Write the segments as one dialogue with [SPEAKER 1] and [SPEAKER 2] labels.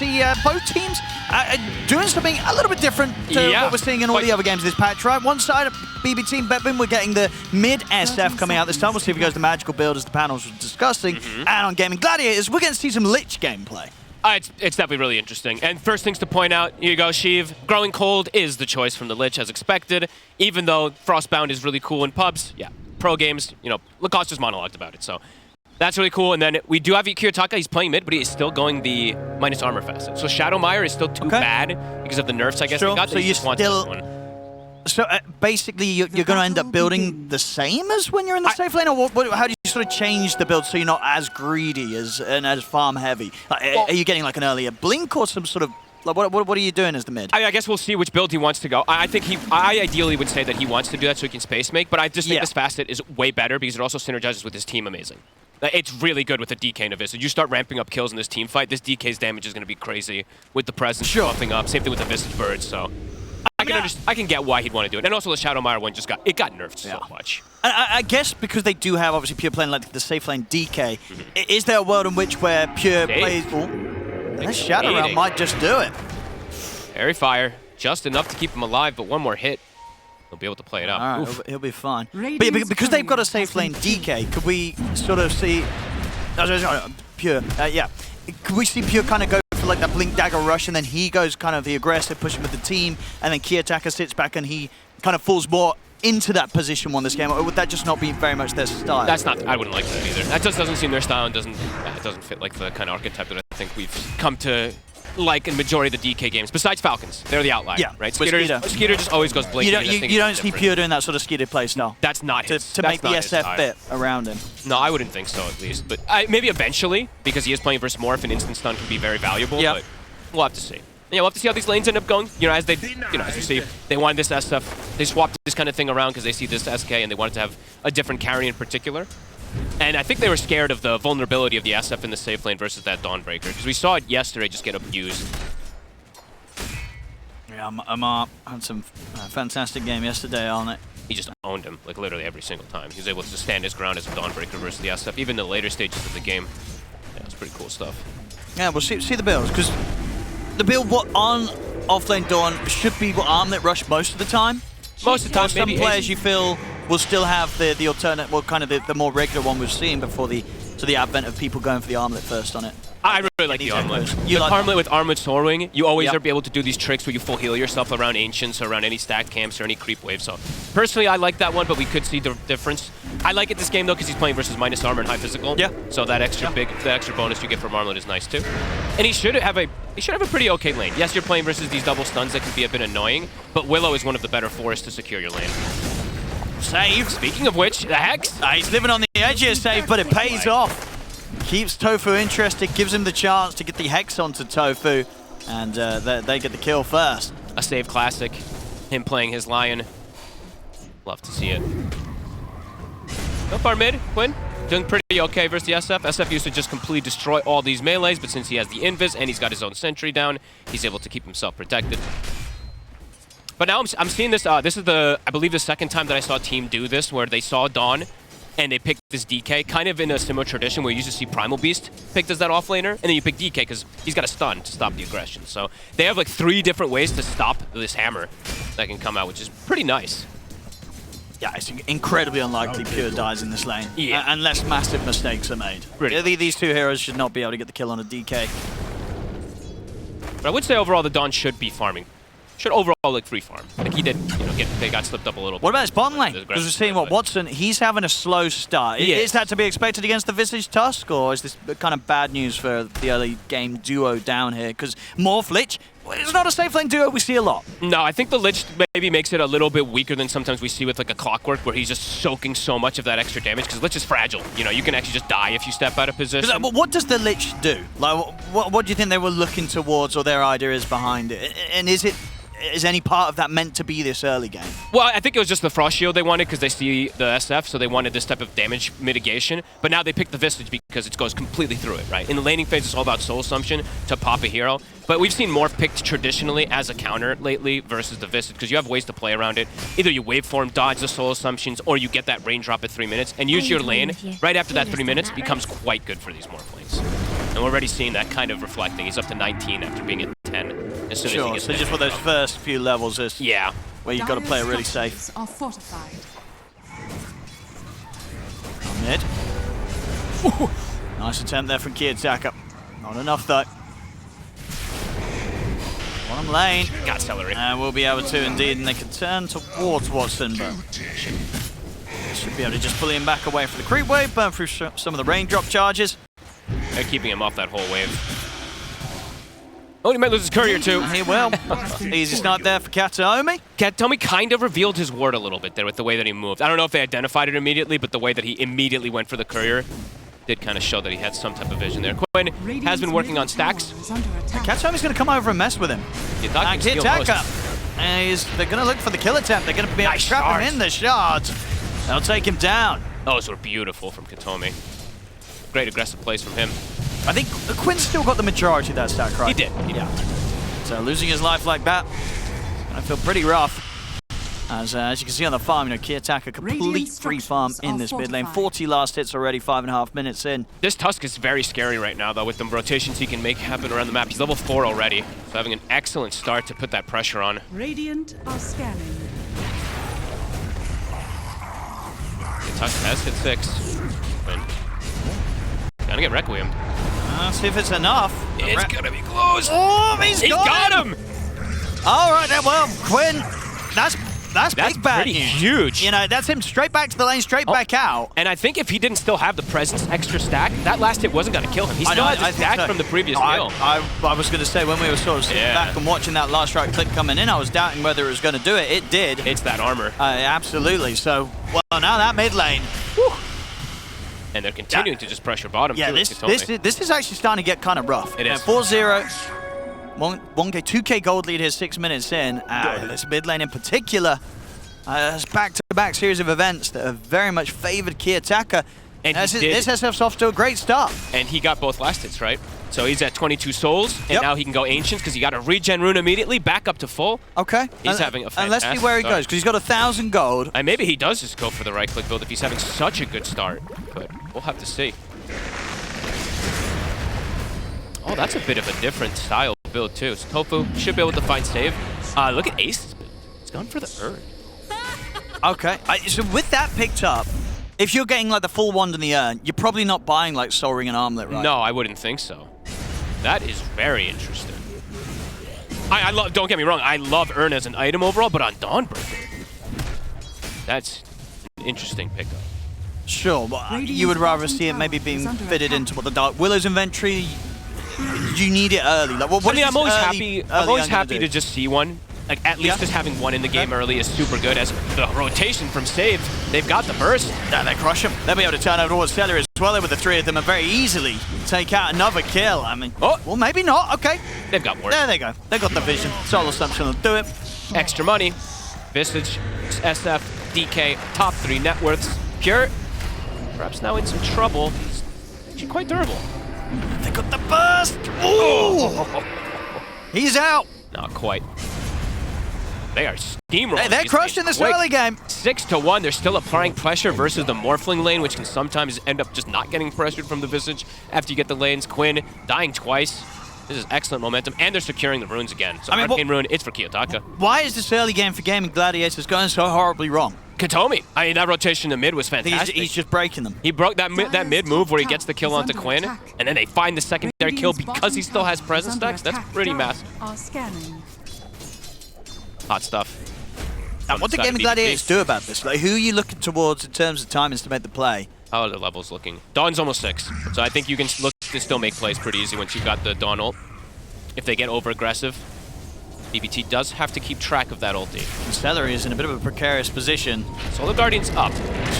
[SPEAKER 1] see both teams doing something a little bit different to what we're seeing in all the other games of this patch, right? One side of BB Team BetBoom, we're getting the mid SF coming out this time. We'll see if it goes to magical build as the panels were discussing. And on Gaimin Gladiators, we're going to see some Lich gameplay.
[SPEAKER 2] It's definitely really interesting. And first things to point out, here you go, Sheev. Growing Cold is the choice from the Lich as expected, even though Frostbound is really cool in pubs. Yeah, pro games, you know, Lacoste just monologued about it, so that's really cool. And then we do have Kiyotaka. He's playing mid, but he is still going the minus armor facet. So Shadowmire is still too bad because of the nerfs, I guess, they got.
[SPEAKER 1] So you still... So basically, you're going to end up building the same as when you're in the safe lane, or how do you sort of change the build so you're not as greedy and as farm heavy? Are you getting like an earlier blink or some sort of like what are you doing as the mid?
[SPEAKER 2] I guess we'll see which build he wants to go. I think I ideally would say that he wants to do that so he can space make, but I just think this facet is way better because it also synergizes with his team amazing. It's really good with the DK and a Visage. You start ramping up kills in this team fight, this DK's damage is going to be crazy with the presence buffing up. Same thing with the Visage birds, so I can get why he'd want to do it. And also the Shadowmire one got nerfed so much.
[SPEAKER 1] And I guess because they do have obviously Pure playing like the safe lane DK, is there a world in which where Pure plays... This Shadow round might just do it.
[SPEAKER 2] Airy Fire, just enough to keep him alive, but one more hit, he'll be able to play it up.
[SPEAKER 1] All right, he'll be fine. But because they've got a safe lane DK, could we sort of see... Pure, could we see Pure kind of go for like that Blink Dagger rush, and then he goes kind of the aggressive, pushing with the team, and then Kiyotaka sits back and he kind of falls more into that position won this game, or would that just not be very much their style?
[SPEAKER 2] That's not, I wouldn't like that either. That just doesn't seem their style and doesn't fit like the kind of archetype that I think we've come to like in majority of the DK games, besides Falcons. They're the outlier, right? Skeeter just always goes Blink.
[SPEAKER 1] You don't see Pure doing that sort of Skeeter play style.
[SPEAKER 2] That's not
[SPEAKER 1] to make the SF fit around him.
[SPEAKER 2] No, I wouldn't think so at least, but maybe eventually, because he is playing versus Morph and instant stun can be very valuable, but we'll have to see. Yeah, we'll have to see how these lanes end up going. You know, as you see, they wanted this SF, they swapped this kind of thing around because they see this SK and they wanted to have a different carry in particular. And I think they were scared of the vulnerability of the SF in the safe lane versus that Dawnbreaker, because we saw it yesterday just get abused.
[SPEAKER 1] Yeah, Amar had some fantastic game yesterday on it.
[SPEAKER 2] He just owned him, like literally every single time. He was able to stand his ground as a Dawnbreaker versus the SF, even in the later stages of the game. Yeah, it was pretty cool stuff.
[SPEAKER 1] Yeah, we'll see the builds, because the build on offlane Dawn should be Armlet Rush most of the time.
[SPEAKER 2] Most of the time,
[SPEAKER 1] some players you feel will still have the alternate, well, kind of the more regular one we've seen before the advent of people going for the Armlet first on it. I
[SPEAKER 2] really like the Armlet. You like Armlet with Armored Soarwing, you always are able to do these tricks where you full heal yourself around Ancients or around any stack camps or any creep waves. So personally, I like that one, but we could see the difference. I like it this game though because he's playing versus minus armor and high physical. Yeah. So that extra extra bonus you get from Armlet is nice too. And he should have a pretty okay lane. Yes, you're playing versus these double stuns that can be a bit annoying, but Willow is one of the better forests to secure your lane.
[SPEAKER 1] Save.
[SPEAKER 2] Speaking of which, the Hex.
[SPEAKER 1] He's living on the edge here, save, but it pays off. Keeps Tofu interested, gives him the chance to get the Hex onto Tofu, and they get the kill first.
[SPEAKER 2] A save classic. Him playing his Lion. Love to see it. So far mid, Quinn. Doing pretty okay versus the SF. SF used to just completely destroy all these melees, but since he has the Invis and he's got his own sentry down, he's able to keep himself protected. But now I'm seeing this, this is I believe the second time that I saw a team do this, where they saw Dawn and they picked this DK, kind of in a similar tradition where you used to see Primal Beast picked as that offlaner, and then you pick DK because he's got a stun to stop the aggression. So they have like 3 different ways to stop this hammer that can come out, which is pretty nice.
[SPEAKER 1] Yeah, it's incredibly unlikely Pure dies in this lane, unless massive mistakes are made. These 2 heroes should not be able to get the kill on a DK.
[SPEAKER 2] But I would say overall the Dawn should be farming. Should overall like free farm. Like he did, they got slipped up a little bit.
[SPEAKER 1] What about his bottom lane? Because we're seeing Watson, he's having a slow start. Is that to be expected against the Visage Tusk, or is this kind of bad news for the early game duo down here? Because Morph Lich, it's not a safe lane duo we see a lot.
[SPEAKER 2] No, I think the Lich maybe makes it a little bit weaker than sometimes we see with like a Clockwork, where he's just soaking so much of that extra damage, because Lich is fragile. You can actually just die if you step out of position.
[SPEAKER 1] What does the Lich do? Like, what do you think they were looking towards, or their idea is behind it? And is any part of that meant to be this early game?
[SPEAKER 2] Well, I think it was just the Frost Shield they wanted because they see the SF, so they wanted this type of damage mitigation. But now they picked the Visage because it goes completely through it, right? In the laning phase, it's all about Soul Assumption to pop a hero. But we've seen Morph picked traditionally as a counter lately versus the Visage, because you have ways to play around it. Either you waveform, dodge the Soul Assumptions, or you get that rain drop at 3 minutes, and use your lane right after that 3 minutes becomes quite good for these Morph lanes. And we're already seeing that kind of reflecting. He's up to 19 after being at 10. As soon as he gets
[SPEAKER 1] so just for those first few levels is where you've got to play it really safe.
[SPEAKER 3] Are fortified.
[SPEAKER 1] Mid. Ooh. Nice attempt there from Kiyotaka. Not enough though. Bottom lane.
[SPEAKER 2] Got Celery.
[SPEAKER 1] And we'll be able to indeed, and they can turn towards Watson, but should be able to just pull him back away from the creep wave, burn through some of the raindrop charges.
[SPEAKER 2] They're keeping him off that whole wave. Oh, he might lose his courier too.
[SPEAKER 1] He will. Easy start there for Kataomi.
[SPEAKER 2] Kataomi kind of revealed his ward a little bit there with the way that he moved. I don't know if they identified it immediately, but the way that he immediately went for the courier did kind of show that he had some type of vision there. Quinn has been working on stacks.
[SPEAKER 1] Kataomi's going to come over and mess with him. Kiyotaka. They're going to look for the kill attempt. They're going to be able to trap him in the shards. They'll take him down.
[SPEAKER 2] Those were beautiful from Kataomi. Great aggressive plays from him.
[SPEAKER 1] I think Quinn's still got the majority of that stack, right?
[SPEAKER 2] He did.
[SPEAKER 1] So losing his life like that, I feel pretty rough. As you can see on the farm, Kiyotaka complete free farm in this mid lane. 40 last hits already, 5.5 minutes in.
[SPEAKER 2] This Tusk is very scary right now, though, with the rotations he can make happen around the map. He's level 4 already, so having an excellent start to put that pressure on.
[SPEAKER 3] Radiant are scanning.
[SPEAKER 2] The Tusk has hit 6. Gonna get Requiem.
[SPEAKER 1] Let's see if it's enough.
[SPEAKER 2] It's gonna be close.
[SPEAKER 1] Oh, he's got him! All right, then, well, Quinn, that's big bad
[SPEAKER 2] pretty
[SPEAKER 1] news.
[SPEAKER 2] Huge.
[SPEAKER 1] That's him straight back to the lane, straight back out.
[SPEAKER 2] And I think if he didn't still have the presence extra stack, that last hit wasn't gonna kill him. He still has a stack from the previous kill.
[SPEAKER 1] I was gonna say, when we were sort of sitting back and watching that last right click coming in, I was doubting whether it was gonna do it. It did.
[SPEAKER 2] It's that armor.
[SPEAKER 1] Absolutely. So, well, now that mid lane. Whew.
[SPEAKER 2] And they're continuing to just pressure bottom.
[SPEAKER 1] Yeah, this is actually starting to get kind of rough.
[SPEAKER 2] It is.
[SPEAKER 1] 4-0, 1K, 2K gold lead here 6 minutes in. This mid lane in particular has back-to-back series of events that have very much favored Kiyotaka. And this SF's off to a great start.
[SPEAKER 2] And he got both last hits, right? So he's at 22 souls, and now he can go Ancients because he got a regen rune immediately, back up to full.
[SPEAKER 1] Okay.
[SPEAKER 2] He's having a fantastic
[SPEAKER 1] And let's see where he goes, because he's got 1,000 gold.
[SPEAKER 2] And maybe he does just go for the right-click build if he's having such a good start. But we'll have to see. Oh, that's a bit of a different style build, too. So Tofu should be able to find save. Look at Ace's build. He's gone for the urn.
[SPEAKER 1] Okay. So with that picked up, if you're getting like the full wand and the urn, you're probably not buying like Soul Ring and Armlet, right?
[SPEAKER 2] No, I wouldn't think so. That is very interesting. I love. Don't get me wrong. I love urn as an item overall, but on Dawnbreaker, that's an interesting pickup.
[SPEAKER 1] Sure, but you would rather see it maybe being fitted into what the Dark Willow's inventory. You need it early. Like, what
[SPEAKER 2] I'm always happy. I'm always happy to just see one. Like, at least just having one in the game early is super good. As the rotation from Save, they've got the burst.
[SPEAKER 1] Yeah, they crush him. They'll be able to turn over towards Stellar as well with the three of them and very easily take out another kill. I mean, well, maybe not. Okay.
[SPEAKER 2] They've got work.
[SPEAKER 1] There they go. They've got the vision. Soul Assumption will do it.
[SPEAKER 2] Extra money. Visage, SF, DK, top 3 net worths. Pure, perhaps now in some trouble. He's actually quite durable.
[SPEAKER 1] They got the burst. Ooh! He's out.
[SPEAKER 2] Not quite. They are steamrolling.
[SPEAKER 1] They're crushing this early game.
[SPEAKER 2] 6-1. They're still applying pressure versus the Morphling lane, which can sometimes end up just not getting pressured from the Visage after you get the lanes. Quinn dying twice. This is excellent momentum, and they're securing the runes again. So Arcane Rune, it's for Kiyotaka.
[SPEAKER 1] Why is this early game for Gaimin Gladiators going so horribly wrong?
[SPEAKER 2] Kataomi. I mean, that rotation in the mid was fantastic.
[SPEAKER 1] He's just breaking them.
[SPEAKER 2] He broke that mid move where he gets the kill onto Quinn, and then they find the secondary kill because he still has presence stacks. That's pretty massive. Hot stuff.
[SPEAKER 1] And what do Gaimin Gladiators do about this? Like, who are you looking towards in terms of timings to make the play?
[SPEAKER 2] How are the levels looking? Dawn's almost 6, so I think you can look to still make plays pretty easy once you've got the Dawn ult. If they get over-aggressive, BBT does have to keep track of that ulti.
[SPEAKER 1] Celery is in a bit of a precarious position.
[SPEAKER 2] Solar Guardian's up.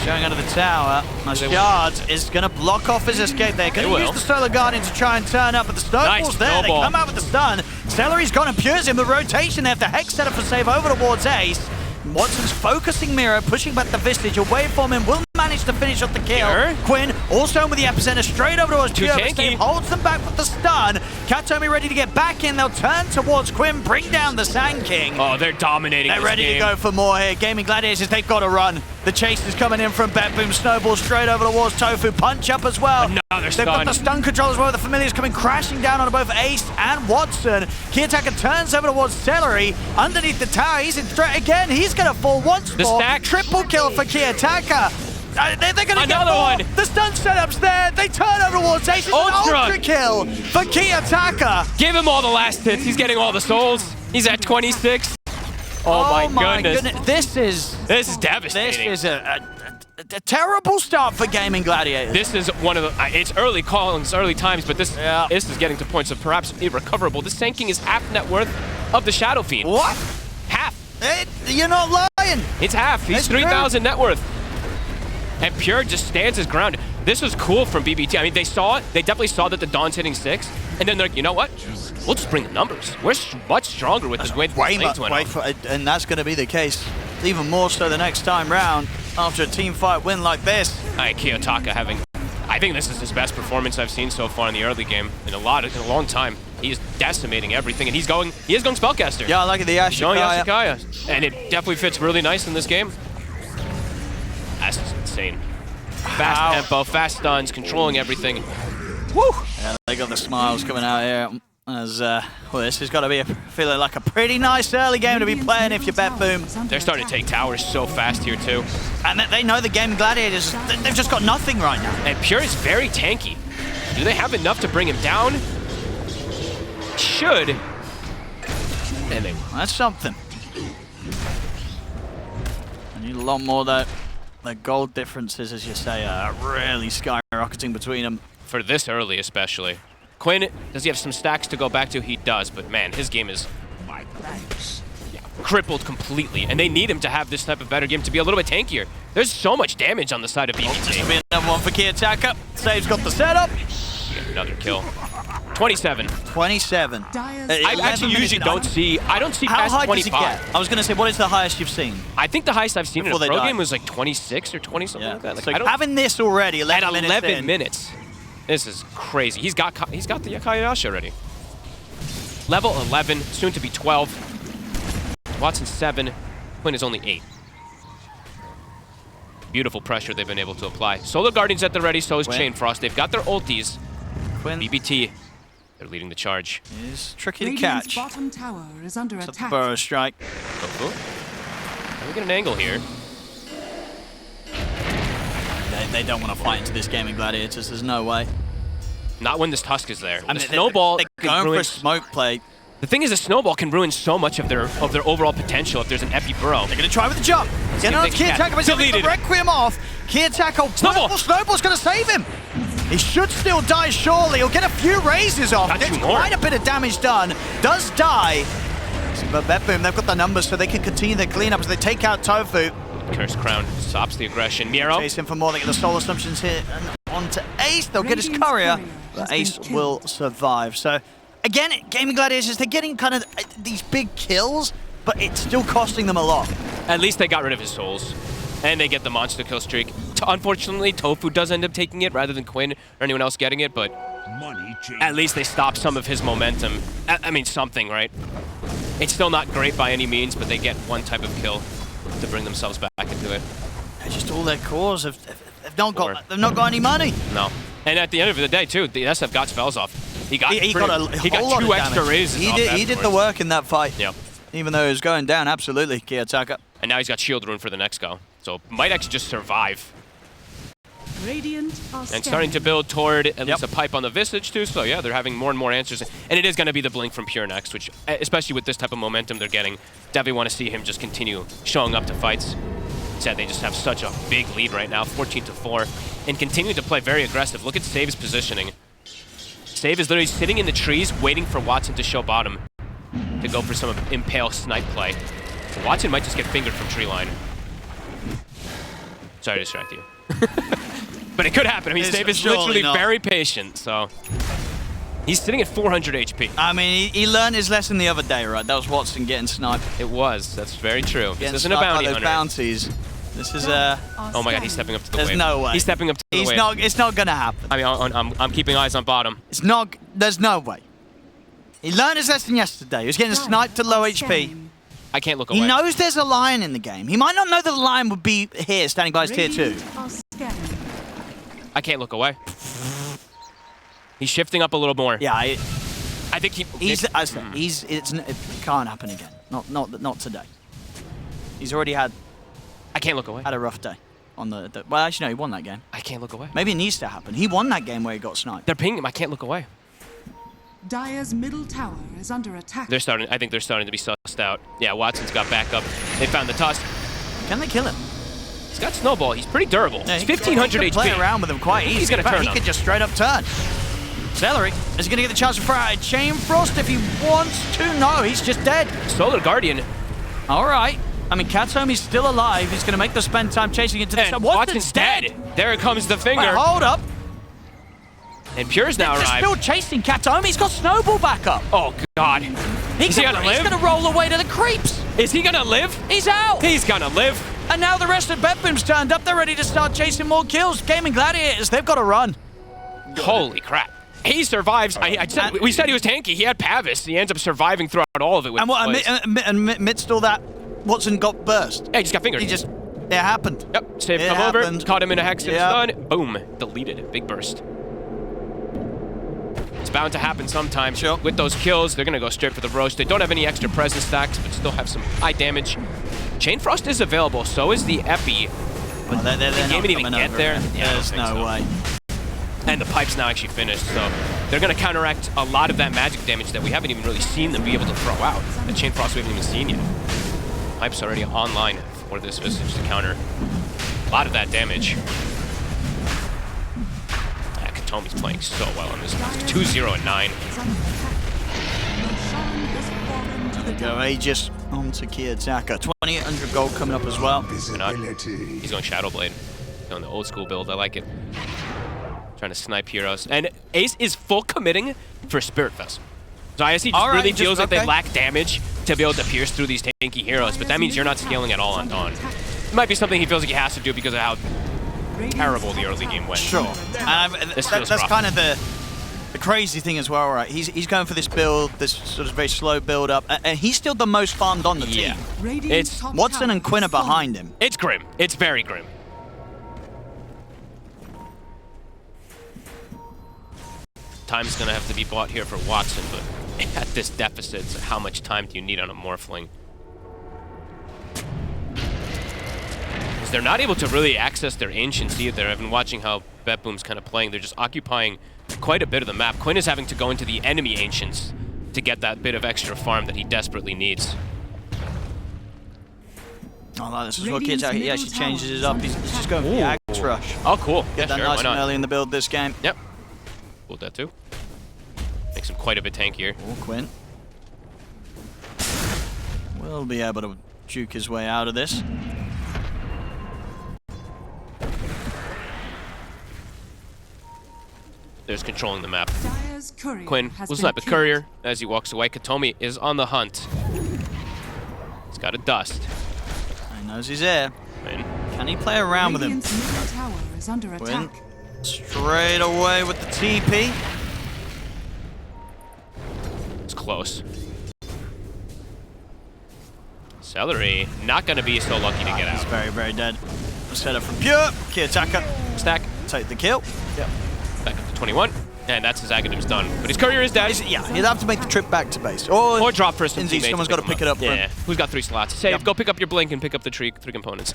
[SPEAKER 1] Showing under the tower. Shards is going to block off his escape. They're going to use the Solar Guardian to try and turn up, but the snowball's there. They come out with the stun. Celery's gone and pures him. The rotation. They have the Hex set up for save over towards Ace. Watson's focusing Miro, pushing back the Vistage away from him. Will manage to finish off the kill. Quinn Also with the epicenter straight over towards
[SPEAKER 2] Too
[SPEAKER 1] Pure,
[SPEAKER 2] tanky.
[SPEAKER 1] but Steve holds them back with the stun. Katomi ready to get back in. They'll turn towards Quinn, bring down the Sand King.
[SPEAKER 2] Oh, they're dominating
[SPEAKER 1] They're
[SPEAKER 2] this
[SPEAKER 1] ready
[SPEAKER 2] game.
[SPEAKER 1] to go for more here. Gaimin Gladiators, they've got to run. The chase is coming in from BetBoom. Snowball straight over towards Tofu. Punch up as well.
[SPEAKER 2] Another
[SPEAKER 1] They've got
[SPEAKER 2] stun.
[SPEAKER 1] the stun control as well. The Familiars coming crashing down on both Ace and Watson. Kiyotaka turns over towards Celery. Underneath the tower, he's in threat again. He's going to fall once
[SPEAKER 2] The
[SPEAKER 1] more.
[SPEAKER 2] stack.
[SPEAKER 1] Triple kill for Kiyotaka. They're going to get
[SPEAKER 2] Another
[SPEAKER 1] more.
[SPEAKER 2] one.
[SPEAKER 1] The stun setup's there. They turn over towards Ace. It's an
[SPEAKER 2] Ultra.
[SPEAKER 1] ultra kill for Kiyotaka.
[SPEAKER 2] Give him all the last hits. He's getting all the souls. He's at 26. Oh my goodness.
[SPEAKER 1] This is
[SPEAKER 2] devastating.
[SPEAKER 1] This is a terrible start for Gaimin Gladiators.
[SPEAKER 2] This is one of the, it's early callings, early times, but this is getting to points of perhaps irrecoverable. This Sand King is half net worth of the Shadow Fiend.
[SPEAKER 1] What?
[SPEAKER 2] Half.
[SPEAKER 1] You're not lying.
[SPEAKER 2] It's half. He's
[SPEAKER 1] It's
[SPEAKER 2] 3,000 net worth. And Pure just stands his ground. This was cool from BBT. I mean, they saw it. They definitely saw that the Dawn's hitting 6. And then they're like, you know what? We'll just bring the numbers. We're much stronger with this way the lanes went off.
[SPEAKER 1] And that's going to be the case. Even more so the next time round after a team fight win like this.
[SPEAKER 2] Kiyotaka having, I think this is his best performance I've seen so far in the early game in a long time. He is decimating everything, and he is going Spellcaster.
[SPEAKER 1] Yeah, I like it, the Ashikaya.
[SPEAKER 2] Going Ashikaya. And it definitely fits really nice in this game. That's just insane. Fast tempo, fast stuns, controlling everything. Woo!
[SPEAKER 1] Yeah, they got the smiles coming out here. As well, this has got to be feeling like a pretty nice early game to be playing if you're BetBoom.
[SPEAKER 2] They're starting to take towers so fast here too.
[SPEAKER 1] And they know the Gaimin Gladiators, they've just got nothing right now.
[SPEAKER 2] And Pure is very tanky. Do they have enough to bring him down? Should. And they
[SPEAKER 1] That's something. I need a lot more though. The gold differences, as you say, are really skyrocketing between them.
[SPEAKER 2] for this early especially. Quinn, does he have some stacks to go back to? He does, but man, his game is crippled completely, and they need him to have this type of better game to be a little bit tankier. There's so much damage on the side of BBT.
[SPEAKER 1] This will be another one for Kiyotaka. Save's got the setup.
[SPEAKER 2] Another kill. 27.
[SPEAKER 1] 27.
[SPEAKER 2] I actually usually don't see
[SPEAKER 1] How
[SPEAKER 2] past
[SPEAKER 1] high
[SPEAKER 2] 25.
[SPEAKER 1] does he get? I was going to say, what is the highest you've seen?
[SPEAKER 2] I think the highest I've seen
[SPEAKER 1] Before
[SPEAKER 2] in a
[SPEAKER 1] they
[SPEAKER 2] pro
[SPEAKER 1] die.
[SPEAKER 2] game was like 26 or 20 something like that. Like,
[SPEAKER 1] So
[SPEAKER 2] I don't,
[SPEAKER 1] having this already, 11
[SPEAKER 2] at
[SPEAKER 1] minutes
[SPEAKER 2] 11
[SPEAKER 1] in.
[SPEAKER 2] minutes, this is crazy. He's got the Yakayashi already. Level 11, soon to be 12. Watson 7, Quinn is only 8. Beautiful pressure they've been able to apply. Solar Guardian's at the ready, so is
[SPEAKER 1] Quinn.
[SPEAKER 2] Chain Frost. They've got their ultis.
[SPEAKER 1] Quinn
[SPEAKER 2] BBT, they're leading the charge.
[SPEAKER 1] is tricky to
[SPEAKER 3] Radiant's
[SPEAKER 1] catch.
[SPEAKER 3] bottom tower is under
[SPEAKER 1] It's a
[SPEAKER 3] attack.
[SPEAKER 1] burrow strike.
[SPEAKER 2] Let me get an angle here.
[SPEAKER 1] They don't want to fight into this Gaimin Gladiators. There's no way.
[SPEAKER 2] Not when this Tusk is there.
[SPEAKER 1] I
[SPEAKER 2] The
[SPEAKER 1] mean,
[SPEAKER 2] snowball
[SPEAKER 1] they're
[SPEAKER 2] can
[SPEAKER 1] going for
[SPEAKER 2] ruin.
[SPEAKER 1] a smoke play.
[SPEAKER 2] The thing is, a snowball can ruin so much of their overall potential if there's an epi burrow.
[SPEAKER 1] They're going to try with the jump.
[SPEAKER 2] see
[SPEAKER 1] Get
[SPEAKER 2] if
[SPEAKER 1] on
[SPEAKER 2] they can
[SPEAKER 1] Kiyotaka,
[SPEAKER 2] catch.
[SPEAKER 1] but he's going to
[SPEAKER 2] Deleted.
[SPEAKER 1] Requiem off. Kiyotaka,
[SPEAKER 2] Snowball.
[SPEAKER 1] Snowball's going to save him. He should still die surely. He'll get a few raises off.
[SPEAKER 2] Not
[SPEAKER 1] Gets
[SPEAKER 2] two more.
[SPEAKER 1] quite a bit of damage done. Does die. But BetBoom, they've got the numbers so they can continue their cleanup as they take out Tofu.
[SPEAKER 2] Curse Crown stops the aggression. Miro.
[SPEAKER 1] Chase him for more. They get the soul assumptions here and onto Ace. They'll get his
[SPEAKER 3] Radiant's
[SPEAKER 1] courier,
[SPEAKER 3] courier
[SPEAKER 1] but
[SPEAKER 3] has been
[SPEAKER 1] Ace
[SPEAKER 3] killed.
[SPEAKER 1] will survive. So again, Gaimin Gladiators, they're getting kind of these big kills, but it's still costing them a lot.
[SPEAKER 2] At least they got rid of his souls. And they get the monster kill streak. Unfortunately, Tofu does end up taking it rather than Quinn or anyone else getting it, but at least they stop some of his momentum. I mean, something, right? It's still not great by any means, but they get one type of kill to bring themselves back into it.
[SPEAKER 1] Just all their cores have not got any money.
[SPEAKER 2] No. And at the end of the day, too, the SF got spells off. He got
[SPEAKER 1] He got a
[SPEAKER 2] he
[SPEAKER 1] whole lot
[SPEAKER 2] got 2
[SPEAKER 1] of
[SPEAKER 2] extra
[SPEAKER 1] damage.
[SPEAKER 2] raises
[SPEAKER 1] He
[SPEAKER 2] off
[SPEAKER 1] did the
[SPEAKER 2] afterwards.
[SPEAKER 1] work in that fight.
[SPEAKER 2] Yep.
[SPEAKER 1] Even though it was going down, absolutely, Kiyotaka.
[SPEAKER 2] And now he's got shield rune for the next go. So might actually just survive.
[SPEAKER 3] Radiant are
[SPEAKER 2] And starting to
[SPEAKER 3] scanning.
[SPEAKER 2] build toward at least a pipe on the Visage too, so yeah, they're having more and more answers. And it is going to be the Blink from Pure next, which, especially with this type of momentum they're getting, definitely want to see him just continue showing up to fights. Said they just have such a big lead right now, 14-4, and continue to play very aggressive. Look at Save's positioning. Save is literally sitting in the trees waiting for Watson to show bottom to go for some impale snipe play. Watson might just get fingered from tree line. Sorry to distract you. But it could happen. I mean,
[SPEAKER 1] It's
[SPEAKER 2] Save is
[SPEAKER 1] surely
[SPEAKER 2] literally
[SPEAKER 1] not.
[SPEAKER 2] very patient, so... He's sitting at 400 HP.
[SPEAKER 1] I mean, he learned his lesson the other day, right? That was Watson getting sniped.
[SPEAKER 2] It was. That's very true. This
[SPEAKER 1] Getting
[SPEAKER 2] isn't a
[SPEAKER 1] sniped by
[SPEAKER 2] bounty
[SPEAKER 1] those
[SPEAKER 2] hunter.
[SPEAKER 1] bounties. This is
[SPEAKER 2] Oh my god, he's stepping up to the wave.
[SPEAKER 1] There's no way.
[SPEAKER 2] He's stepping up to the wave.
[SPEAKER 1] It's not gonna happen.
[SPEAKER 2] I mean, I'm keeping eyes on bottom.
[SPEAKER 1] It's not. There's no way. He learned his lesson yesterday. He was getting sniped at low HP.
[SPEAKER 2] I can't look away.
[SPEAKER 1] He knows there's a lion in the game. He might not know that the lion would be here, standing by his tier 2.
[SPEAKER 2] I can't look away. He's shifting up a little more.
[SPEAKER 1] Yeah,
[SPEAKER 2] I think
[SPEAKER 1] it can't happen again. Not today. He's already had
[SPEAKER 2] I can't look away.
[SPEAKER 1] a rough day on the. Well, actually, no, he won that game.
[SPEAKER 2] I can't look away.
[SPEAKER 1] Maybe it needs to happen. He won that game where he got sniped.
[SPEAKER 2] They're pinging him. I can't look away.
[SPEAKER 3] Dire's middle tower is under attack.
[SPEAKER 2] I think they're starting to be sussed out. Yeah, Watson's got backup. They found the tusk.
[SPEAKER 1] Can they kill him?
[SPEAKER 2] He's got Snowball. He's pretty durable.
[SPEAKER 1] Yeah,
[SPEAKER 2] He's 1500
[SPEAKER 1] he
[SPEAKER 2] HP.
[SPEAKER 1] could play around with him quite easy.
[SPEAKER 2] He's gonna turn
[SPEAKER 1] He
[SPEAKER 2] up.
[SPEAKER 1] could just straight up turn. Celery, is he going to get the chance to fire a Chain Frost if he wants to? No, he's just dead.
[SPEAKER 2] Solar Guardian.
[SPEAKER 1] All right. I mean, Katomi's still alive. He's going to make the spend time chasing into the
[SPEAKER 2] And
[SPEAKER 1] sun.
[SPEAKER 2] Watson's dead. There comes the finger.
[SPEAKER 1] Wait, hold up.
[SPEAKER 2] And Pure's now
[SPEAKER 1] They're
[SPEAKER 2] arrived.
[SPEAKER 1] still chasing Katomi. He's got Snowball back up.
[SPEAKER 2] Oh, God.
[SPEAKER 1] He's
[SPEAKER 2] gonna live?
[SPEAKER 1] He's going to roll away to the creeps.
[SPEAKER 2] Is he gonna live?
[SPEAKER 1] He's out.
[SPEAKER 2] He's gonna live.
[SPEAKER 1] And now the rest of BetBoom's turned up. They're ready to start chasing more kills. Gaimin Gladiators, they've got to run.
[SPEAKER 2] Holy crap. He survives. We said he was tanky. He had Pavis. He ends up surviving throughout all of it. With
[SPEAKER 1] And what?
[SPEAKER 2] plays.
[SPEAKER 1] Amidst all that, Watson got burst.
[SPEAKER 2] Yeah, he just got fingered.
[SPEAKER 1] It happened.
[SPEAKER 2] Yep, saved
[SPEAKER 1] It
[SPEAKER 2] him over,
[SPEAKER 1] happened.
[SPEAKER 2] caught him in a hex and
[SPEAKER 1] Yep.
[SPEAKER 2] stun. Boom, deleted. Big burst. It's bound to happen sometime.
[SPEAKER 1] Sure.
[SPEAKER 2] With those kills, they're going to go straight for the roast. They don't have any extra presence stacks, but still have some high damage. Chain Frost is available, so is the Epi.
[SPEAKER 1] But they're
[SPEAKER 2] the
[SPEAKER 1] not
[SPEAKER 2] game even
[SPEAKER 1] coming
[SPEAKER 2] get
[SPEAKER 1] over
[SPEAKER 2] there?
[SPEAKER 1] again.
[SPEAKER 2] Yeah, I don't
[SPEAKER 1] There's
[SPEAKER 2] think
[SPEAKER 1] no
[SPEAKER 2] so.
[SPEAKER 1] way.
[SPEAKER 2] And the pipe's now actually finished, so they're going to counteract a lot of that magic damage that we haven't even really seen them be able to throw out. The Chain Frost we haven't even seen yet. Pipe's already online for this Visage to counter a lot of that damage. Katomi's playing so well on this match. 2-0 and 9.
[SPEAKER 1] Go Aegis onto Kiyotaka. 2,800 gold coming up as well.
[SPEAKER 2] He's going Shadow Blade. Going the old school build. I like it. Trying to snipe heroes. And Ace is full committing for Spirit Fest. So ISC just really feels like they lack damage to be able to pierce through these tanky heroes, but that means you're not scaling at all on Dawn. It might be something he feels like he has to do because of how terrible the early game went.
[SPEAKER 1] Sure. That's kind of the crazy thing as well, right? He's going for this build, this sort of very slow build up, and he's still the most farmed on the team.
[SPEAKER 2] It's
[SPEAKER 1] Watson and Quinn are behind him.
[SPEAKER 2] It's grim. It's very grim. Time's gonna have to be bought here for Watson, but at this deficit, so how much time do you need on a Morphling? Because they're not able to really access their ancients either. I've been watching how BetBoom's kind of playing. They're just occupying quite a bit of the map. Quinn is having to go into the enemy ancients to get that bit of extra farm that he desperately needs.
[SPEAKER 1] Oh, this is what Kiyotaka, he actually changes it up. He's just going for the Axe Rush.
[SPEAKER 2] Oh, cool.
[SPEAKER 1] Get that nice and early in the build this game.
[SPEAKER 2] Yep. Pulled that too. Makes him quite a bit tankier.
[SPEAKER 1] Oh, Quinn will be able to juke his way out of this.
[SPEAKER 2] There's controlling the map.
[SPEAKER 3] Quinn
[SPEAKER 2] Quinn will snipe a courier as he walks away. Katomi is on the hunt. He's got a dust.
[SPEAKER 1] He knows he's there.
[SPEAKER 2] Quinn.
[SPEAKER 1] Can he play around with him?
[SPEAKER 3] middle tower is under
[SPEAKER 1] Quinn
[SPEAKER 3] attack.
[SPEAKER 1] straight away with the TP.
[SPEAKER 2] It's close. Celery, not going to be so lucky to get
[SPEAKER 1] He's
[SPEAKER 2] out.
[SPEAKER 1] very, very dead. Set up from Pure. Kiyotaka
[SPEAKER 2] Stack,
[SPEAKER 1] take the kill. Yep.
[SPEAKER 2] back up to 21. And that's his Agadim's done. But his courier is dead.
[SPEAKER 1] Yeah, he'll have to make the trip back to base. Or
[SPEAKER 2] drop for some teammates.
[SPEAKER 1] Someone's got to pick it up for
[SPEAKER 2] Yeah,
[SPEAKER 1] him.
[SPEAKER 2] who's got 3 slots? Save, go pick up your Blink and pick up the three components.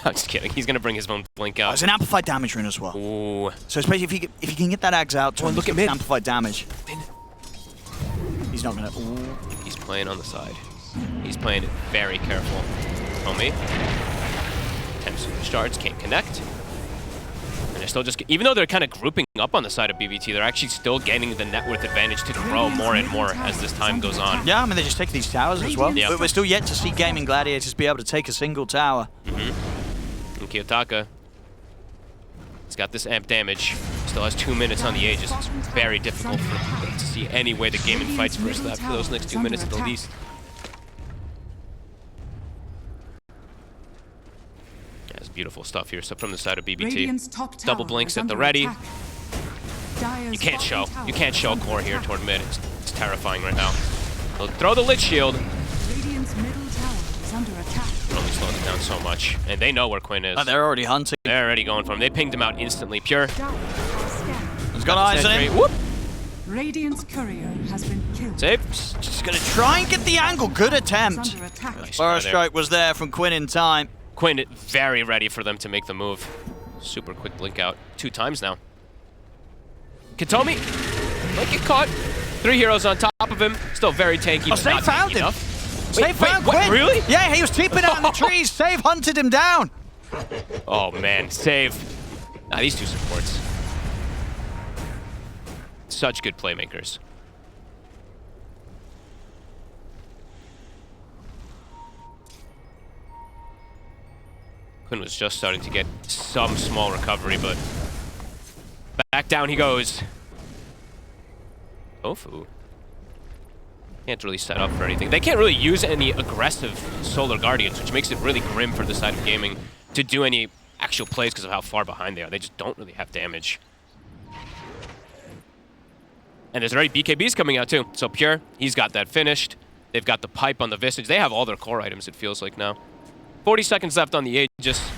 [SPEAKER 2] I'm just kidding. He's going to bring his own Blink out.
[SPEAKER 1] It's an amplified damage rune as well.
[SPEAKER 2] Ooh.
[SPEAKER 1] So especially if he can get that Ags out, to
[SPEAKER 2] look at mid.
[SPEAKER 1] amplified damage. He's not gonna.
[SPEAKER 2] He's playing on the side. He's playing it very careful. Homie. 10 super shards, can't connect. And they're still just, even though they're kind of grouping up on the side of BBT, they're actually still gaining the net worth advantage to grow more and more as this time goes on.
[SPEAKER 1] Yeah, I mean they just take these towers as well.
[SPEAKER 2] Yeah.
[SPEAKER 1] But we're still yet to see Gaimin Gladiators be able to take a single tower.
[SPEAKER 2] Mm-hmm. And Kiyotaka, he's got this amp damage. Still has 2 minutes on the Aegis. It's very difficult for him to see any way the game and fights for those next 2 minutes at the least. beautiful stuff here. So from the side of BBT,
[SPEAKER 3] Radiant's top tower
[SPEAKER 2] double blinks
[SPEAKER 3] is
[SPEAKER 2] at the
[SPEAKER 3] under
[SPEAKER 2] ready.
[SPEAKER 3] attack. Dire's
[SPEAKER 2] You can't show.
[SPEAKER 3] bottom tower
[SPEAKER 2] You can't
[SPEAKER 3] is
[SPEAKER 2] show
[SPEAKER 3] under
[SPEAKER 2] core here
[SPEAKER 3] attack.
[SPEAKER 2] toward mid. It's terrifying right now. They'll throw the lit shield.
[SPEAKER 3] Radiant's middle tower is under attack.
[SPEAKER 2] It only slows it down so much. And they know where Quinn is.
[SPEAKER 1] Oh, they're already hunting.
[SPEAKER 2] They're already going for him. They pinged him out instantly. Pure.
[SPEAKER 3] Dire are scanning.
[SPEAKER 1] He's got eyes on
[SPEAKER 2] Sentry.
[SPEAKER 1] him.
[SPEAKER 2] Whoop.
[SPEAKER 3] Radiant's courier has been killed.
[SPEAKER 2] Save.
[SPEAKER 1] Just gonna try and get the angle. Good
[SPEAKER 3] Is
[SPEAKER 1] attempt.
[SPEAKER 3] under attack.
[SPEAKER 2] Nice
[SPEAKER 1] Burrow
[SPEAKER 2] try there.
[SPEAKER 1] strike was there from Quinn in time.
[SPEAKER 2] Quinn very ready for them to make the move. Super quick blink out. 2 times now. Katomi might get caught. 3 heroes on top of him. Still very tanky.
[SPEAKER 1] Oh,
[SPEAKER 2] but
[SPEAKER 1] Save
[SPEAKER 2] not
[SPEAKER 1] found
[SPEAKER 2] tanky
[SPEAKER 1] him.
[SPEAKER 2] enough.
[SPEAKER 1] Save found
[SPEAKER 2] what,
[SPEAKER 1] Quinn.
[SPEAKER 2] really?
[SPEAKER 1] Yeah, he was keeping out in the trees. Save hunted him down.
[SPEAKER 2] Oh man, save. Nah, these 2 supports. Such good playmakers. Quinn was just starting to get some small recovery, but back down he goes. Tofu. Can't really set up for anything. They can't really use any aggressive Solar Guardians, which makes it really grim for the side of gaming to do any actual plays because of how far behind they are. They just don't really have damage. And there's already BKBs coming out too. So Pure, he's got that finished. They've got the pipe on the Visage. They have all their core items, it feels like now. 40 seconds left on the Aegis.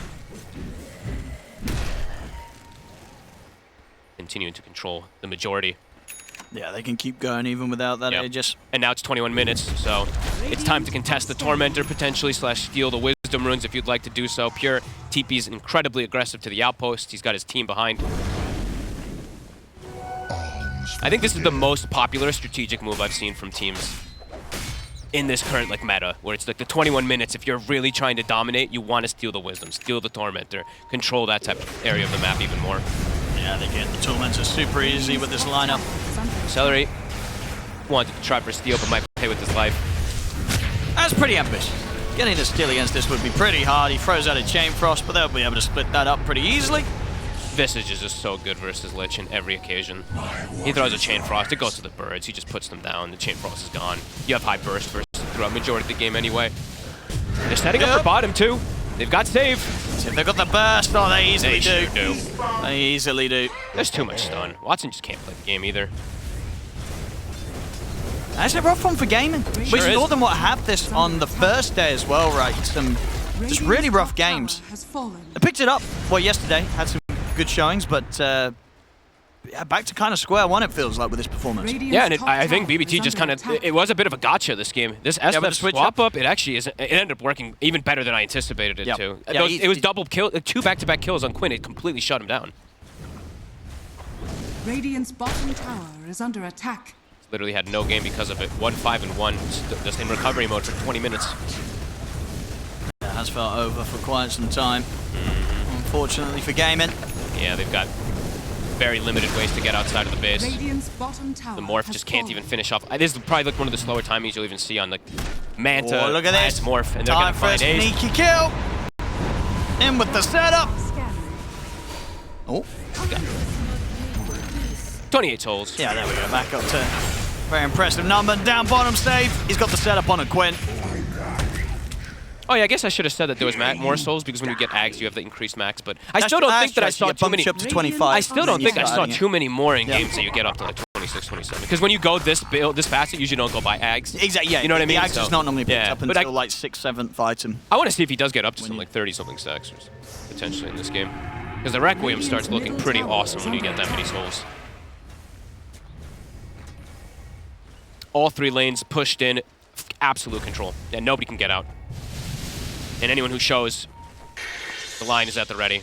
[SPEAKER 2] Continuing to control the majority.
[SPEAKER 1] Yeah, they can keep going even without that
[SPEAKER 2] Yeah.
[SPEAKER 1] Aegis.
[SPEAKER 2] And now it's 21 minutes, so it's time to contest the Tormentor potentially, / steal the Wisdom Runes if you'd like to do so. Pure, TP's incredibly aggressive to the outpost. He's got his team behind. I think this is the most popular strategic move I've seen from teams in this current meta, where it's like the 21 minutes. If you're really trying to dominate, you want to steal the Wisdom, steal the Tormentor, control that type of area of the map even more.
[SPEAKER 1] Yeah, they get the Tormentor super easy with this lineup.
[SPEAKER 2] Accelerate. Wanted to try for steal, but might pay with his life.
[SPEAKER 1] That's pretty ambitious. Getting a steal against this would be pretty hard. He throws out a Chain Frost, but they'll be able to split that up pretty easily.
[SPEAKER 2] Visage is just so good versus Lich in every occasion. He throws a Chain Frost, it goes to the birds, he just puts them down, the Chain Frost is gone. You have high burst versus throughout majority of the game anyway. They're setting up for bottom too. They've got save.
[SPEAKER 1] See if they've got the burst. Oh, they easily
[SPEAKER 2] They
[SPEAKER 1] do.
[SPEAKER 2] sure do.
[SPEAKER 1] They easily do.
[SPEAKER 2] There's too much stun. Watson just can't play the game either.
[SPEAKER 1] That's a rough one for gaming. We
[SPEAKER 2] Sure
[SPEAKER 1] saw
[SPEAKER 2] is.
[SPEAKER 1] them have this on the first day as well, right? Some just really rough games.
[SPEAKER 3] Has fallen.
[SPEAKER 1] They picked it up, well, yesterday. Had some good showings, but yeah, back to kind of square one, it feels like, with this performance.
[SPEAKER 3] Radiant's
[SPEAKER 2] Yeah, and
[SPEAKER 3] top
[SPEAKER 2] I think
[SPEAKER 3] tower
[SPEAKER 2] BBT
[SPEAKER 3] is
[SPEAKER 2] just
[SPEAKER 3] under
[SPEAKER 2] kind of,
[SPEAKER 3] attack.
[SPEAKER 2] it was a bit of a gotcha this game. This
[SPEAKER 1] with the
[SPEAKER 2] SF
[SPEAKER 1] switch
[SPEAKER 2] swap up, it actually is, it ended up working even better than I anticipated it
[SPEAKER 1] Yep.
[SPEAKER 2] to.
[SPEAKER 1] Yeah,
[SPEAKER 2] It was double kill, 2 back-to-back kills on Quinn. It completely shut him down.
[SPEAKER 3] Radiant's bottom tower is under attack.
[SPEAKER 2] Literally had no game because of it. 1-5-1, just in recovery mode for 20 minutes.
[SPEAKER 1] That has felt over for quite some time. Unfortunately for gaming.
[SPEAKER 2] Yeah, they've got very limited ways to get outside of the base.
[SPEAKER 3] Radiant's bottom tower
[SPEAKER 2] The Morph
[SPEAKER 3] has
[SPEAKER 2] just can't
[SPEAKER 3] fallen.
[SPEAKER 2] even finish off. This is probably one of the slower timings you'll even see on Manta.
[SPEAKER 1] Oh, look at this.
[SPEAKER 2] Morph, and they're
[SPEAKER 1] Time
[SPEAKER 2] gonna
[SPEAKER 1] for a
[SPEAKER 2] find Ace.
[SPEAKER 1] sneaky kill. In with the setup.
[SPEAKER 3] Scanning.
[SPEAKER 1] Oh,
[SPEAKER 2] 28 souls.
[SPEAKER 1] yeah, there we go. Back up to very impressive number. Down bottom save. He's got the setup on a Quinn.
[SPEAKER 2] Oh yeah, I guess I should have said that there was more souls because when you get Ags, you have the increased max. But I
[SPEAKER 1] That's
[SPEAKER 2] still don't
[SPEAKER 1] the
[SPEAKER 2] think that I
[SPEAKER 1] Ags
[SPEAKER 2] saw
[SPEAKER 1] strategy.
[SPEAKER 2] too
[SPEAKER 1] It bumps
[SPEAKER 2] many.
[SPEAKER 1] you up to 25.
[SPEAKER 2] I still don't think I saw
[SPEAKER 1] adding it.
[SPEAKER 2] too many more in
[SPEAKER 1] Yeah.
[SPEAKER 2] games that you get up to 26, 27. Because when you go this fast, you usually don't go by Ags.
[SPEAKER 1] Exactly, yeah.
[SPEAKER 2] You know what I mean?
[SPEAKER 1] The Axe is
[SPEAKER 2] So,
[SPEAKER 1] not normally picked
[SPEAKER 2] yeah,
[SPEAKER 1] up
[SPEAKER 2] but
[SPEAKER 1] until like 6th, 7th item.
[SPEAKER 2] I want to see if he does get up to
[SPEAKER 1] When
[SPEAKER 2] something
[SPEAKER 1] you-
[SPEAKER 2] like 30-something stacks potentially in this game. Because the Requiem starts looking pretty awesome when you get that many souls. All 3 lanes pushed in, absolute control, and nobody can get out. And anyone who shows, the line is at the ready.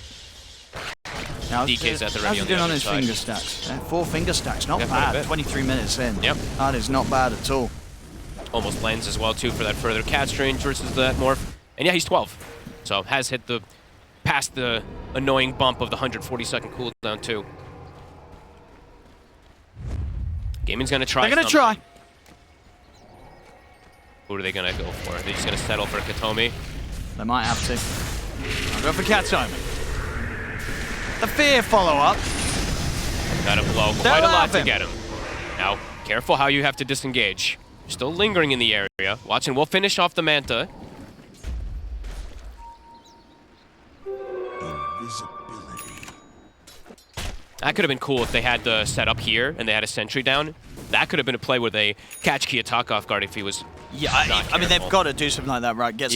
[SPEAKER 1] Now,
[SPEAKER 2] DK's at the ready
[SPEAKER 1] how's he
[SPEAKER 2] on the
[SPEAKER 1] doing on
[SPEAKER 2] other
[SPEAKER 1] his
[SPEAKER 2] side.
[SPEAKER 1] finger stacks? Yeah, 4 finger stacks, not
[SPEAKER 2] Yeah, quite a
[SPEAKER 1] bad.
[SPEAKER 2] bit.
[SPEAKER 1] 23 minutes in.
[SPEAKER 2] Yep.
[SPEAKER 1] That is not bad at all.
[SPEAKER 2] Almost lands as well too for that further catch range versus that Morph. And yeah, he's 12. So has hit past the annoying bump of the 140-second cooldown too. Gaming's gonna try.
[SPEAKER 1] They're going to
[SPEAKER 2] something.
[SPEAKER 1] try.
[SPEAKER 2] Who are they gonna go for? Are they just gonna settle for Katomi?
[SPEAKER 1] They might have to. I'll go for Cat's Omen. The fear follow-up.
[SPEAKER 2] Gotta blow
[SPEAKER 1] They'll
[SPEAKER 2] quite a lot
[SPEAKER 1] have
[SPEAKER 2] to
[SPEAKER 1] him.
[SPEAKER 2] get him. Now, careful how you have to disengage. Still lingering in the area. Watching, we'll finish off the Manta. That could have been cool if they had the setup here and they had a sentry down. That could have been a play where they catch Kiyotaka off guard if he was
[SPEAKER 1] I mean, they've got to do something like that, right? Get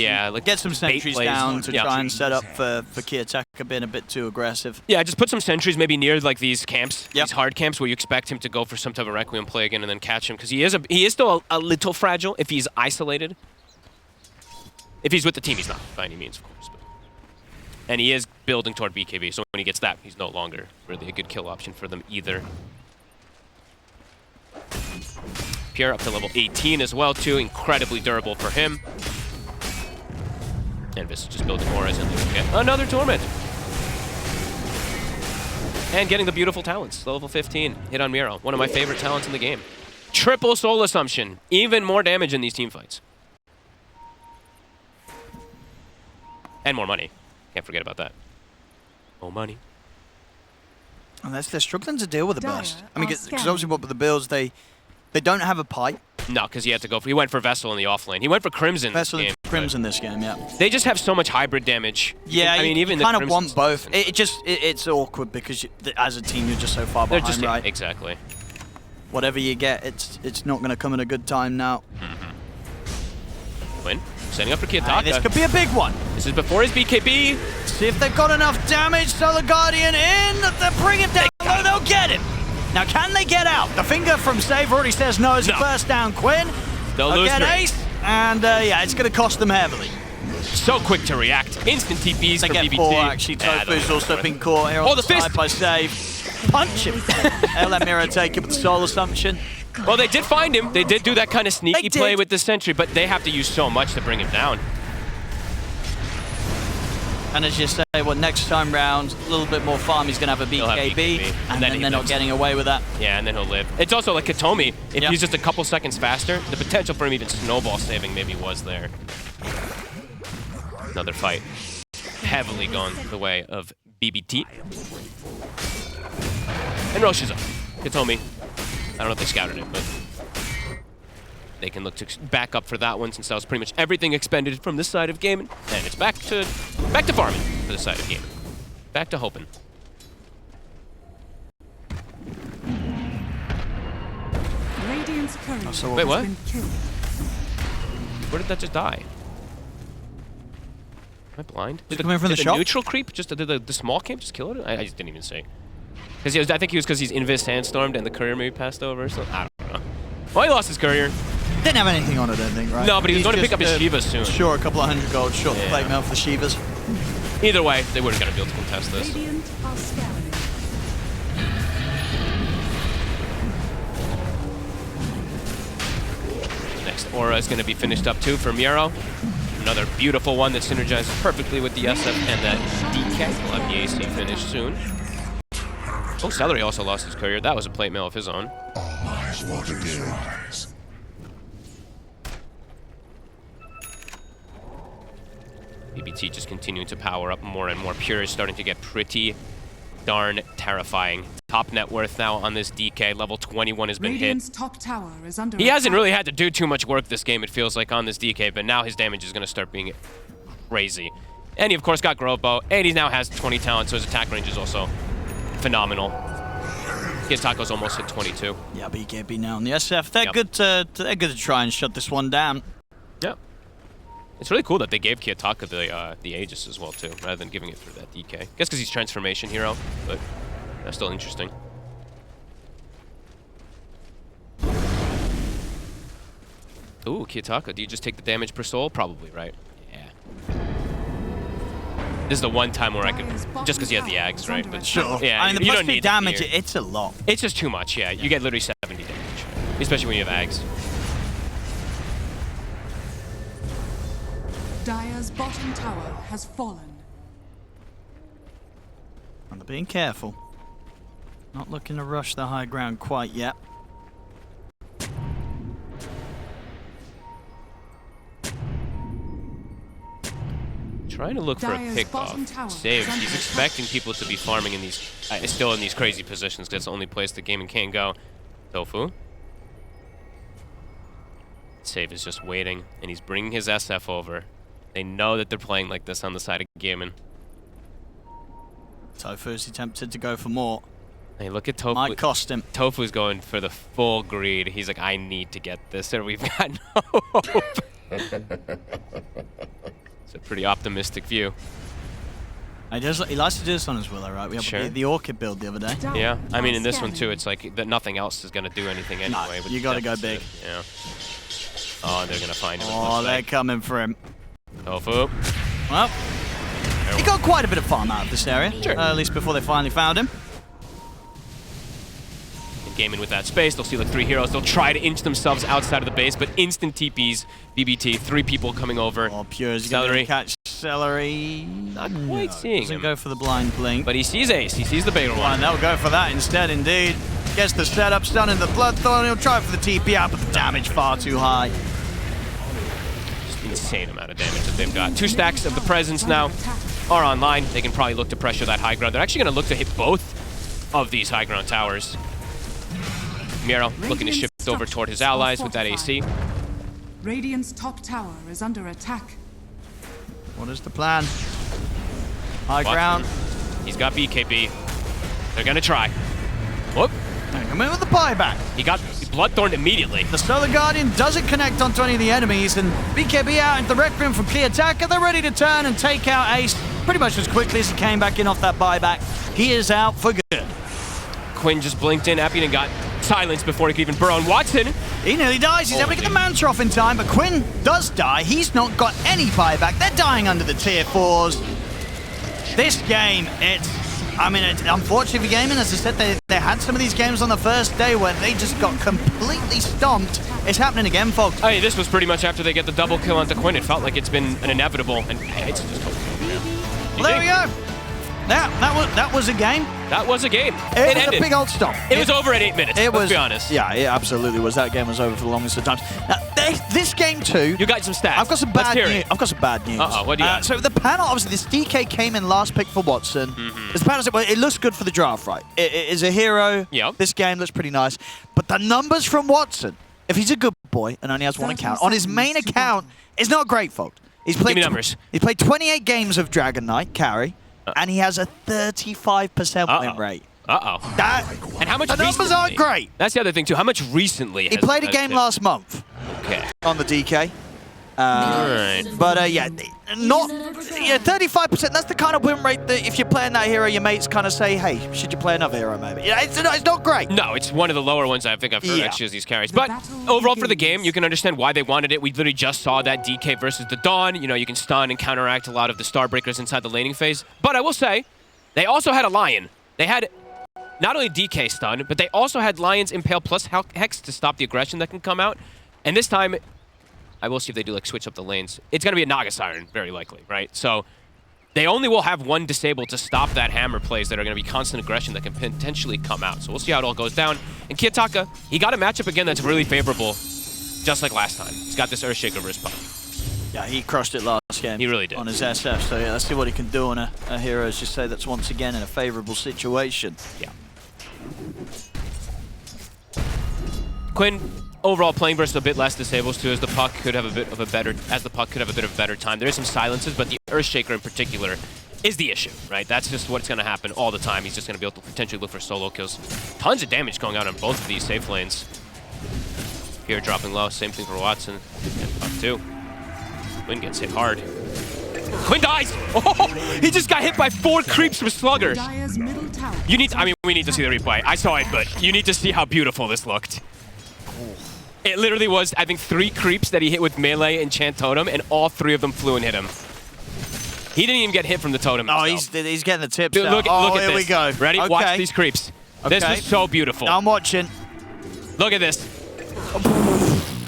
[SPEAKER 1] some sentries down to try and set up for Kiyotaka being a bit too aggressive.
[SPEAKER 2] Yeah, just put some sentries maybe near like these camps, these hard camps where you expect him to go for some type of Requiem play again and then catch him, because he is still a little fragile if he's isolated. If he's with the team, he's not by any means, of course. But. And he is building toward BKB, so when he gets that, he's no longer really a good kill option for them either. Pierre up to level 18 as well, too. Incredibly durable for him. And Vis just building auras and they will get another Torment. And getting the beautiful talents. Level 15, hit on Miro. One of my favorite talents in the game. Triple Soul Assumption. Even more damage in these team fights. And more money. Can't forget about that. More money.
[SPEAKER 1] And they're struggling to deal with the burst. I mean, because obviously what with the builds, they don't have a pipe.
[SPEAKER 2] No, because he had to go for... He went for Vessel in the offlane. He went for Crimson
[SPEAKER 1] Vessel
[SPEAKER 2] this game.
[SPEAKER 1] Crimson this game, yeah.
[SPEAKER 2] They just have so much hybrid damage.
[SPEAKER 1] Yeah,
[SPEAKER 2] I mean, even
[SPEAKER 1] you kind
[SPEAKER 2] the
[SPEAKER 1] of want both. It's awkward because as a team, you're just so far behind, right?
[SPEAKER 2] Exactly.
[SPEAKER 1] Whatever you get, it's not going to come at a good time now.
[SPEAKER 2] Quinn, setting up for Kiyotaka.
[SPEAKER 1] This could be a big one.
[SPEAKER 2] This is before his BKB.
[SPEAKER 1] See if they've got enough damage so the Guardian in. They bring him down. They'll get him. Now, can they get out? The finger from Save already says no as he bursts down Quinn.
[SPEAKER 2] They'll lose
[SPEAKER 1] get Ace. And yeah, it's going to cost them heavily.
[SPEAKER 2] So quick to react. Instant TPs for BBT.
[SPEAKER 1] 4 actually. Tofu's also been caught here on the side by Save. Punch him. They'll let Miro take it with the Soul Assumption.
[SPEAKER 2] Well, they did find him. They did do that kind of sneaky play with the sentry, but they have to use so much to bring him down.
[SPEAKER 1] And as you say, well, next time round, a little bit more farm, he's going to have a BKB, and then they're not getting away with that.
[SPEAKER 2] Yeah, and then he'll live. It's also like Katomi. If he's just a couple seconds faster, the potential for him even snowball saving maybe was there. Another fight. Heavily gone the way of BBT. And Roche is up. Katomi. I don't know if they scouted it, but they can look to back up for that one since that was pretty much everything expended from this side of Gaimin. And it's back to farming for this side of Gaimin. Back to hoping.
[SPEAKER 3] Radiant's courier
[SPEAKER 2] Wait, what?
[SPEAKER 3] has been killed.
[SPEAKER 2] Where did that just die? Am I blind?
[SPEAKER 1] Did it come in from the shop?
[SPEAKER 2] Neutral creep? Just did the small camp just kill it? I just didn't even see. Because I think he was because he's Invis Sandstormed and the courier maybe passed over. So I don't know. Well, he lost his courier.
[SPEAKER 1] Didn't have anything on it, I don't think, right?
[SPEAKER 2] No, but he's going to pick up his Shivas soon.
[SPEAKER 1] Sure, a couple of 100 gold short the plate mail for the Shivas.
[SPEAKER 2] Either way, they wouldn't got to be able to contest this.
[SPEAKER 3] Radiant are scaling.
[SPEAKER 2] Next aura is going to be finished up too for Miro. Another beautiful one that synergizes perfectly with the SF and that DK. We'll have the AC finished soon. Oh, Celery also lost his courier. That was a plate mail of his own.
[SPEAKER 4] All eyes waters rise.
[SPEAKER 2] BBT just continuing to power up more and more. Pure is starting to get pretty darn terrifying. Top net worth now on this DK. Level 21 has been
[SPEAKER 3] Radiant's
[SPEAKER 2] hit.
[SPEAKER 3] top tower is under
[SPEAKER 2] He hasn't
[SPEAKER 3] attack.
[SPEAKER 2] really had to do too much work this game, it feels like, on this DK, but now his damage is going to start being crazy. And he, of course, got Grove Bow, and he now has 20 talent, so his attack range is also phenomenal. Kiyotaka's almost hit 22.
[SPEAKER 1] Yeah, BKB now on the SF. They're good to try and shut this one down.
[SPEAKER 2] Yeah. It's really cool that they gave Kiyotaka the Aegis as well, too, rather than giving it through that DK. I guess because he's Transformation Hero, but that's still interesting. Ooh, Kiyotaka, do you just take the damage per soul? Probably, right? Yeah. This is the one time where I could, just because you have the Ags, right? But
[SPEAKER 1] Sure.
[SPEAKER 2] yeah,
[SPEAKER 1] I mean, the
[SPEAKER 2] you
[SPEAKER 1] plus
[SPEAKER 2] don't
[SPEAKER 1] 3
[SPEAKER 2] need
[SPEAKER 1] damage,
[SPEAKER 2] the gear.
[SPEAKER 1] it's a lot.
[SPEAKER 2] It's just too much, yeah. You get literally 70 damage, especially when you have Ags.
[SPEAKER 3] Dire's bottom tower has fallen.
[SPEAKER 1] And they're being careful. Not looking to rush the high ground quite yet.
[SPEAKER 2] Trying to look for a
[SPEAKER 3] Dire's bottom tower
[SPEAKER 2] pickoff. Save.
[SPEAKER 3] is under
[SPEAKER 2] He's
[SPEAKER 3] attack.
[SPEAKER 2] expecting people to be farming in these, still in these crazy positions, because that's the only place the Gaimin can go. Tofu. Save is just waiting, and he's bringing his SF over. They know that they're playing like this on the side of Gaimin.
[SPEAKER 1] Tofu's tempted to go for more.
[SPEAKER 2] Hey, look at Tofu.
[SPEAKER 1] Might cost him.
[SPEAKER 2] Tofu's going for the full greed. He's like, I need to get this, or we've got no hope. It's a pretty optimistic view.
[SPEAKER 1] He likes to do this on his Willow, right? We had the Orchid build the other day.
[SPEAKER 2] Yeah, I mean, in this one too, it's like that nothing else is going to do anything anyway.
[SPEAKER 1] You got to go big.
[SPEAKER 2] Yeah. Oh, they're going to find him.
[SPEAKER 1] Oh, they're coming for him.
[SPEAKER 2] Tofu.
[SPEAKER 1] Well, he got quite a bit of farm out of this area, at least before they finally found him.
[SPEAKER 2] And Gaimin with that space, they'll see like 3 heroes. They'll try to inch themselves outside of the base, but instant TPs, BBT, 3 people coming over.
[SPEAKER 1] Oh, Pure's going to catch Celery.
[SPEAKER 2] Not quite seeing
[SPEAKER 1] Doesn't
[SPEAKER 2] him.
[SPEAKER 1] go for the blind blink.
[SPEAKER 2] But he sees Ace. He sees the bigger one.
[SPEAKER 1] And they'll go for that instead, indeed. Gets the setup, stunning the Bloodthorn. He'll try for the TP out, but the damage far too high.
[SPEAKER 2] Just insane amount of damage that they've got. 2 stacks of the presence now are online. They can probably look to pressure that high ground. They're actually going to look to hit both of these high ground towers. Miro looking to shift over toward his allies with that AC.
[SPEAKER 3] Radiant's top tower is under attack.
[SPEAKER 1] What is the plan? High ground.
[SPEAKER 2] He's got BKB. They're going to try. Whoop.
[SPEAKER 1] Come in with the buyback.
[SPEAKER 2] He got Bloodthorn immediately.
[SPEAKER 1] The Solar Guardian doesn't connect onto any of the enemies, and BKB out into the Requiem from Clear Attacker. They're ready to turn and take out Ace pretty much as quickly as he came back in off that buyback. He is out for good.
[SPEAKER 2] Quinn just blinked in. Appian got silenced before he could even burrow. And Watson,
[SPEAKER 1] he nearly dies. He's able to get the Mantra off in time, but Quinn does die. He's not got any buyback. They're dying under the tier 4s. This game, it's unfortunate for Gaimin. As I said, they had some of these games on the first day where they just got completely stomped. It's happening again, folks.
[SPEAKER 2] I mean, this was pretty much after they get the double kill onto Quinn. It felt like it's been an inevitable, and it's just
[SPEAKER 1] well, there we go. That was a game.
[SPEAKER 2] That was a game.
[SPEAKER 1] It was a big old stop.
[SPEAKER 2] It was over at 8 minutes, let's be honest.
[SPEAKER 1] Yeah, it absolutely was. That game was over for the longest of times. Now, this game too.
[SPEAKER 2] You got some stats.
[SPEAKER 1] I've got some bad news. I've got some bad news.
[SPEAKER 2] Uh-oh, what do you got?
[SPEAKER 1] So the panel, obviously, this DK came in last pick for Watson. This panel said, well, it looks good for the draft, right? It is a hero.
[SPEAKER 2] Yep.
[SPEAKER 1] This game looks pretty nice. But the numbers from Watson, if he's a good boy and only has 1 account, on his main account, is not great, folks.
[SPEAKER 2] Give me numbers.
[SPEAKER 1] He's played 28 games of Dragon Knight, carry, and he has a 35% win rate. And
[SPEAKER 2] how much
[SPEAKER 1] the numbers aren't great.
[SPEAKER 2] That's the other thing, too. How much recently
[SPEAKER 1] he played a game last month.
[SPEAKER 2] Okay.
[SPEAKER 1] On the DK.
[SPEAKER 2] Alright.
[SPEAKER 1] But yeah, 35%. That's the kind of win rate that if you're playing that hero, your mates kind of say, "Hey, should you play another hero, maybe?" Yeah, it's not great.
[SPEAKER 2] No, it's one of the lower ones I think I've heard actually as these carries. But overall for the game, you can understand why they wanted it. We literally just saw that DK versus the Dawn. You know, you can stun and counteract a lot of the Starbreakers inside the laning phase. But I will say, they also had a Lion. They had not only DK stun, but they also had Lion's Impale plus Hex to stop the aggression that can come out. And this time, I will see if they do like switch up the lanes. It's going to be a Naga Siren, very likely, right? So they only will have 1 disabled to stop that hammer plays that are going to be constant aggression that can potentially come out. So we'll see how it all goes down. And Kiyotaka, he got a matchup again that's really favorable, just like last time. He's got this Earthshaker over his puck.
[SPEAKER 1] Yeah, he crushed it last game.
[SPEAKER 2] He really did.
[SPEAKER 1] On his SF, so yeah, let's see what he can do on a hero, as you say, that's once again in a favorable situation.
[SPEAKER 2] Yeah. Quinn, overall playing versus a bit less disables too, as the puck could have a bit of a better time. There is some silences, but the Earthshaker in particular is the issue, right? That's just what's going to happen all the time. He's just going to be able to potentially look for solo kills. Tons of damage going out on both of these safe lanes. Here dropping low, same thing for Watson and puck too. Quinn gets hit hard. Quinn dies! Oh, he just got hit by 4 creeps from Slugger. We need to see the replay. I saw it, but you need to see how beautiful this looked. It literally was, I think, 3 creeps that he hit with melee and Chant Totem, and all 3 of them flew and hit him. He didn't even get hit from the totem
[SPEAKER 1] himself.
[SPEAKER 2] Oh,
[SPEAKER 1] he's getting the tips.
[SPEAKER 2] Dude, look at this.
[SPEAKER 1] Here we go.
[SPEAKER 2] Ready?
[SPEAKER 1] Okay.
[SPEAKER 2] Watch these creeps.
[SPEAKER 1] Okay.
[SPEAKER 2] This was so beautiful.
[SPEAKER 1] I'm watching.
[SPEAKER 2] Look at this.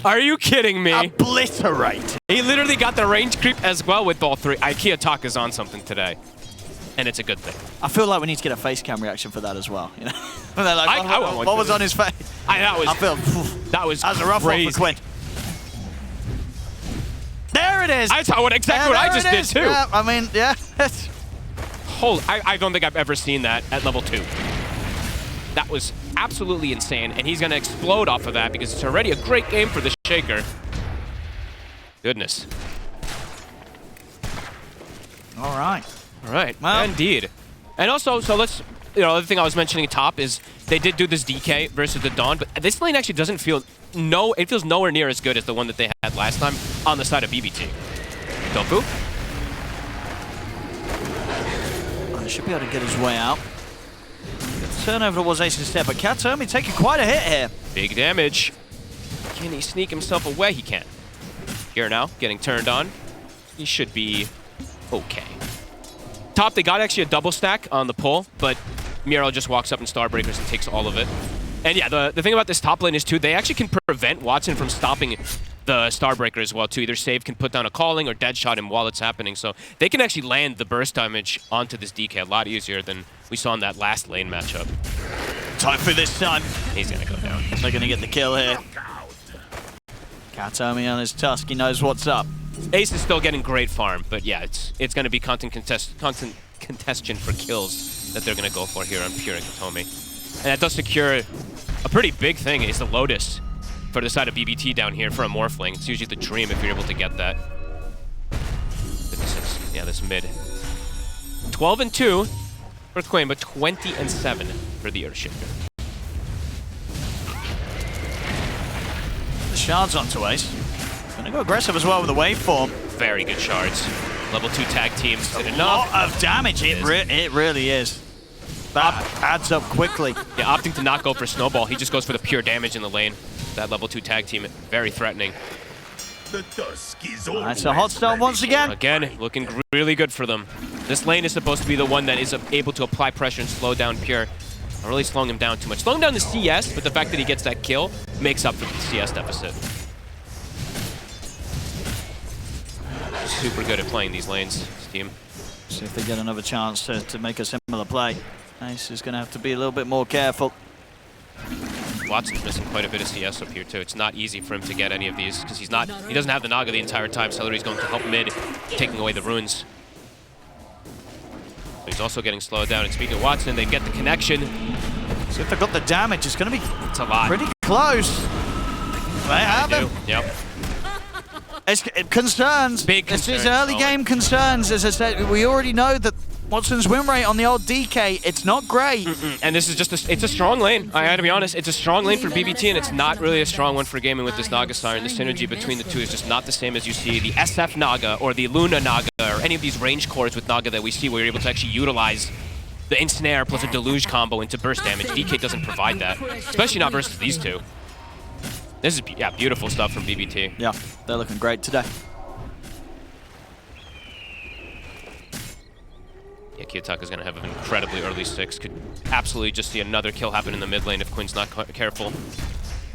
[SPEAKER 2] Are you kidding me?
[SPEAKER 1] Obliterate.
[SPEAKER 2] He literally got the range creep as well with all 3. Kiyotaka's on something today. And it's a good thing.
[SPEAKER 1] I feel like we need to get a face cam reaction for that as well. You know, like,
[SPEAKER 2] what
[SPEAKER 1] was on his face?
[SPEAKER 2] That was
[SPEAKER 1] a rough one for Quinn. There it is.
[SPEAKER 2] I saw exactly what I just did too.
[SPEAKER 1] Yeah, I mean, yeah.
[SPEAKER 2] Holy, I don't think I've ever seen that at level 2. That was absolutely insane, and he's going to explode off of that because it's already a great game for the Shaker. Goodness.
[SPEAKER 1] All right.
[SPEAKER 2] All right.
[SPEAKER 1] Well,
[SPEAKER 2] indeed. And also, so let's you know, the other thing I was mentioning top is they did do this DK versus the Dawn, but this lane actually doesn't feel it feels nowhere near as good as the one that they had last time on the side of BBT. Dopu.
[SPEAKER 1] Should be able to get his way out. Turnover was Ace's step, but Katomi taking quite a hit here.
[SPEAKER 2] Big damage. Can he sneak himself away? He can. Here now, getting turned on. He should be okay. Top, they got actually a double stack on the pull, but Miro just walks up and Starbreakers and takes all of it. And yeah, the thing about this top lane is too, they actually can prevent Watson from stopping the Starbreaker as well too. Either Save can put down a calling or deadshot him while it's happening. So they can actually land the burst damage onto this DK a lot easier than we saw in that last lane matchup.
[SPEAKER 1] Time for this time.
[SPEAKER 2] He's gonna go down.
[SPEAKER 1] They're gonna get the kill here. Katomi on his tusk, he knows what's up.
[SPEAKER 2] Ace is still getting great farm, but yeah, it's gonna be constant contestation for kills that they're gonna go for here on Pure and Katomi. And that does secure a pretty big thing, is the Lotus for the side of BBT down here for a Morphling. It's usually the dream if you're able to get that. 56, yeah, this mid. 12-2 for Quinn, but 20-7 for the Earthshaker.
[SPEAKER 1] The shards onto Ace. Gonna go aggressive as well with the waveform.
[SPEAKER 2] Very good shards. Level 2 tag teams did
[SPEAKER 1] A
[SPEAKER 2] enough.
[SPEAKER 1] lot of damage, it really is. That adds up quickly.
[SPEAKER 2] Yeah, opting to not go for Snowball. He just goes for the pure damage in the lane. That level 2 tag team, very threatening.
[SPEAKER 4] The dusk is
[SPEAKER 1] That's a hot start once again.
[SPEAKER 2] Again, looking really good for them. This lane is supposed to be the one that is able to apply pressure and slow down Pure. Not really slowing him down too much. Slowing down the CS, but the fact that he gets that kill makes up for the CS deficit. Super good at playing these lanes, this team.
[SPEAKER 1] See if they get another chance to make a similar play. Ace is going to have to be a little bit more careful.
[SPEAKER 2] Watson's missing quite a bit of CS up here too. It's not easy for him to get any of these because he doesn't have the Naga the entire time. Celery's going to help mid, taking away the runes. But he's also getting slowed down. And speaking of Watson, they get the connection.
[SPEAKER 1] See if they've got the damage. It's going to be
[SPEAKER 2] a lot.
[SPEAKER 1] Pretty close. They have him.
[SPEAKER 2] Yep.
[SPEAKER 1] It's concerns.
[SPEAKER 2] Big concerns.
[SPEAKER 1] This is early game concerns. As I said, we already know that Watson's win rate on the old DK, it's not great.
[SPEAKER 2] And this is just it's a strong lane. I gotta be honest, it's a strong lane for BBT, and it's not really a strong one for Gaimin with this Naga Siren. The synergy between the two is just not the same as you see the SF Naga or the Luna Naga or any of these range cores with Naga that we see where you're able to actually utilize the Ensnare plus a Deluge combo into burst damage. DK doesn't provide that, especially not versus these two. This is, yeah, beautiful stuff from BBT.
[SPEAKER 1] Yeah, they're looking great today.
[SPEAKER 2] Yeah, Kiyotaka's going to have an incredibly early 6. Could absolutely just see another kill happen in the mid lane if Quinn's not careful.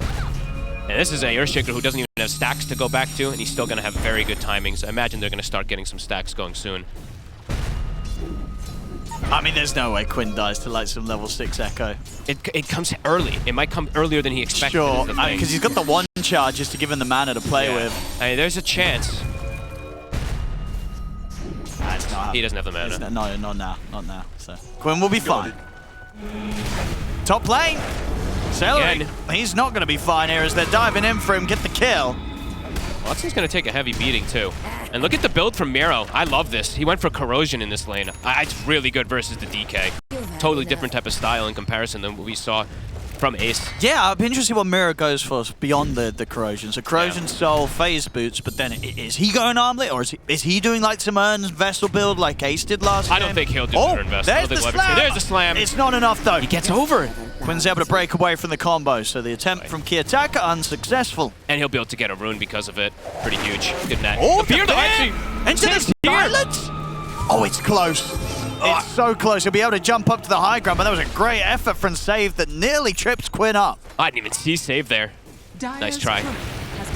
[SPEAKER 2] And this is a Earthshaker who doesn't even have stacks to go back to, and he's still going to have very good timings. I imagine they're going to start getting some stacks going soon.
[SPEAKER 1] I mean, there's no way Quinn dies to like some level 6 Echo.
[SPEAKER 2] It comes early. It might come earlier than he expected.
[SPEAKER 1] Sure, because he's got the one charge just to give him the mana to play with.
[SPEAKER 2] Hey, there's a chance. He doesn't have the mana.
[SPEAKER 1] No, not now. Not now. So Quinn will be fine. Top lane. Celery. He's not going to be fine here as they're diving in for him. Get the kill.
[SPEAKER 2] Watson's going to take a heavy beating too. And look at the build from Miro. I love this. He went for Corrosion in this lane. It's really good versus the DK. Totally different type of style in comparison than what we saw from Ace.
[SPEAKER 1] Yeah, I'd be interested what Miro goes for beyond the Corrosion. So Corrosion style phase boots, but then is he going armlet or is he doing like some Urn's Vessel build like Ace did last game?
[SPEAKER 2] I don't think he'll do Urn's Vessel. There's the slam.
[SPEAKER 1] It's not enough though.
[SPEAKER 2] He gets over.
[SPEAKER 1] Quinn's able to break away from the combo, so the attempt from Kiyotaka unsuccessful.
[SPEAKER 2] And he'll be able to get a rune because of it. Pretty huge. Good net.
[SPEAKER 1] Oh,
[SPEAKER 2] the fear though, actually.
[SPEAKER 1] Into the silence. Oh, it's close. It's so close. He'll be able to jump up to the high ground, but that was a great effort from Save that nearly trips Quinn up.
[SPEAKER 2] I didn't even see Save there. Nice try.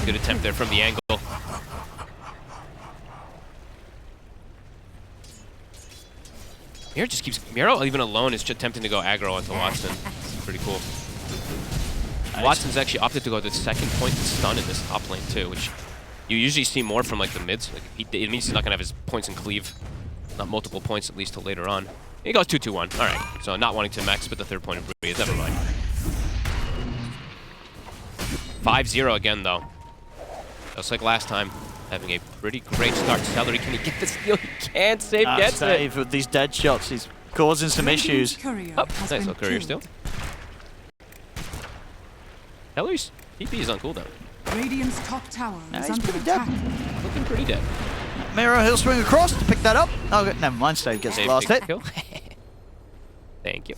[SPEAKER 2] Good attempt there from the angle. Miro even alone is just attempting to go aggro onto Watson. Pretty cool. Nice. Watson's actually opted to go to the second point and stun in this top lane too, which you usually see more from like the mids. Like, it means he's not gonna have his points in cleave. Not multiple points at least till later on. He goes 2-2-1. All right. So not wanting to max, but the third point in breathe. Never mind. 5-0 again though. Just like last time. Having a pretty great start. Celery, can he get the steal? He can't. Save gets
[SPEAKER 1] Save with these dead shots. He's causing some issues.
[SPEAKER 2] Oh, nice little courier steal. Heller's TP is on cooldown.
[SPEAKER 3] Radiant's top tower is
[SPEAKER 1] he's
[SPEAKER 3] under
[SPEAKER 1] pretty dead.
[SPEAKER 3] attack.
[SPEAKER 2] Looking pretty dead.
[SPEAKER 1] Miro, he'll swing across to pick that up. Oh, never mind. Save gets the last hit.
[SPEAKER 2] Kill. Thank you.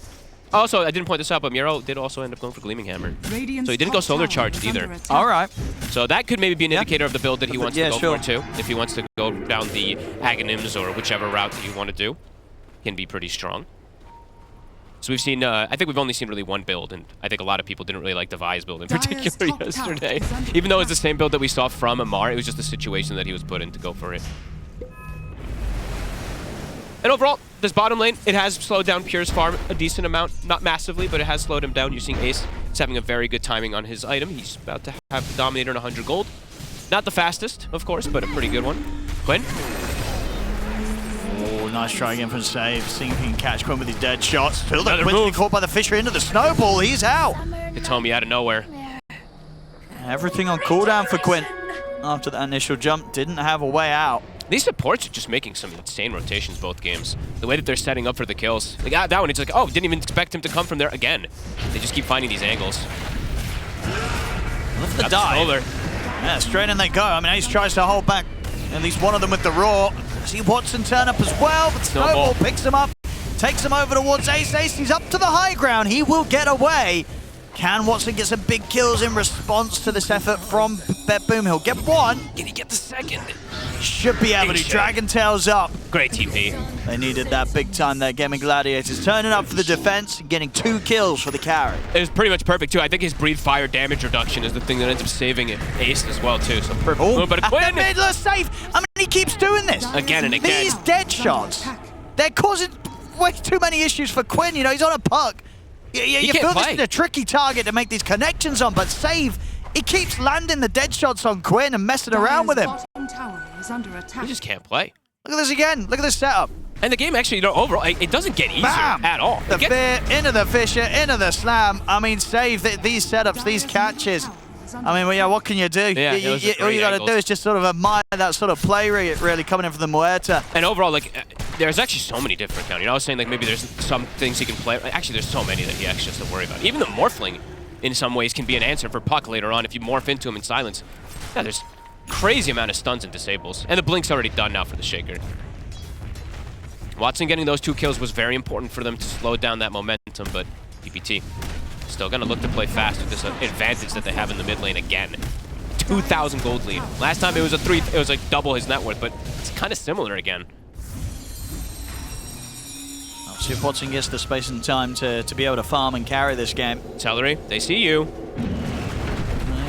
[SPEAKER 2] Also, I didn't point this out, but Miro did also end up going for Gleaming Hammer.
[SPEAKER 3] Radiant's
[SPEAKER 2] So he didn't go
[SPEAKER 3] top
[SPEAKER 2] solar
[SPEAKER 3] tower
[SPEAKER 2] charged
[SPEAKER 3] is
[SPEAKER 2] either.
[SPEAKER 3] under attack.
[SPEAKER 1] All right.
[SPEAKER 2] So that could maybe be an indicator of the build that he wants to go
[SPEAKER 1] sure.
[SPEAKER 2] for too. If he wants to go down the Aghanims or whichever route that you want to do, can be pretty strong. So we've seen, I think we've only seen really one build, and I think a lot of people didn't really like the Vise build in particular yesterday. Even though it's the same build that we saw from Amar, it was just the situation that he was put in to go for it. And overall, this bottom lane, it has slowed down Pure's farm a decent amount. Not massively, but it has slowed him down. You're seeing Ace is having a very good timing on his item. He's about to have the Dominator and 100 gold. Not the fastest, of course, but a pretty good one. Quinn?
[SPEAKER 1] Oh, nice try again from Save. Seeing if he can catch Quinn with his dead shots. Still that
[SPEAKER 2] Another
[SPEAKER 1] Quinn's been
[SPEAKER 2] move.
[SPEAKER 1] caught by the Fisher into the snowball. He's out.
[SPEAKER 2] Hitomi out of nowhere.
[SPEAKER 1] Everything on cooldown for Quinn. After that initial jump, didn't have a way out.
[SPEAKER 2] These supports are just making some insane rotations both games. The way that they're setting up for the kills. Like that one, it's like, oh, didn't even expect him to come from there again. They just keep finding these angles.
[SPEAKER 1] Look at the
[SPEAKER 2] Got
[SPEAKER 1] dive.
[SPEAKER 2] solar.
[SPEAKER 1] Yeah, straight in they go. I mean, Ace tries to hold back at least one of them with the Raw. See Watson turn up as well, but Snowball picks him up, takes him over towards Ace. Ace, he's up to the high ground. He will get away. Can Watson get some big kills in response to this effort from BetBoom? He'll get one.
[SPEAKER 2] Can he get the second?
[SPEAKER 1] Should be able to. Dragon Tails up.
[SPEAKER 2] Great TP.
[SPEAKER 1] They needed that big time there. Gaimin Gladiators turning up for the defense and getting 2 kills for the carry.
[SPEAKER 2] It was pretty much perfect, too. I think his breathe fire damage reduction is the thing that ends up saving it. Ace as well, too. So perfect move, but a Quinn!
[SPEAKER 1] Midler safe. I mean, he keeps doing this.
[SPEAKER 2] Again and again.
[SPEAKER 1] These dead shots, they're causing way too many issues for Quinn. You know, he's on a puck. You feel this is a tricky target to make these connections on, but Save, he keeps landing the dead shots on Quinn and messing around with him.
[SPEAKER 2] He just can't play.
[SPEAKER 1] Look at this again. Look at this setup.
[SPEAKER 2] And the game actually, you know, overall, it doesn't get easier at all.
[SPEAKER 1] The fear, into the Fisher, into the slam. I mean, Save these setups, these catches. I mean, well, yeah, what can you do?
[SPEAKER 2] Yeah,
[SPEAKER 1] all you got to do is just sort of admire that sort of play rate really coming in from the Muerta.
[SPEAKER 2] And overall, like, there's actually so many different counters. You know, I was saying, like, maybe there's some things he can play. Actually, there's so many that he actually has to worry about. Even the Morphling, in some ways, can be an answer for Puck later on if you morph into him in silence. Yeah, there's crazy amount of stuns and disables. And the Blink's already done now for the Shaker. Watson getting those 2 kills was very important for them to slow down that momentum, but PPT still gonna look to play fast with this advantage that they have in the mid lane again. 2,000 gold lead. Last time it was it was like double his net worth, but it's kind of similar again.
[SPEAKER 1] I'll see if Watson gets the space and time to be able to farm and carry this game.
[SPEAKER 2] Celery, they see you.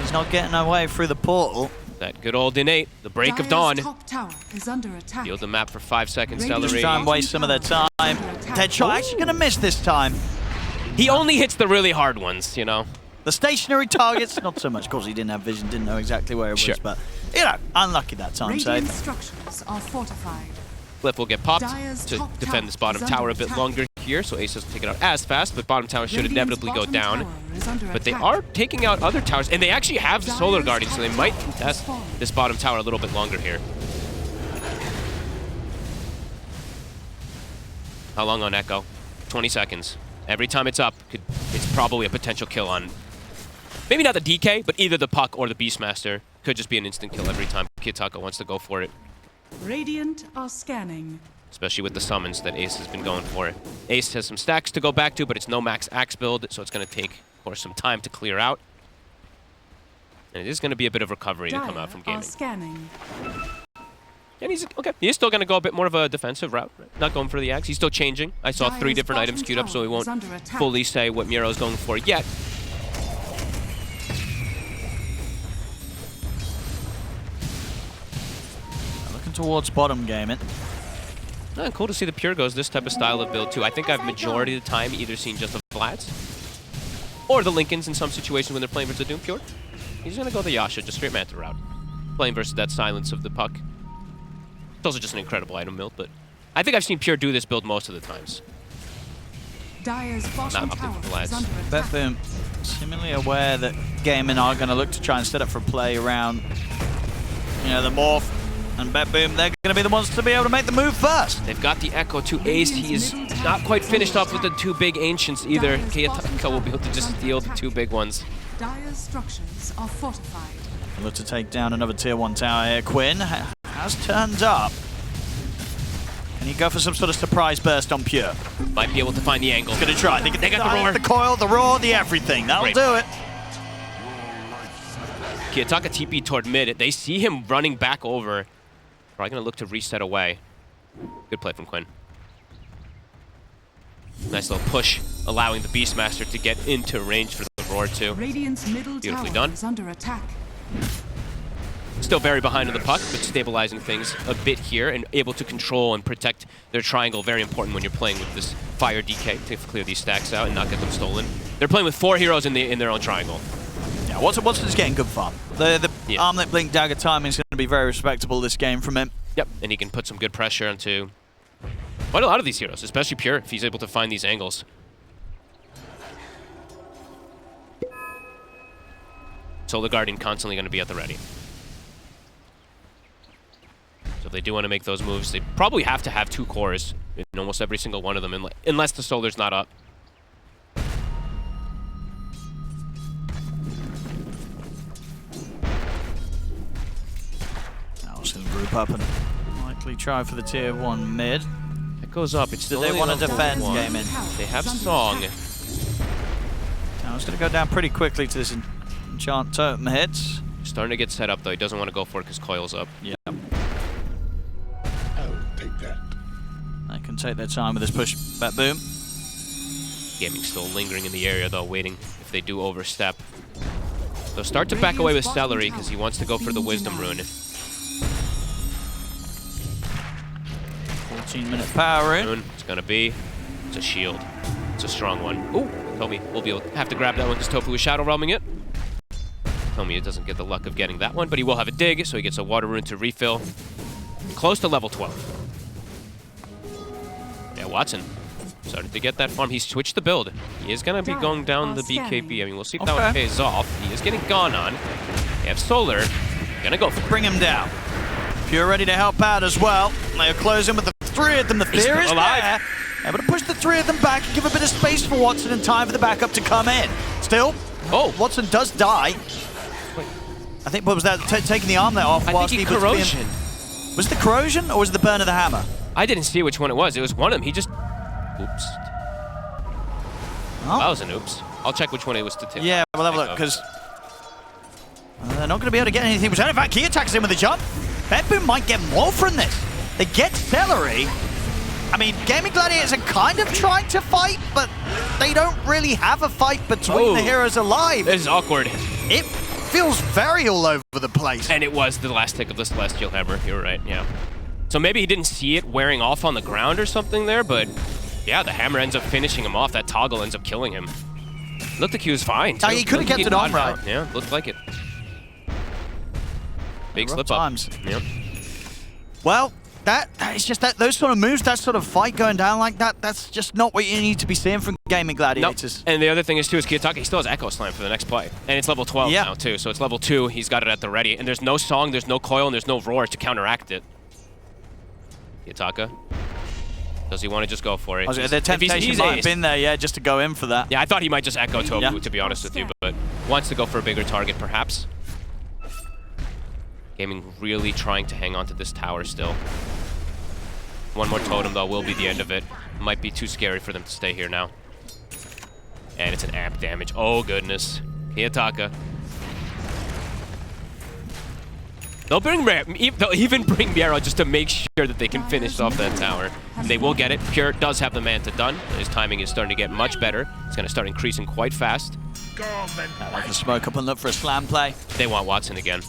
[SPEAKER 1] He's not getting away through the portal.
[SPEAKER 2] That good old innate, the break of dawn.
[SPEAKER 3] Top tower is under attack.
[SPEAKER 2] Field the map for 5 seconds,
[SPEAKER 3] Radiant's
[SPEAKER 2] Celery.
[SPEAKER 1] Try and waste some of their time. Dead shot actually going to miss this time.
[SPEAKER 2] He only hits the really hard ones, you know.
[SPEAKER 1] The stationary targets, not so much, because he didn't have vision, didn't know exactly where it was, but, you know, unlucky that time,
[SPEAKER 3] Radiant
[SPEAKER 1] Save.
[SPEAKER 3] structures are fortified.
[SPEAKER 2] Cliff will get popped
[SPEAKER 3] Dire's
[SPEAKER 2] to
[SPEAKER 3] top
[SPEAKER 2] defend this
[SPEAKER 3] tower
[SPEAKER 2] bottom
[SPEAKER 3] is
[SPEAKER 2] tower a
[SPEAKER 3] under
[SPEAKER 2] bit
[SPEAKER 3] attack.
[SPEAKER 2] longer here, so Ace doesn't take it out as fast, but bottom tower should
[SPEAKER 3] Radiant's
[SPEAKER 2] inevitably go
[SPEAKER 3] bottom
[SPEAKER 2] down.
[SPEAKER 3] tower is under
[SPEAKER 2] But they
[SPEAKER 3] attack.
[SPEAKER 2] are taking out other towers, and they actually have the solar
[SPEAKER 3] Dire's
[SPEAKER 2] guardian, so they
[SPEAKER 3] top
[SPEAKER 2] might
[SPEAKER 3] tower
[SPEAKER 2] contest
[SPEAKER 3] has fallen.
[SPEAKER 2] this bottom tower a little bit longer here. How long on Echo? 20 seconds. Every time it's up, it's probably a potential kill on... Maybe not the DK, but either the Puck or the Beastmaster. Could just be an instant kill every time Kitaka wants to go for it.
[SPEAKER 3] Radiant are scanning.
[SPEAKER 2] Especially with the summons that Ace has been going for. Ace has some stacks to go back to, but it's no max axe build, so it's going to take, of course, some time to clear out. And it is going to be a bit of recovery to come out from
[SPEAKER 3] Dire are
[SPEAKER 2] gaming.
[SPEAKER 3] scanning.
[SPEAKER 2] And he's okay. He's still going to go a bit more of a defensive route, not going for the axe. He's still changing. I saw 3
[SPEAKER 3] Dire's
[SPEAKER 2] different items
[SPEAKER 3] bottom
[SPEAKER 2] queued up, so we
[SPEAKER 3] tower
[SPEAKER 2] won't
[SPEAKER 3] is under attack.
[SPEAKER 2] fully say what Miro's going for yet.
[SPEAKER 1] Looking towards bottom gaming.
[SPEAKER 2] Cool to see the Pure goes this type of style of build, too. I think I've majority of the time either seen just the Vlads or the Lincolns in some situations when they're playing versus the Doom Pure. He's going to go the Yasha, just straight Manta route. Playing versus that silence of the Puck. It's also just an incredible item build, but I think I've seen Pure do this build most of the times.
[SPEAKER 3] Dire's bottom
[SPEAKER 2] Not
[SPEAKER 3] tower
[SPEAKER 2] up to
[SPEAKER 3] is
[SPEAKER 2] lads.
[SPEAKER 3] under attack.
[SPEAKER 1] BetBoom, seemingly aware that Gaimin are going to look to try and set up for play around, you know, the morph. And BetBoom, they're going to be the ones to be able to make the move first.
[SPEAKER 2] They've got the Echo to Ace. He is not quite finished off with the two big Ancients either. Kayataka will be able to just steal the two big ones.
[SPEAKER 3] Dire's structures are fortified.
[SPEAKER 1] Look to take down another tier 1 tower here. Quinn has turned up. Can he go for some sort of surprise burst on Pure?
[SPEAKER 2] Might be able to find the angle.
[SPEAKER 1] Gonna try. They
[SPEAKER 2] got the roar.
[SPEAKER 1] The coil, the roar, the everything. That'll
[SPEAKER 2] Great.
[SPEAKER 1] do it.
[SPEAKER 2] Kiyotaka TP toward mid. They see him running back over. Probably gonna look to reset away. Good play from Quinn. Nice little push, allowing the Beastmaster to get into range for the roar too.
[SPEAKER 3] Radiant's middle
[SPEAKER 2] Beautifully
[SPEAKER 3] tower
[SPEAKER 2] done.
[SPEAKER 3] is under attack.
[SPEAKER 2] Still very behind on the puck, but stabilizing things a bit here and able to control and protect their triangle. Very important when you're playing with this fire DK to clear these stacks out and not get them stolen. They're playing with 4 heroes in their own triangle.
[SPEAKER 1] Yeah, Watson's getting good fun. The armlet blink dagger timing is going to be very respectable this game from him.
[SPEAKER 2] Yep, and he can put some good pressure onto quite a lot of these heroes, especially Pure, if he's able to find these angles. Solar Guardian constantly going to be at the ready. So if they do want to make those moves, they probably have to have 2 cores in almost every single one of them, unless the Solar's not up.
[SPEAKER 1] Now it's going to group up and likely try for the tier 1 mid.
[SPEAKER 2] It goes up. It's
[SPEAKER 1] Do
[SPEAKER 2] still
[SPEAKER 1] they want to defend, Gaimin?
[SPEAKER 2] They have Song.
[SPEAKER 1] Now it's going to go down pretty quickly to this enchant totem hits.
[SPEAKER 2] Starting to get set up, though. He doesn't want to go for it because Coil's up.
[SPEAKER 1] Yeah.
[SPEAKER 4] I'll take that.
[SPEAKER 1] They can take their time with this push. BetBoom.
[SPEAKER 2] Gaming still lingering in the area, though, waiting if they do overstep. They'll start to back away with Celery because he wants to go for the Wisdom Rune.
[SPEAKER 1] 14-minute power in.
[SPEAKER 2] It's going to be... It's a shield. It's a strong one. Ooh, Tomi will be able to have to grab that one because Tofu is Shadow Realming it. Tomi doesn't get the luck of getting that one, but he will have a dig, so he gets a Water Rune to refill. Close to level 12. Yeah, Watson starting to get that farm. He's switched the build. He is going to be going down the BKB. I mean, we'll see if that one pays off. He is getting gone on. They have Solar. Going to go for it.
[SPEAKER 1] Bring him down. Pure ready to help out as well. They are closing with the 3 of them. The fear is there. Able to push the 3 of them back and give a bit of space for Watson and time for the backup to come in. Still, Watson does die. I think, what was that, taking the armlet off?
[SPEAKER 2] I think he corrosion.
[SPEAKER 1] Was it the corrosion or was it the burn of the hammer?
[SPEAKER 2] I didn't see which one it was. It was one of them. He just... Oops.
[SPEAKER 1] Oh.
[SPEAKER 2] That was an oops. I'll check which one it was to take.
[SPEAKER 1] Yeah, we'll have a look, because they're not going to be able to get anything. In fact, he attacks him with a jump. BetBoom might get more from this. They get Celery. I mean, Gaimin Gladiators are kind of trying to fight, but they don't really have a fight between the heroes alive.
[SPEAKER 2] This is awkward.
[SPEAKER 1] It feels very all over the place.
[SPEAKER 2] And it was the last tick of the Celestial Hammer. You're right, yeah. So maybe he didn't see it wearing off on the ground or something there, but yeah, the hammer ends up finishing him off. That toggle ends up killing him. Looked like he was fine, too.
[SPEAKER 1] He could have kept it on right.
[SPEAKER 2] Yeah, looked like it. Big slip up.
[SPEAKER 1] Times.
[SPEAKER 2] Yep.
[SPEAKER 1] Well, it's just that those sort of moves, that sort of fight going down like that, that's just not what you need to be seeing from Gaimin Gladiators.
[SPEAKER 2] Nope. And the other thing is, too, is Kiyotaka, he still has Echo Slam for the next play. And it's level 12 now, too. So it's level 2. He's got it at the ready. And there's no Song, there's no Coil, and there's no Roar to counteract it. Kiyotaka. Does he want to just go for it?
[SPEAKER 1] The temptation might have been there, yeah, just to go in for that.
[SPEAKER 2] Yeah, I thought he might just Echo Tofu, to be honest with you, but wants to go for a bigger target, perhaps. Gaming really trying to hang on to this tower still. One more totem, though, will be the end of it. Might be too scary for them to stay here now. And it's an amp damage. Oh, goodness. Kiyotaka. They'll even bring Miero just to make sure that they can finish off that tower. And they will get it. Pure does have the Manta done. His timing is starting to get much better. It's going to start increasing quite fast.
[SPEAKER 1] I like the smoke up and look for a slam play.
[SPEAKER 2] They want Watson again.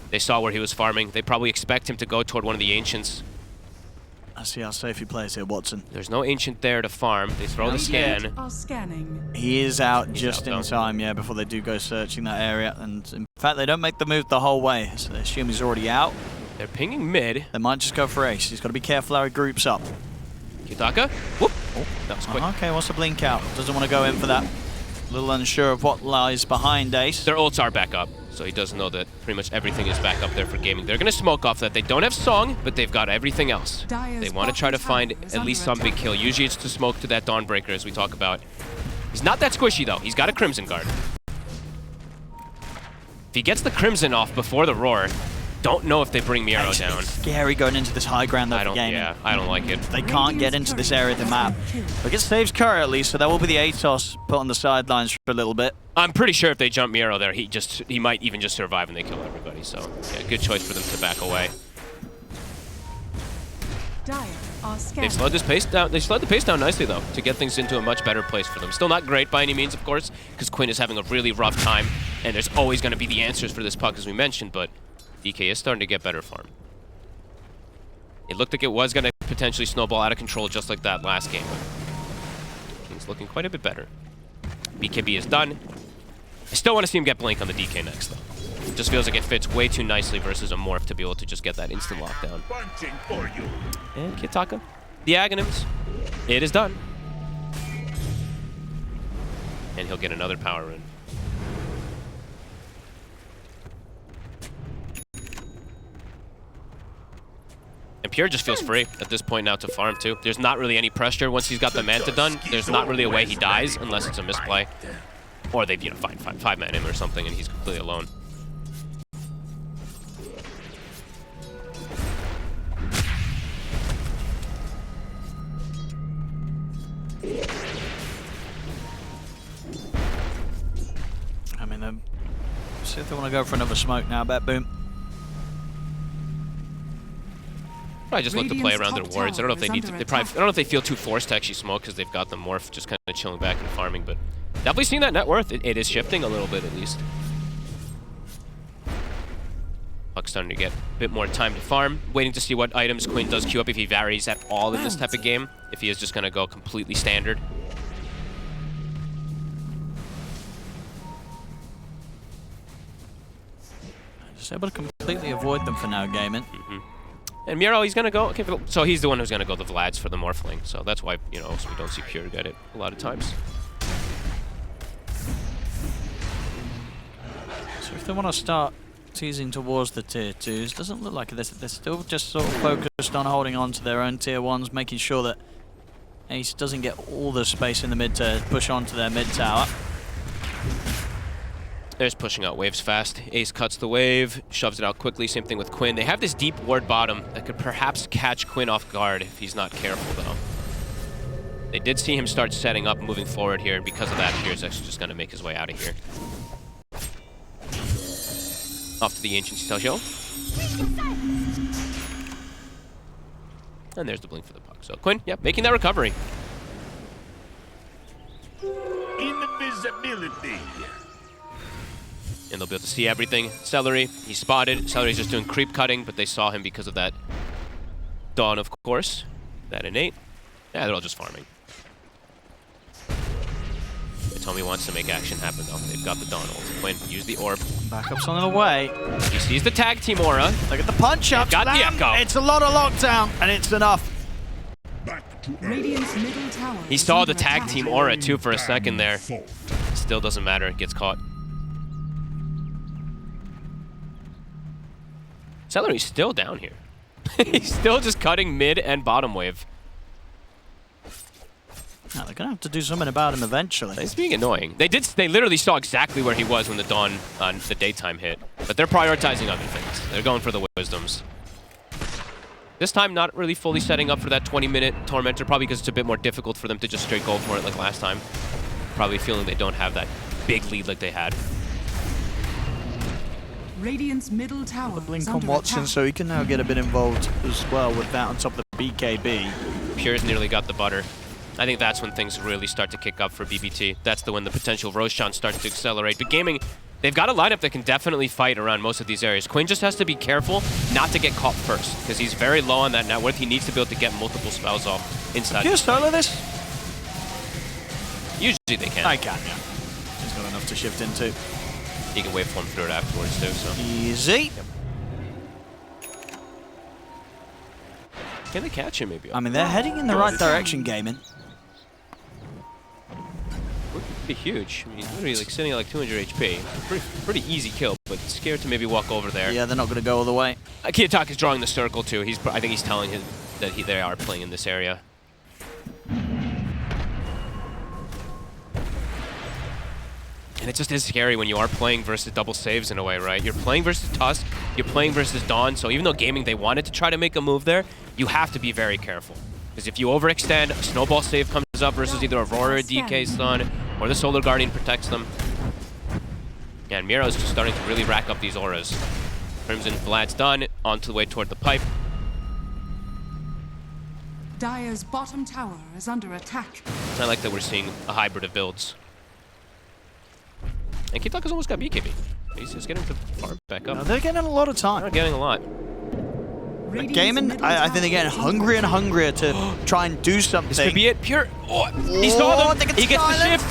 [SPEAKER 2] They saw where he was farming. They probably expect him to go toward one of the Ancients.
[SPEAKER 1] I see how safe he plays here, Watson.
[SPEAKER 2] There's no Ancient there to farm. They throw the scan.
[SPEAKER 1] He is out just in time, yeah, before they do go searching that area. And in fact, they don't make the move the whole way, so they assume he's already out.
[SPEAKER 2] They're pinging mid.
[SPEAKER 1] They might just go for Ace. He's got to be careful how he groups up.
[SPEAKER 2] Kiyotaka. Whoop. Oh, that was quick.
[SPEAKER 1] Okay, wants to blink out. Doesn't want to go in for that. A little unsure of what lies behind Ace.
[SPEAKER 2] Their ults are back up. So he does know that pretty much everything is back up there for Gaming. They're going to smoke off that. They don't have Song, but they've got everything else. They want to try to find at least some big kill. Usually it's to smoke to that Dawnbreaker, as we talk about. He's not that squishy, though. He's got a Crimson Guard. If he gets the Crimson off before the Roar, don't know if they bring Miro down.
[SPEAKER 1] Scary going into this high ground though for Gaming.
[SPEAKER 2] Yeah, I don't like it.
[SPEAKER 1] They can't get into this area of the map. But it saves Curry at least, so that will be the ATOS put on the sidelines for a little bit.
[SPEAKER 2] I'm pretty sure if they jump Miro there, he might even just survive and they kill everybody. So yeah, good choice for them to back away. They've slowed this pace down. They slowed the pace down nicely though to get things into a much better place for them. Still not great by any means, of course, because Quinn is having a really rough time, and there's always going to be the answers for this puck, as we mentioned. But DK is starting to get better farm. It looked like it was going to potentially snowball out of control just like that last game. But things looking quite a bit better. BKB is done. I still want to see him get Blink on the DK next, though. It just feels like it fits way too nicely versus a Morph to be able to just get that instant lockdown.
[SPEAKER 4] Punching for you.
[SPEAKER 2] And Kitaka, the Aghanims, it is done. And he'll get another power rune. And Pure just feels free at this point now to farm too. There's not really any pressure once he's got the Manta done. There's not really a way he dies unless it's a misplay. Or they, five-man him or something and he's completely alone.
[SPEAKER 1] I mean, see if they want to go for another smoke now, BetBoom.
[SPEAKER 2] Probably just look to play around their wards. I don't know if they need to. I don't know if they feel too forced to actually smoke because they've got the Morph just kind of chilling back and farming. But definitely seeing that net worth. It is shifting a little bit at least. Puck's starting to get a bit more time to farm. Waiting to see what items Quinn does queue up if he varies at all in this type of game. If he is just going to go completely standard.
[SPEAKER 1] Just able to completely avoid them for now, Gaimin.
[SPEAKER 2] And Miro, he's going to go... Okay, so he's the one who's going to go the Vlads for the Morphling. So that's why, you know, so we don't see Pure get it a lot of times.
[SPEAKER 1] So if they want to start teasing towards the tier 2s, doesn't look like this. They're still just sort of focused on holding on to their own tier 1s, making sure that Ace doesn't get all the space in the mid to push onto their mid tower.
[SPEAKER 2] There's pushing out waves fast. Ace cuts the wave, shoves it out quickly. Same thing with Quinn. They have this deep ward bottom that could perhaps catch Quinn off guard if he's not careful, though. They did see him start setting up, moving forward here, and because of that, Pierre's actually just going to make his way out of here. Off to the Ancient Stelgio. And there's the blink for the puck. So Quinn, yep, making that recovery.
[SPEAKER 4] Invisibility.
[SPEAKER 2] And they'll be able to see everything. Celery, he's spotted. Celery's just doing creep cutting, but they saw him because of that Dawn, of course. That innate. Yeah, they're all just farming. Tommy wants to make action happen, though. They've got the Dawn ult. Quinn, use the orb.
[SPEAKER 1] Backup's on the way.
[SPEAKER 2] He sees the tag team aura.
[SPEAKER 1] Look at the punch up.
[SPEAKER 2] Got the echo.
[SPEAKER 1] It's a lot of lockdown, and it's enough.
[SPEAKER 3] Radiant's middle tower
[SPEAKER 2] He
[SPEAKER 3] is
[SPEAKER 2] saw
[SPEAKER 3] under
[SPEAKER 2] the tag
[SPEAKER 3] attack.
[SPEAKER 2] team aura, too, for a second there. Still doesn't matter. It gets caught. Celery's still down here. He's still just cutting mid and bottom wave.
[SPEAKER 1] Now, they're going to have to do something about him eventually.
[SPEAKER 2] He's being annoying. They literally saw exactly where he was when the Dawn on the daytime hit. But they're prioritizing other things. They're going for the wisdoms. This time, not really fully setting up for that 20-minute Tormentor, probably because it's a bit more difficult for them to just straight go for it like last time. Probably feeling they don't have that big lead like they had.
[SPEAKER 3] Radiant's middle tower
[SPEAKER 1] Blink
[SPEAKER 3] is
[SPEAKER 1] on
[SPEAKER 3] under
[SPEAKER 1] Watson,
[SPEAKER 3] attack.
[SPEAKER 1] so he can now get a bit involved as well with that on top of the BKB.
[SPEAKER 2] Pure's nearly got the butter. I think that's when things really start to kick up for BBT. That's when the potential Roshan starts to accelerate. But Gaming, they've got a lineup that can definitely fight around most of these areas. Quinn just has to be careful not to get caught first, because he's very low on that net worth. He needs to be able to get multiple spells off inside.
[SPEAKER 1] Can you solo this?
[SPEAKER 2] Usually they can.
[SPEAKER 1] I can, yeah. He's got enough to shift into.
[SPEAKER 2] He can waveform through it afterwards too, so.
[SPEAKER 1] Easy.
[SPEAKER 2] Yep. Can they catch him maybe?
[SPEAKER 1] I mean, they're heading in the right direction, Gaimin.
[SPEAKER 2] Would be huge. I mean, literally like sitting at like 200 HP. Pretty easy kill, but scared to maybe walk over there.
[SPEAKER 1] Yeah, they're not going to go all the way.
[SPEAKER 2] Kiatak is drawing the circle too. I think he's telling him that they are playing in this area. And it just is scary when you are playing versus double saves in a way, right? You're playing versus Tusk, you're playing versus Dawn, so even though Gaming, they wanted to try to make a move there, you have to be very careful. Because if you overextend, a snowball save comes up versus either Aurora or DK stun, or the Solar Guardian protects them. Yeah, and Miro's just starting to really rack up these auras. Crimson Vlad's done, onto the way toward the pipe.
[SPEAKER 3] Dire's bottom tower is under attack.
[SPEAKER 2] I like that we're seeing a hybrid of builds. And Kiatak has almost got BKB. He's just getting to far back up.
[SPEAKER 1] No, they're getting a lot of time.
[SPEAKER 2] They're getting a lot.
[SPEAKER 1] Gaimin, I think they're getting hungrier and hungrier to try and do something.
[SPEAKER 2] This could be it. Pure. Oh, he saw them. He gets the shift.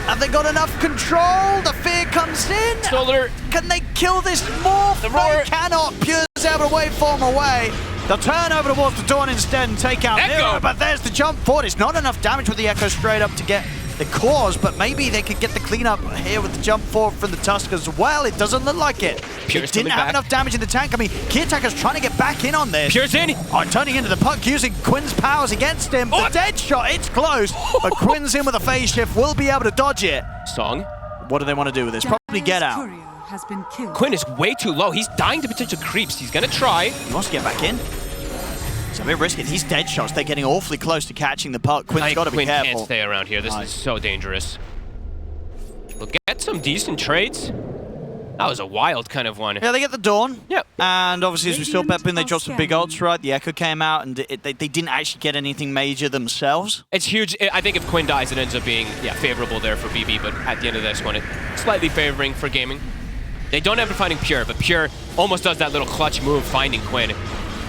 [SPEAKER 1] Have they got enough control? The fear comes in.
[SPEAKER 2] Solar.
[SPEAKER 1] Can they kill this morph?
[SPEAKER 2] The roar.
[SPEAKER 1] They cannot. Pure's able to waveform away. They'll turn over towards the Dawn instead and take out
[SPEAKER 2] Echo.
[SPEAKER 1] Miro, but there's the jump forward. It's not enough damage with the Echo straight up to get the cores, but maybe they could get the cleanup here with the jump forward from the Tusk as well. It doesn't look like it.
[SPEAKER 2] Pure's
[SPEAKER 1] It didn't have
[SPEAKER 2] back.
[SPEAKER 1] enough damage in the tank. I mean, Kiataker's trying to get back in on this.
[SPEAKER 2] Pure's in.
[SPEAKER 1] Oh, turning into the puck, using Quinn's powers against him.
[SPEAKER 2] Oh.
[SPEAKER 1] The dead shot, it's close, but Quinn's in with a phase shift, will be able to dodge it.
[SPEAKER 2] Song.
[SPEAKER 1] What do they want to do with this? Probably get
[SPEAKER 3] Dire's
[SPEAKER 1] out.
[SPEAKER 3] courier has been killed.
[SPEAKER 2] Quinn is way too low. He's dying to potential creeps. He's gonna try.
[SPEAKER 1] He wants to get back in. It's a bit risky. These dead shots, they're getting awfully close to catching the puck. Quinn's got to be
[SPEAKER 2] Quinn
[SPEAKER 1] careful.
[SPEAKER 2] can't stay around here. This is so dangerous. We'll get some decent trades. That was a wild kind of one.
[SPEAKER 1] Yeah, they get the Dawn.
[SPEAKER 2] Yep.
[SPEAKER 1] And obviously, as we saw,
[SPEAKER 3] Radiant
[SPEAKER 1] BetBoom, they dropped some big
[SPEAKER 3] scanning.
[SPEAKER 1] ults, right? The Echo came out, and they didn't actually get anything major themselves.
[SPEAKER 2] It's huge. I think if Quinn dies, it ends up being favorable there for BB, but at the end of this one, it's slightly favoring for Gaming. They don't end up finding Pure, but Pure almost does that little clutch move, finding Quinn.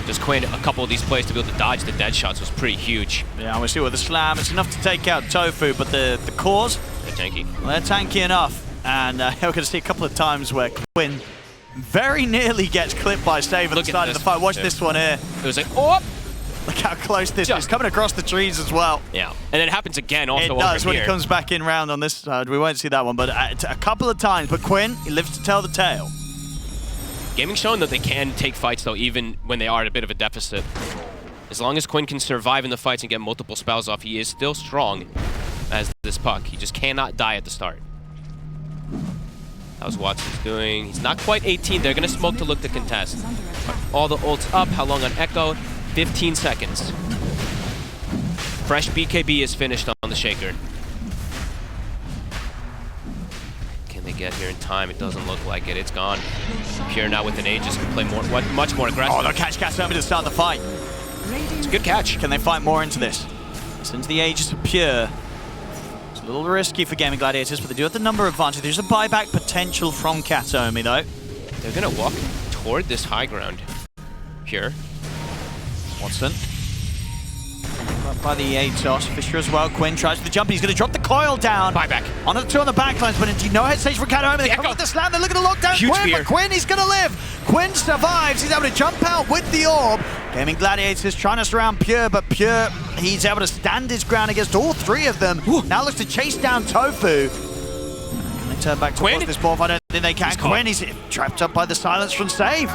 [SPEAKER 2] Just Quinn, a couple of these plays to be able to dodge the dead shots was pretty huge.
[SPEAKER 1] Yeah, we see with the slam, it's enough to take out Tofu, but the cores,
[SPEAKER 2] They're tanky.
[SPEAKER 1] well, they're tanky enough. And we're going to see a couple of times where Quinn very nearly gets clipped by Save at the start of the fight. Watch this one here.
[SPEAKER 2] It was like, oh!
[SPEAKER 1] Look how close this is. Coming across the trees as well.
[SPEAKER 2] Yeah, and it happens again also
[SPEAKER 1] It
[SPEAKER 2] over
[SPEAKER 1] does when
[SPEAKER 2] here.
[SPEAKER 1] he comes back in round on this side. We won't see that one, but a couple of times. But Quinn, he lives to tell the tale.
[SPEAKER 2] Gaming showing that they can take fights, though, even when they are at a bit of a deficit. As long as Quinn can survive in the fights and get multiple spells off, he is still strong as this puck. He just cannot die at the start. How's Watson's doing? He's not quite 18. They're going to smoke to look to contest. All the ults up. How long on Echo? 15 seconds. Fresh BKB is finished on the Shaker. Can they get here in time? It doesn't look like it. It's gone. Pure now with an Aegis can play much more aggressive.
[SPEAKER 1] Oh, they'll catch Cassami to start the fight.
[SPEAKER 2] It's a good catch.
[SPEAKER 1] Can they fight more into this? It's into the Aegis of Pure. It's a little risky for Gaimin Gladiators, but they do have the number advantage. There's a buyback potential from Katomi, though.
[SPEAKER 2] They're going to walk toward this high ground. Pure.
[SPEAKER 1] Watson. Up by the Atos. Fisher as well. Quinn tries for the jump. He's going to drop the coil down.
[SPEAKER 2] Buyback.
[SPEAKER 1] On the two on the backlines, but indeed no hesitation from Katomi. They come
[SPEAKER 2] Echo.
[SPEAKER 1] with the slam. They're looking to lock down
[SPEAKER 2] Huge
[SPEAKER 1] Quinn,
[SPEAKER 2] fear.
[SPEAKER 1] but Quinn, he's going to live. Quinn survives. He's able to jump out with the orb. Gaimin Gladiators trying to surround Pure, but Pure, he's able to stand his ground against all three of them. Now looks to chase down Tofu. Can they turn back towards
[SPEAKER 2] Quinn?
[SPEAKER 1] this ball? I don't think they can.
[SPEAKER 2] He's caught.
[SPEAKER 1] Quinn, he's trapped up by the silence from Save.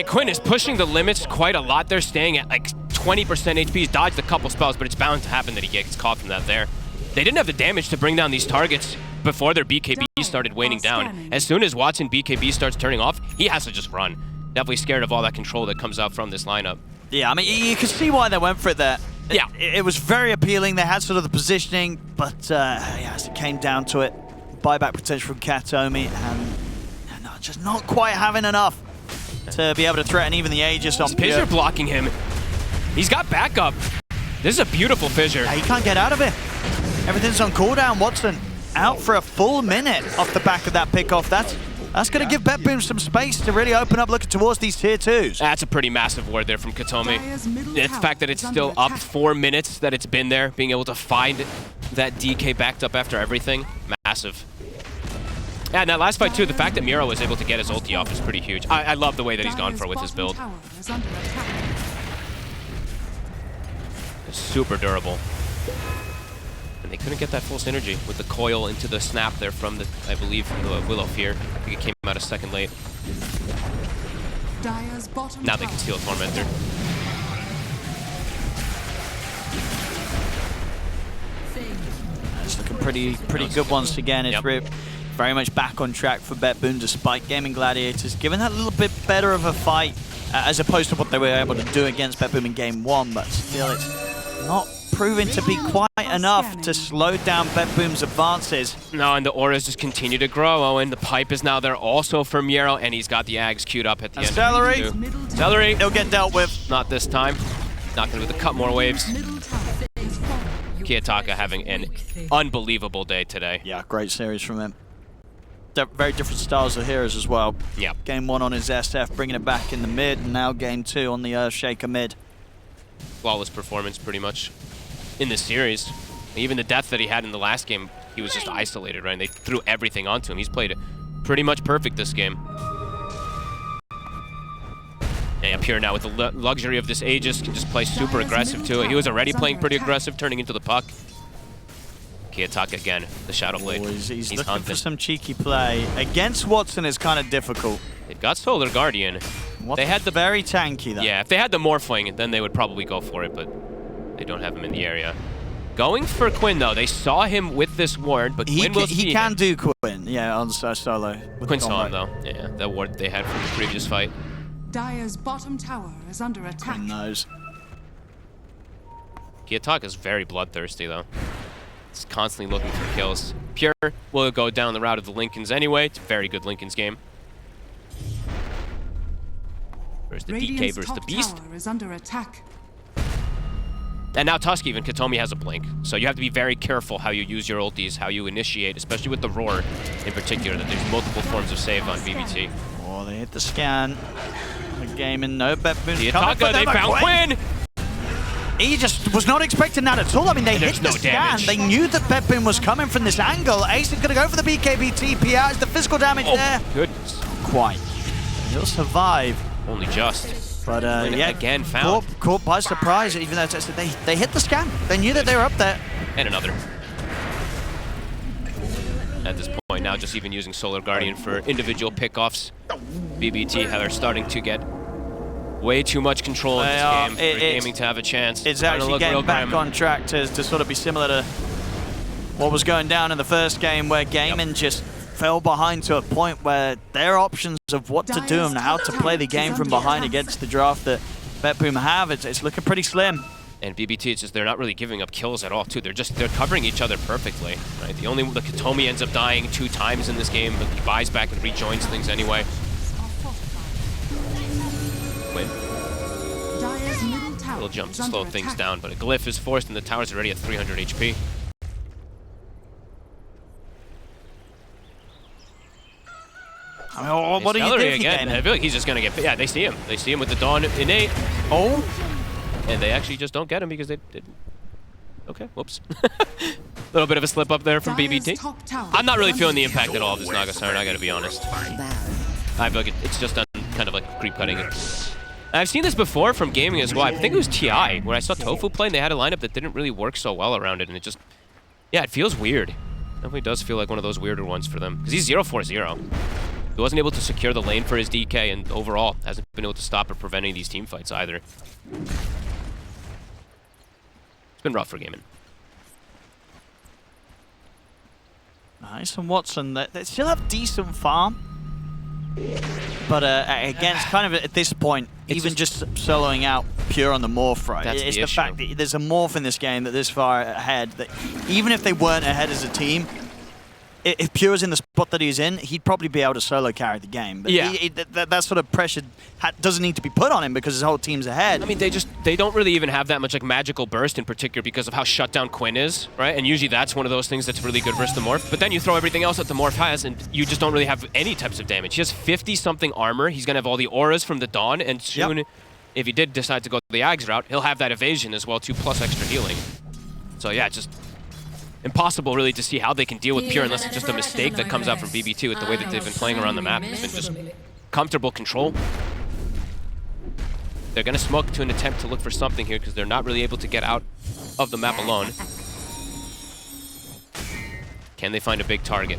[SPEAKER 2] Quinn is pushing the limits quite a lot. They're staying at like 20% HP. He's dodged a couple spells, but it's bound to happen that he gets caught from that there. They didn't have the damage to bring down these targets before their BKB started waning down. As soon as Watson BKB starts turning off, he has to just run. Definitely scared of all that control that comes out from this lineup.
[SPEAKER 1] Yeah, I mean, you can see why they went for it there.
[SPEAKER 2] Yeah.
[SPEAKER 1] It was very appealing. They had sort of the positioning, but yeah, as it came down to it, buyback potential from Katomi, and just not quite having enough to be able to threaten even the Aegis on Pure.
[SPEAKER 2] Fissure blocking him. He's got backup. This is a beautiful Fissure.
[SPEAKER 1] Yeah, he can't get out of it. Everything's on cooldown. Watson out for a full minute off the back of that pickoff. That's going to give BetBoom some space to really open up looking towards these tier 2s.
[SPEAKER 2] That's a pretty massive ward there from Katomi.
[SPEAKER 3] Dire's middle
[SPEAKER 2] The
[SPEAKER 3] tower
[SPEAKER 2] fact that it's
[SPEAKER 3] is
[SPEAKER 2] still
[SPEAKER 3] under
[SPEAKER 2] up
[SPEAKER 3] attack.
[SPEAKER 2] 4 minutes that it's been there, being able to find that DK backed up after everything, massive. Yeah, and that last fight too, the fact that Miro was able to get his ulti off is pretty huge. I love the way that he's gone for with his build.
[SPEAKER 3] Dire's bottom tower is under attack.
[SPEAKER 2] It's super durable. And they couldn't get that full synergy with the coil into the snap there from the, I believe, from the Willow Fear. I think it came out a second late.
[SPEAKER 3] Dire's bottom
[SPEAKER 2] Now they can steal a Tormentor.
[SPEAKER 1] It's looking pretty good once again. It's very much back on track for BetBoom despite Gaimin Gladiators giving that a little bit better of a fight as opposed to what they were able to do against BetBoom in game 1, but still it's not proven to be quite enough to slow down BetBoom's advances.
[SPEAKER 2] No, and the auras just continue to grow. Oh, and the pipe is now there also for Miero, and he's got the Ags queued up at the end.
[SPEAKER 1] Celery! He'll get dealt with.
[SPEAKER 2] Not this time. Not going to be the cut more waves. Kiyotaka having an unbelievable day today.
[SPEAKER 1] Yeah, great series from him. Very different styles of heroes as well.
[SPEAKER 2] Yeah.
[SPEAKER 1] Game 1 on his SF, bringing it back in the mid, and now game 2 on the Earthshaker mid.
[SPEAKER 2] Flawless performance pretty much in this series. Even the death that he had in the last game, he was just isolated, right? And they threw everything onto him. He's played pretty much perfect this game. And up here now with the luxury of this Aegis, can just play super aggressive too. He was already playing pretty aggressive, turning into the puck. Kiyotaka again, the Shadow Blade.
[SPEAKER 1] He's looking for some cheeky play. Against Watson is kind of difficult.
[SPEAKER 2] They've got Solar Guardian. They had the
[SPEAKER 1] very tanky though.
[SPEAKER 2] Yeah, if they had the Morphling, then they would probably go for it, but they don't have him in the area. Going for Quinn though, they saw him with this ward, but Quinn will see
[SPEAKER 1] he can do Quinn, yeah, on solo.
[SPEAKER 2] Quinn saw him though, yeah, that ward they had from the previous fight.
[SPEAKER 3] Dire's bottom tower is under attack.
[SPEAKER 1] Quinn knows.
[SPEAKER 2] Kiyotaka is very bloodthirsty though. He's constantly looking for kills. Pure will go down the route of the Lincolns anyway. It's a very good Lincolns game. There's the DK versus the Beast.
[SPEAKER 3] Tower is under attack.
[SPEAKER 2] And now Tusk even, Katomi has a blink. So you have to be very careful how you use your ultis, how you initiate, especially with the Roar in particular, that there's multiple forms of save on BBT.
[SPEAKER 1] Oh, they hit the scan. The game in no BetBoom.
[SPEAKER 2] Kiyotaka, they found Quinn!
[SPEAKER 1] He just was not expecting that at all. I mean, they hit the scan. They knew that BetBoom was coming from this angle. Ace is going to go for the BKB TP out. Is the physical damage there?
[SPEAKER 2] Goodness.
[SPEAKER 1] Quite. He'll survive.
[SPEAKER 2] Only just.
[SPEAKER 1] But yeah,
[SPEAKER 2] again found.
[SPEAKER 1] Caught by surprise, even though they hit the scan. They knew that they were up there.
[SPEAKER 2] And another. At this point now, just even using Solar Guardian for individual pickoffs. BBT are starting to get way too much control in this game for Gaming to have a chance.
[SPEAKER 1] It's actually getting back on track to sort of be similar to what was going down in the first game, where Gaimin just fell behind to a point where their options of what to do and how to play the game from behind against the draft that BetBoom have, it's looking pretty slim.
[SPEAKER 2] And BBT, it's just they're not really giving up kills at all too. They're covering each other perfectly. Right? The Katomi ends up dying 2 times in this game, but he buys back and rejoins things anyway. Win. Little jump to slow things down, but a glyph is forced and the tower's already at 300 HP.
[SPEAKER 1] I mean, what are you doing
[SPEAKER 2] again? I feel like he's just gonna get. Yeah, they see him. They see him with the Dawn innate.
[SPEAKER 1] Oh,
[SPEAKER 2] and they actually just don't get him because they didn't. Okay, whoops. A little bit of a slip up there from BBT. I'm not really feeling the impact at all of this Naga Siren, I gotta be honest. I feel like it's just done kind of like creep cutting. I've seen this before from gaming as well. I think it was TI, where I saw Tofu play and they had a lineup that didn't really work so well around it, and it just, yeah, it feels weird. It definitely does feel like one of those weirder ones for them. Because he's 0-4-0. He wasn't able to secure the lane for his DK, and overall hasn't been able to stop or prevent any of these team fights either. It's been rough for Gaimin.
[SPEAKER 1] Nice, and Watson, they still have decent farm. But against kind of at this point, even just soloing out Pure on the Morph, right? It's the fact that there's a Morph in this game that this far ahead, that even if they weren't ahead as a team, if Pure's in the spot that he's in, he'd probably be able to solo carry the game. But
[SPEAKER 2] yeah.
[SPEAKER 1] That sort of pressure doesn't need to be put on him because his whole team's ahead.
[SPEAKER 2] I mean, they don't really even have that much like magical burst in particular because of how shut down Quinn is, right? And usually that's one of those things that's really good versus the Morph. But then you throw everything else that the Morph has and you just don't really have any types of damage. He has 50-something armor. He's going to have all the auras from the Dawn, and soon, if he did decide to go the Ags route, he'll have that evasion as well too, plus extra healing. So yeah, just impossible really to see how they can deal with Pure unless it's just a mistake that comes out from BB2 with the way that they've been playing around the map. It's been just comfortable control. They're going to smoke to an attempt to look for something here because they're not really able to get out of the map alone. Can they find a big target?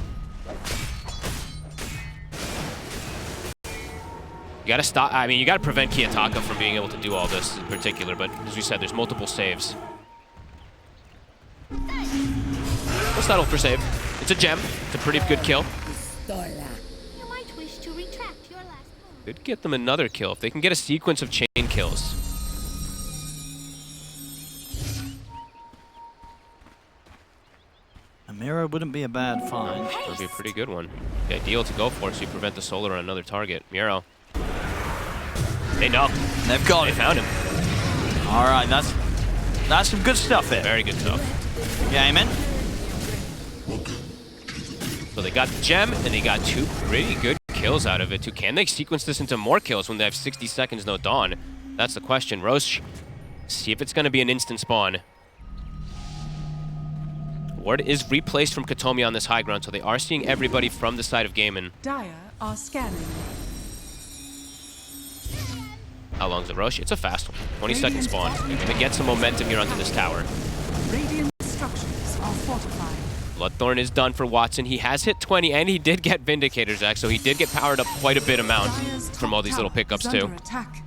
[SPEAKER 2] You gotta stop. I mean, you gotta prevent Kiyotaka from being able to do all this in particular, but as we said, there's multiple saves. We'll settle for save. It's a gem. It's a pretty good kill.
[SPEAKER 5] You might wish to retract your last move.
[SPEAKER 2] Could get them another kill if they can get a sequence of chain kills.
[SPEAKER 1] A mirror wouldn't be a bad find.
[SPEAKER 2] That would be a pretty good one. The ideal to go for so you prevent the solar on another target. Miro. They know.
[SPEAKER 1] They've got
[SPEAKER 2] They
[SPEAKER 1] it.
[SPEAKER 2] found him.
[SPEAKER 1] All right, that's some good stuff here.
[SPEAKER 2] Very good stuff.
[SPEAKER 1] Gaimin.
[SPEAKER 2] So they got the gem, and they got 2 pretty good kills out of it, too. Can they sequence this into more kills when they have 60 seconds, no dawn? That's the question. Roche, see if it's going to be an instant spawn. Ward is replaced from Katomi on this high ground, so they are seeing everybody from the side of Gaimin.
[SPEAKER 3] Dire are scanning.
[SPEAKER 2] How long's the Roche? It's a fast one. 20-second spawn. They're going to get some momentum here onto this tower.
[SPEAKER 3] Radiant structures are fortified.
[SPEAKER 2] Bloodthorn is done for Watson. He has hit 20, and he did get Vindicator, Zach, so he did get powered up quite a bit amount
[SPEAKER 3] Dire's
[SPEAKER 2] from
[SPEAKER 3] top
[SPEAKER 2] all these little
[SPEAKER 3] tower
[SPEAKER 2] pickups,
[SPEAKER 3] is
[SPEAKER 2] too.
[SPEAKER 3] under attack.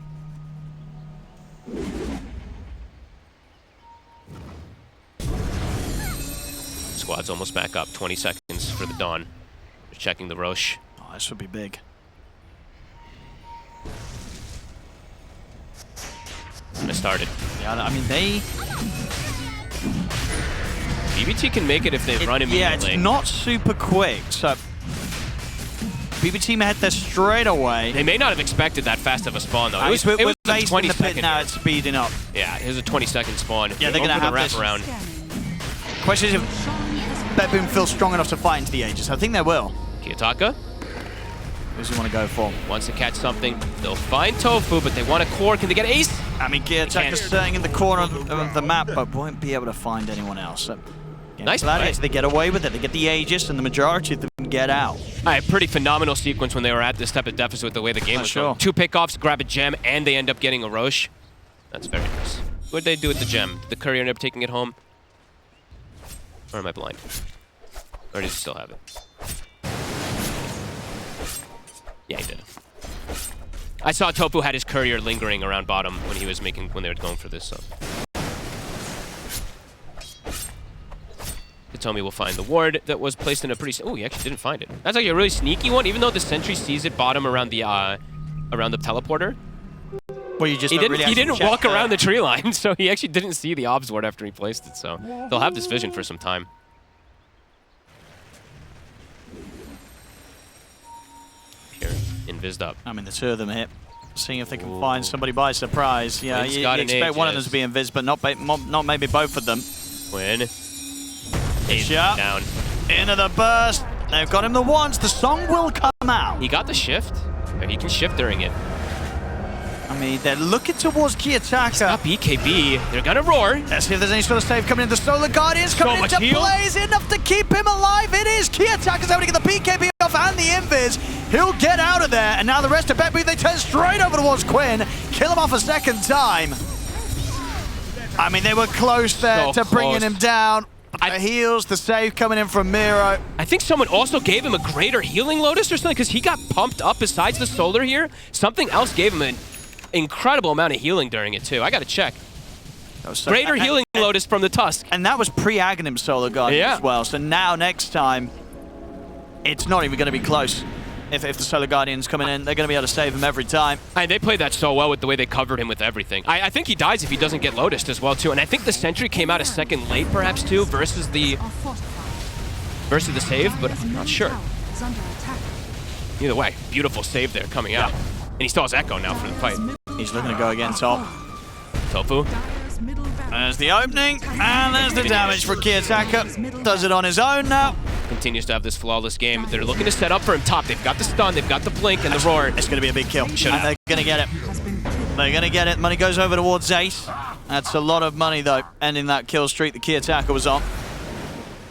[SPEAKER 2] Squad's almost back up. 20 seconds for the dawn. Just checking the Roche.
[SPEAKER 1] Oh, this would be big.
[SPEAKER 2] And it started.
[SPEAKER 1] Yeah, I mean, they...
[SPEAKER 2] BBT can make it if they run
[SPEAKER 1] Yeah,
[SPEAKER 2] immediately.
[SPEAKER 1] it's not super quick, so... BBT may head there straight away.
[SPEAKER 2] They may not have expected that fast of a spawn, though.
[SPEAKER 1] With
[SPEAKER 2] it was a
[SPEAKER 1] Ace in
[SPEAKER 2] 20
[SPEAKER 1] the pit
[SPEAKER 2] second.
[SPEAKER 1] now, it's speeding up.
[SPEAKER 2] Yeah, it was a 20-second spawn.
[SPEAKER 1] Yeah, they're gonna have
[SPEAKER 2] wrap
[SPEAKER 1] this.
[SPEAKER 2] around.
[SPEAKER 3] Scanning.
[SPEAKER 1] Question is if BetBoom feels strong enough to fight into the Aegis. I think they will.
[SPEAKER 2] Kiyotaka
[SPEAKER 1] Who's he want to go for?
[SPEAKER 2] wants to catch something. They'll find Tofu, but they want a core. Can they get Ace?
[SPEAKER 1] I mean, Kiyotaka's staying in the corner of the map, but won't be able to find anyone else. So,
[SPEAKER 2] Nice
[SPEAKER 1] Gladiators,
[SPEAKER 2] play.
[SPEAKER 1] they get away with it. They get the Aegis, and the majority of them get out.
[SPEAKER 2] All right, pretty phenomenal sequence when they were at this type of deficit with the way the game was
[SPEAKER 1] sure.
[SPEAKER 2] going. 2 pickoffs, grab a gem, and they end up getting a Roche. That's very nice. What did they do with the gem? Did the courier end up taking it home? Or am I blind? Or does he still have it? Yeah, he did. I saw Tofu had his courier lingering around bottom when he was when they were going for this, so. Katomi will find the ward that was placed in a pretty... Oh, he actually didn't find it. That's like a really sneaky one, even though the sentry sees it bottom around the teleporter.
[SPEAKER 1] Well, you just
[SPEAKER 2] He
[SPEAKER 1] don't
[SPEAKER 2] didn't,
[SPEAKER 1] really
[SPEAKER 2] he didn't
[SPEAKER 1] actually
[SPEAKER 2] walk
[SPEAKER 1] check
[SPEAKER 2] around the tree line, so he actually didn't see the obs ward after he placed it, so they'll have this vision for some time. Here, invised up.
[SPEAKER 1] I mean, the 2 of them hit. Seeing if they can find somebody by surprise. Yeah,
[SPEAKER 2] Quinn's
[SPEAKER 1] you
[SPEAKER 2] got an
[SPEAKER 1] expect one of them
[SPEAKER 2] Aegis.
[SPEAKER 1] to be invis, but not maybe both of them.
[SPEAKER 2] Quinn. He's
[SPEAKER 1] Shot.
[SPEAKER 2] down.
[SPEAKER 1] Into the burst. They've got him the once. The song will come out.
[SPEAKER 2] He got the shift. Or he can shift during it.
[SPEAKER 1] I mean, they're looking towards Kiyotaka.
[SPEAKER 2] Not BKB. They're gonna roar.
[SPEAKER 1] Let's see if there's any sort of save coming in. The Solar Guardian's coming
[SPEAKER 2] much
[SPEAKER 1] into
[SPEAKER 2] heal.
[SPEAKER 1] plays enough to keep him alive. It is. Kiyotaka's able to get the BKB off and the invis. He'll get out of there. And now the rest of BetBoom, they turn straight over towards Quinn. Kill him off a second time. I mean, they were close there
[SPEAKER 2] So
[SPEAKER 1] to bringing
[SPEAKER 2] close.
[SPEAKER 1] him down. The heals, the save coming in from Miro.
[SPEAKER 2] I think someone also gave him a greater healing lotus or something because he got pumped up besides the solar here. Something else gave him an incredible amount of healing during it too. I gotta check.
[SPEAKER 1] That was so-
[SPEAKER 2] Greater healing lotus from the Tusk.
[SPEAKER 1] And that was pre-Aghanim Solar Guardian
[SPEAKER 2] Yeah.
[SPEAKER 1] as well. So now next time, it's not even going to be close. If the Solar Guardian's coming in, they're going to be able to save him every time.
[SPEAKER 2] And they played that so well with the way they covered him with everything. I think he dies if he doesn't get lotused as well too. And I think the sentry came out a second late perhaps too versus the
[SPEAKER 3] Are fortified.
[SPEAKER 2] save, but I'm not sure.
[SPEAKER 3] Tower is under attack.
[SPEAKER 2] Either way, beautiful save there coming out. And he still has Echo now for the fight.
[SPEAKER 1] He's looking to go again top.
[SPEAKER 2] Tofu.
[SPEAKER 3] Dire's middle barracks
[SPEAKER 1] There's the opening, and there's the damage for Kiyotaka. Does it on his own now.
[SPEAKER 2] Continues to have this flawless game. They're looking to set up for him top. They've got the stun, they've got the blink and the roar.
[SPEAKER 1] It's going to be a big kill. And
[SPEAKER 2] Should have.
[SPEAKER 1] they're going to get it.
[SPEAKER 3] has been killed.
[SPEAKER 1] They're going to get it. Money goes over towards Ace. That's a lot of money, though, ending that kill streak that Kiyotaka was on.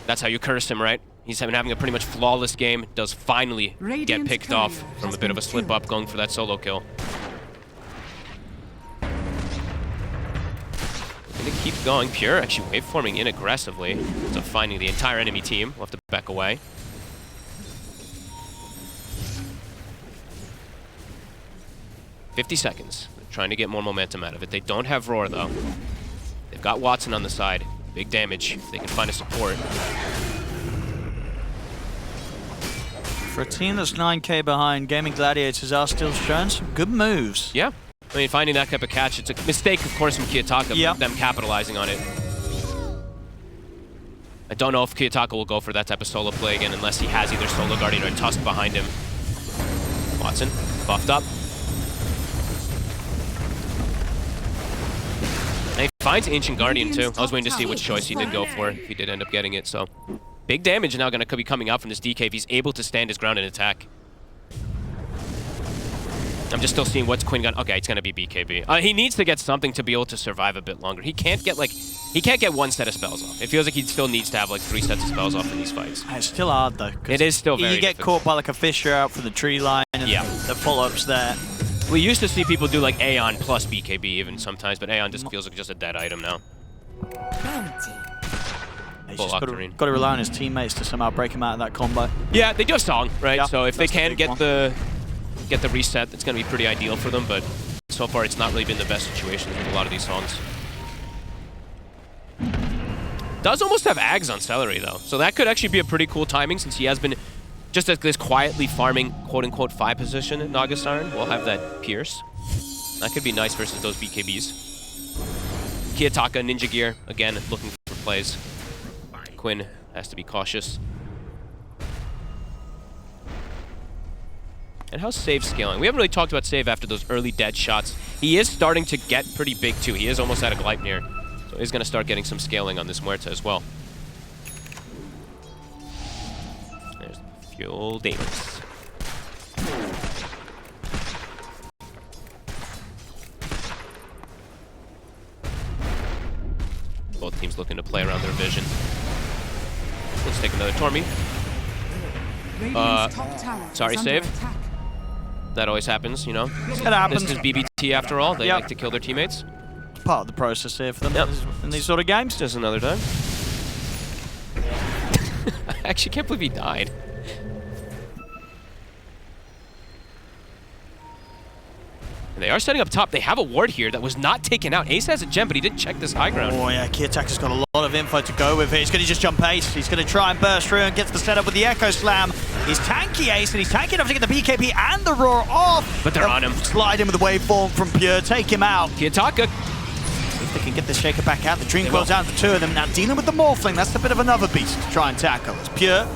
[SPEAKER 2] That's how you curse him, right? He's been having a pretty much flawless game. Does finally get
[SPEAKER 3] Radiant's
[SPEAKER 2] picked
[SPEAKER 3] courier
[SPEAKER 2] off from a
[SPEAKER 3] has
[SPEAKER 2] bit of a
[SPEAKER 3] been
[SPEAKER 2] slip
[SPEAKER 3] killed.
[SPEAKER 2] up going for that solo kill. Gonna keep going. Pure actually waveforming in aggressively. So finding the entire enemy team. We'll have to back away. $50. They're trying to get more momentum out of it. They don't have Roar though. They've got Watson on the side. Big damage if they can find a support.
[SPEAKER 1] For a team that's 9k behind, Gaimin Gladiators are still showing some good moves.
[SPEAKER 2] Yeah. I mean, finding that type of catch, it's a mistake, of course, from Kiyotaka,
[SPEAKER 1] Yep.
[SPEAKER 2] them capitalizing on it. I don't know if Kiyotaka will go for that type of solo play again unless he has either Solo Guardian or Tusk behind him. Watson, buffed up. And he finds Ancient Guardian, too. I was waiting to see which choice he did go for, if he did end up getting it, so... Big damage now going to be coming out from this DK if he's able to stand his ground and attack. I'm just still seeing what's Quinn gun. Okay, it's going to be BKB. He needs to get something to be able to survive a bit longer. He can't get one set of spells off. It feels like he still needs to have like 3 sets of spells off in these fights.
[SPEAKER 1] It's still hard though.
[SPEAKER 2] It is still very
[SPEAKER 1] You get
[SPEAKER 2] difficult.
[SPEAKER 1] caught by like a Fisher out from the tree line and the pull-ups there.
[SPEAKER 2] We used to see people do like Aeon plus BKB even sometimes, but Aeon just feels like just a dead item now.
[SPEAKER 1] He's
[SPEAKER 2] Full
[SPEAKER 1] just
[SPEAKER 2] Octarine.
[SPEAKER 1] got to rely on his teammates to somehow break him out of that combo.
[SPEAKER 2] Yeah, they do have Song, right?
[SPEAKER 1] Yeah,
[SPEAKER 2] So if they
[SPEAKER 1] that's the
[SPEAKER 2] can
[SPEAKER 1] big
[SPEAKER 2] get
[SPEAKER 1] one.
[SPEAKER 2] the reset, that's going to be pretty ideal for them, but so far it's not really been the best situation with a lot of these songs. Does almost have Ags on Celery though, so that could actually be a pretty cool timing since he has been just at this quietly farming quote-unquote 5 position in August Iron. We'll have that Pierce. That could be nice versus those BKBs. Kiyotaka, Ninja Gear, again, looking for plays. Quinn has to be cautious. And how's Save scaling? We haven't really talked about Save after those early dead shots. He is starting to get pretty big too. He is almost at a Gleipnir. So he's going to start getting some scaling on this Muerta as well. There's Fuel Davis. Both teams looking to play around their vision. Let's take another Tormy.
[SPEAKER 3] Radiant's top tower is
[SPEAKER 2] sorry,
[SPEAKER 3] under
[SPEAKER 2] save.
[SPEAKER 3] attack.
[SPEAKER 2] That always happens, you know.
[SPEAKER 1] It happens.
[SPEAKER 2] This is BBT after all. They
[SPEAKER 1] Yep.
[SPEAKER 2] like to kill their teammates.
[SPEAKER 1] Part of the process here for them
[SPEAKER 2] Yep.
[SPEAKER 1] in these sort of games.
[SPEAKER 2] Just another time. I actually can't believe he died. And they are setting up top. They have a ward here that was not taken out. Ace has a gem, but he didn't check this high ground.
[SPEAKER 1] Oh yeah, Kiyotaka's got a lot of info to go with here. He's going to just jump Ace. He's going to try and burst through and gets the setup with the Echo Slam. He's tanky Ace, and he's tanky enough to get the BKB and the Roar off.
[SPEAKER 2] But they're on him.
[SPEAKER 1] Slide in with the waveform from Pure, take him out.
[SPEAKER 2] Kiyotaka.
[SPEAKER 1] If they can get the Shaker back out, the Dream
[SPEAKER 2] They
[SPEAKER 1] Coil's
[SPEAKER 2] will.
[SPEAKER 1] down to 2 of them. Now dealing with the Morphling, that's a bit of another beast to try and tackle. As Pure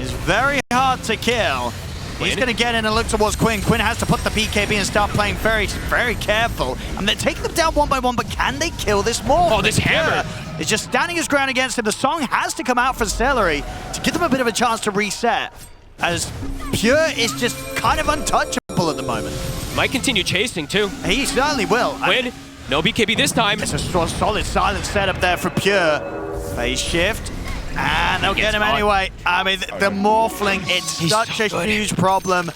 [SPEAKER 1] is very hard to kill. He's
[SPEAKER 2] Quinn.
[SPEAKER 1] going to get in and look towards Quinn. Quinn has to put the BKB and start playing very, very careful. And they're taking them down one by one, but can they kill this Morphling?
[SPEAKER 2] Oh, this hammer.
[SPEAKER 1] Pure is just standing his ground against him. The Song has to come out for Celery to give them a bit of a chance to reset, as Pure is just kind of untouchable at the moment.
[SPEAKER 2] Might continue chasing, too.
[SPEAKER 1] He certainly will.
[SPEAKER 2] Quinn. No BKB this time.
[SPEAKER 1] It's a solid silent setup there for Pure. Phase shift. And they'll get him
[SPEAKER 2] caught.
[SPEAKER 1] anyway. I mean, the Morphling, it's
[SPEAKER 2] He's
[SPEAKER 1] such
[SPEAKER 2] so
[SPEAKER 1] a
[SPEAKER 2] good.
[SPEAKER 1] huge problem.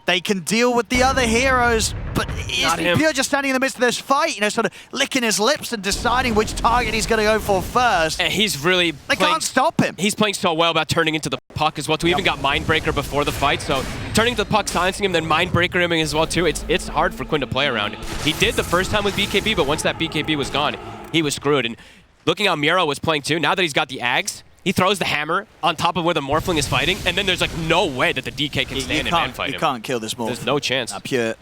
[SPEAKER 1] They can deal with the other heroes, but
[SPEAKER 2] Not him.
[SPEAKER 1] Pure just standing in the midst of this fight, you know, sort of licking his lips and deciding which target he's going to go for first.
[SPEAKER 2] And he's really
[SPEAKER 1] They
[SPEAKER 2] playing,
[SPEAKER 1] can't stop him.
[SPEAKER 2] He's playing so well about turning into the puck as well, too. We even got Mindbreaker before the fight, so turning to the puck, silencing him, then Mindbreaker him as well, too. It's hard for Quinn to play around. He did the first time with BKB, but once that BKB was gone, he was screwed. And looking how Miro was playing, too, now that he's got the Ags, he throws the hammer on top of where the Morphling is fighting, and then there's like no way that the DK can stand and man fight
[SPEAKER 1] You
[SPEAKER 2] him.
[SPEAKER 1] can't kill this Morphling.
[SPEAKER 2] There's no chance.
[SPEAKER 1] Pure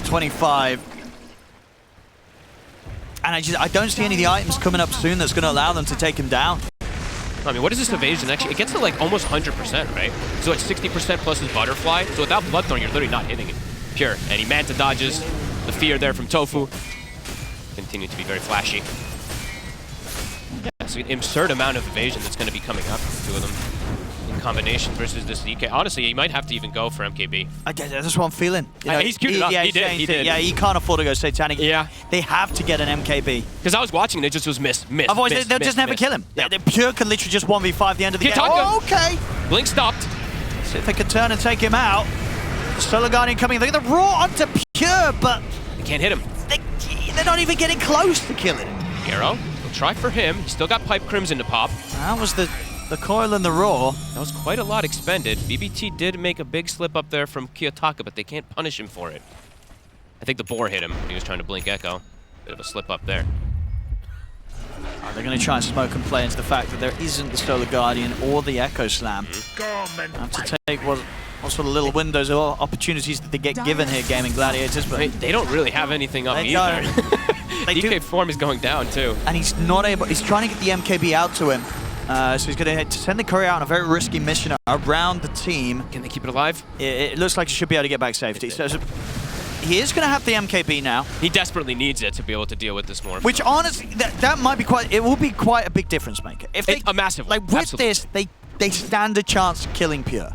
[SPEAKER 1] 25. And I don't see any of the items coming up soon that's going to allow them to take him down.
[SPEAKER 2] I mean, what is this evasion? Actually, it gets to like almost 100%, right? So it's 60% plus his Butterfly. So without Bloodthorn, you're literally not hitting it. Pure. And he Manta dodges. The fear there from Tofu. Continue to be very flashy. Yeah, so an absurd amount of evasion that's going to be coming up from the two of them in combination versus this DK. Honestly, he might have to even go for MKB.
[SPEAKER 1] That's what I'm feeling. You know,
[SPEAKER 2] he's queued it up.
[SPEAKER 1] Yeah,
[SPEAKER 2] He
[SPEAKER 1] he's
[SPEAKER 2] did,
[SPEAKER 1] saying
[SPEAKER 2] he
[SPEAKER 1] to-
[SPEAKER 2] did.
[SPEAKER 1] Yeah, he can't afford to go Satanic.
[SPEAKER 2] Yeah.
[SPEAKER 1] They have to get an MKB.
[SPEAKER 2] Because I was watching and it just was miss.
[SPEAKER 1] Otherwise, they'll just never kill him.
[SPEAKER 2] Yeah.
[SPEAKER 1] The Pure can literally just 1v5 the end of the game.
[SPEAKER 2] Kiyotaka.
[SPEAKER 1] Oh, okay.
[SPEAKER 2] Blink stopped.
[SPEAKER 1] See if they can turn and take him out. Solar Guardian coming. They get the Raw onto Pure, but
[SPEAKER 2] They can't hit him.
[SPEAKER 1] they, they're not even getting close to killing him.
[SPEAKER 2] Arrow, will try for him. He's still got Pipe Crimson to pop.
[SPEAKER 1] That was the coil and the roar.
[SPEAKER 2] That was quite a lot expended. BBT did make a big slip up there from Kiyotaka, but they can't punish him for it. I think the boar hit him when he was trying to blink Echo. Bit of a slip up there.
[SPEAKER 1] They're going to try and smoke and play into the fact that there isn't the Solar Guardian or the Echo Slam. Have to take what sort of little windows or opportunities that they get given here, Gaimin Gladiators. But
[SPEAKER 2] I mean, they don't really have anything up
[SPEAKER 1] they
[SPEAKER 2] either.
[SPEAKER 1] They
[SPEAKER 2] DK
[SPEAKER 1] do.
[SPEAKER 2] form is going down too.
[SPEAKER 1] And he's not able, he's trying to get the MKB out to him. So he's going to send the courier out on a very risky mission around the team.
[SPEAKER 2] Can they keep it alive?
[SPEAKER 1] It looks like he should be able to get back safety. So he is going to have the MKB now.
[SPEAKER 2] He desperately needs it to be able to deal with this more.
[SPEAKER 1] Which honestly, that might be quite, it will be quite a big difference maker. If they,
[SPEAKER 2] a massive one.
[SPEAKER 1] Like with
[SPEAKER 2] Absolutely.
[SPEAKER 1] this, they stand a chance of killing Pure.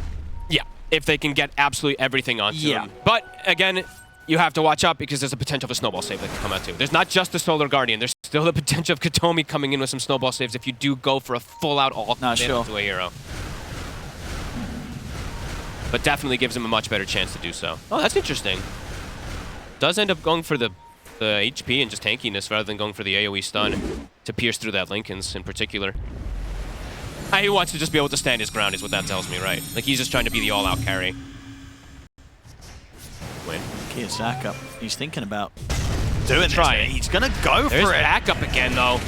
[SPEAKER 2] Yeah, if they can get absolutely everything onto
[SPEAKER 1] Yeah.
[SPEAKER 2] him. But again, you have to watch out because there's a potential of a snowball save that can come out too. There's not just the Solar Guardian. There's still the potential of Katomi coming in with some snowball saves if you do go for a full-out ult
[SPEAKER 1] sure.
[SPEAKER 2] to a hero. But definitely gives him a much better chance to do so. Oh, that's interesting. Does end up going for the HP and just tankiness rather than going for the AoE stun to pierce through that Linken's in particular. He wants to just be able to stand his ground is what that tells me, right? Like he's just trying to be the all-out carry. Win.
[SPEAKER 1] Kiyosaka, he's thinking about doing
[SPEAKER 2] Try
[SPEAKER 1] this.
[SPEAKER 2] it.
[SPEAKER 1] He's going to go
[SPEAKER 2] There's
[SPEAKER 1] for it.
[SPEAKER 2] backup again, though.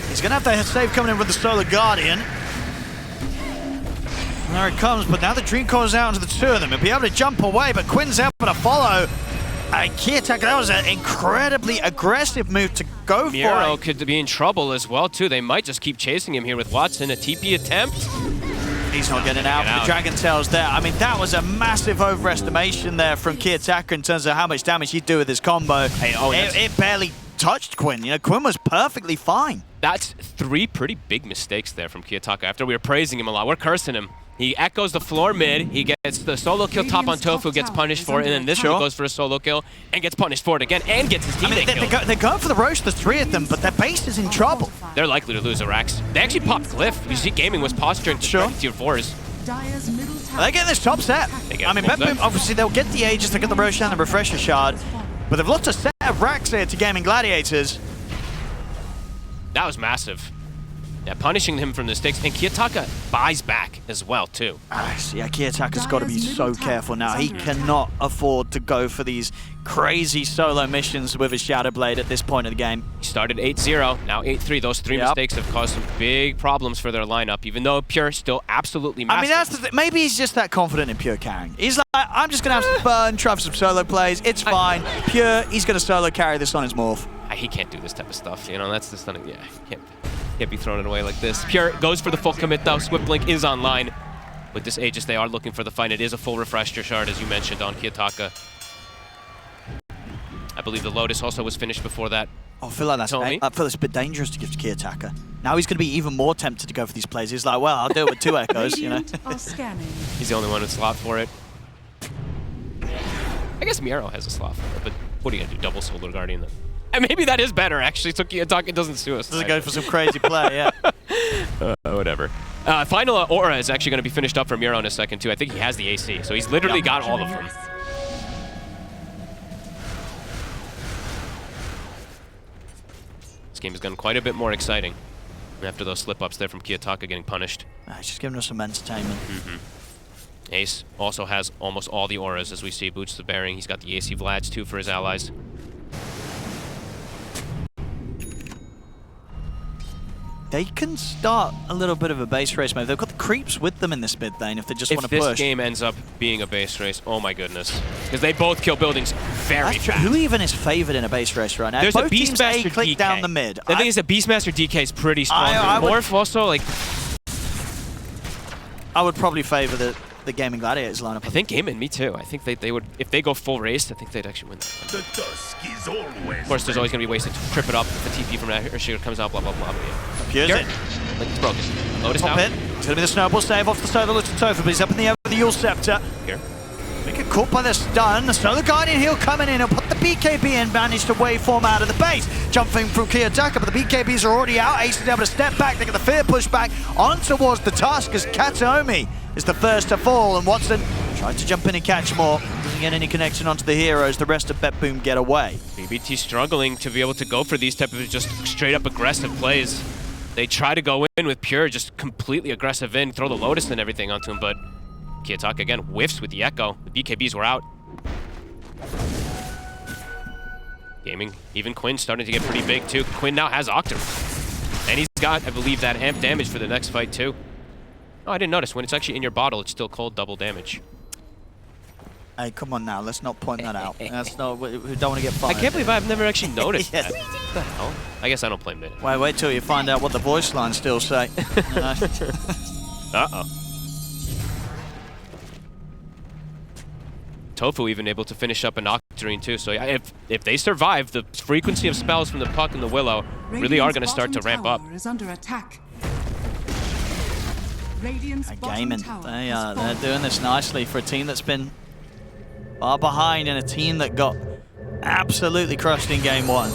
[SPEAKER 1] He's going to have the save coming in with the Solar Guardian. There it comes, but now the Dream Core's out into the two of them. He'll be able to jump away, but Quinn's able to follow. Kiyotaka, that was an incredibly aggressive move to go for
[SPEAKER 2] Miro
[SPEAKER 1] it.
[SPEAKER 2] could be in trouble as well, too. They might just keep chasing him here with Watson. A TP attempt.
[SPEAKER 1] He's not getting out. The Dragon Tail's there. I mean, that was a massive overestimation there from Kiyotaka in terms of how much damage he'd do with his combo. It barely touched Quinn. You know, Quinn was perfectly fine.
[SPEAKER 2] That's 3 pretty big mistakes there from Kiyotaka. After we were praising him a lot, we're cursing him. He echoes the floor mid, he gets the solo kill top on Tofu, gets punished for it, and then this one goes for a solo kill and gets punished for it again and gets his teammate killed.
[SPEAKER 1] They're going for the roast, the 3 of them, but their base is in trouble.
[SPEAKER 2] They're likely to lose a Rax. They actually popped Glyph. You see Gaming was posturing to strike tier 4s.
[SPEAKER 3] Dire's middle tower.
[SPEAKER 1] They're getting this top set. I mean, BetBoom, obviously they'll get the Aegis, they'll get the Roshan, the Refresher Shard, but they've lost a set of Racks here to Gaimin Gladiators.
[SPEAKER 2] That was massive. Yeah, punishing him from the stakes, and Kiyotaka buys back as well, too.
[SPEAKER 1] Yeah, Kiyotaka's got to be so careful now. He cannot afford to go for these crazy solo missions with his Shadow Blade at this point of the game.
[SPEAKER 2] He started 8-0, now 8-3. Those 3 mistakes have caused some big problems for their lineup, even though Pure still absolutely massive.
[SPEAKER 1] I mean, that's the thing. Maybe he's just that confident in Pure carrying. He's like, I'm just going to have some fun, try for some solo plays. It's fine. Pure, he's going to solo carry this on his morph.
[SPEAKER 2] He can't do this type of stuff, you know, that's just not, yeah, he can't be throwing it away like this. Pure goes for the full commit though, Swift Blink is online. With this Aegis, they are looking for the fight. It is a full Refresher Shard, as you mentioned, on Kiyotaka. I believe the Lotus also was finished before that.
[SPEAKER 1] I feel like that's a bit dangerous to give to Kiyotaka. Now he's going to be even more tempted to go for these plays. He's like, well, I'll do it with 2 echoes, you know.
[SPEAKER 3] Are scanning.
[SPEAKER 2] He's the only one with slot for it. I guess Miro has a slot for it, but what are you going to do, double Solar Guardian then? And maybe that is better, actually, so Kiyotaka doesn't sue us.
[SPEAKER 1] Doesn't go for some crazy play, yeah.
[SPEAKER 2] Whatever. Final Aura is actually going to be finished up for Miro in a second, too. I think he has the AC, so he's literally got all of them. This game has gotten quite a bit more exciting after those slip-ups there from Kiyotaka getting punished.
[SPEAKER 1] He's just giving us some entertainment.
[SPEAKER 2] Ace also has almost all the auras, as we see. Boots the Bearing. He's got the AC Vlads, too, for his allies.
[SPEAKER 1] They can start a little bit of a base race, maybe. They've got the creeps with them in this mid lane if they just want to push.
[SPEAKER 2] If this game ends up being a base race, oh my goodness. Because they both kill buildings very fast.
[SPEAKER 1] Who even is favored in a base race right now?
[SPEAKER 2] There's
[SPEAKER 1] both
[SPEAKER 2] a Beastmaster
[SPEAKER 1] click
[SPEAKER 2] DK.
[SPEAKER 1] down the mid.
[SPEAKER 2] The thing is that Beastmaster DK is pretty strong. Morph also, like...
[SPEAKER 1] I would probably favor the Gaimin Gladiators lineup.
[SPEAKER 2] I think Gaimin, me too. I think they would, if they go full race, I think they'd actually win that one.
[SPEAKER 4] The dusk is always
[SPEAKER 2] Of course, there's always going to be ways to trip it up if the TP from Urshiga comes out, blah, blah, blah.
[SPEAKER 1] Pure's it.
[SPEAKER 2] Like, it's broken. Lotus
[SPEAKER 1] Top
[SPEAKER 2] now.
[SPEAKER 1] hit. It's going to be the snowball save off the Solar Tofu, but he's up in the air with the Yule Scepter.
[SPEAKER 2] Here.
[SPEAKER 1] They get caught by the stun. The Solar Guardian heal coming in. He'll put the BKB in, manage to waveform out of the base. Jumping from Kiyotaka, but the BKBs are already out. Ace is able to step back. They get the fear push back on towards the Tusk as Kataomi is the first to fall, and Watson tries to jump in and catch more. Doesn't get any connection onto the heroes. The rest of BetBoom get away.
[SPEAKER 2] BBT struggling to be able to go for these type of just straight up aggressive plays. They try to go in with Pure, just completely aggressive in, throw the Lotus and everything onto him, but Kiyotaka again whiffs with the Echo. The BKBs were out. Gaming, even Quinn starting to get pretty big too. Quinn now has Octar. And he's got, I believe, that amp damage for the next fight too. Oh, I didn't notice. When it's actually in your bottle, it's still cold double damage.
[SPEAKER 1] Hey, come on now. Let's not point that out. That's not. We don't want to get fired.
[SPEAKER 2] I can't believe I've never actually noticed
[SPEAKER 1] Yes.
[SPEAKER 2] that. What the hell? I guess I don't play mid.
[SPEAKER 1] Wait till you find out what the voice lines still say.
[SPEAKER 2] Uh-oh. Tofu even able to finish up an Octarine too. So yeah, if they survive, the frequency of spells from the Puck and the Willow really are going to start to ramp up.
[SPEAKER 3] Is under attack. Radiant's
[SPEAKER 1] Gaimin, they're doing this nicely for a team that's been far behind and a team that got absolutely crushed in game 1.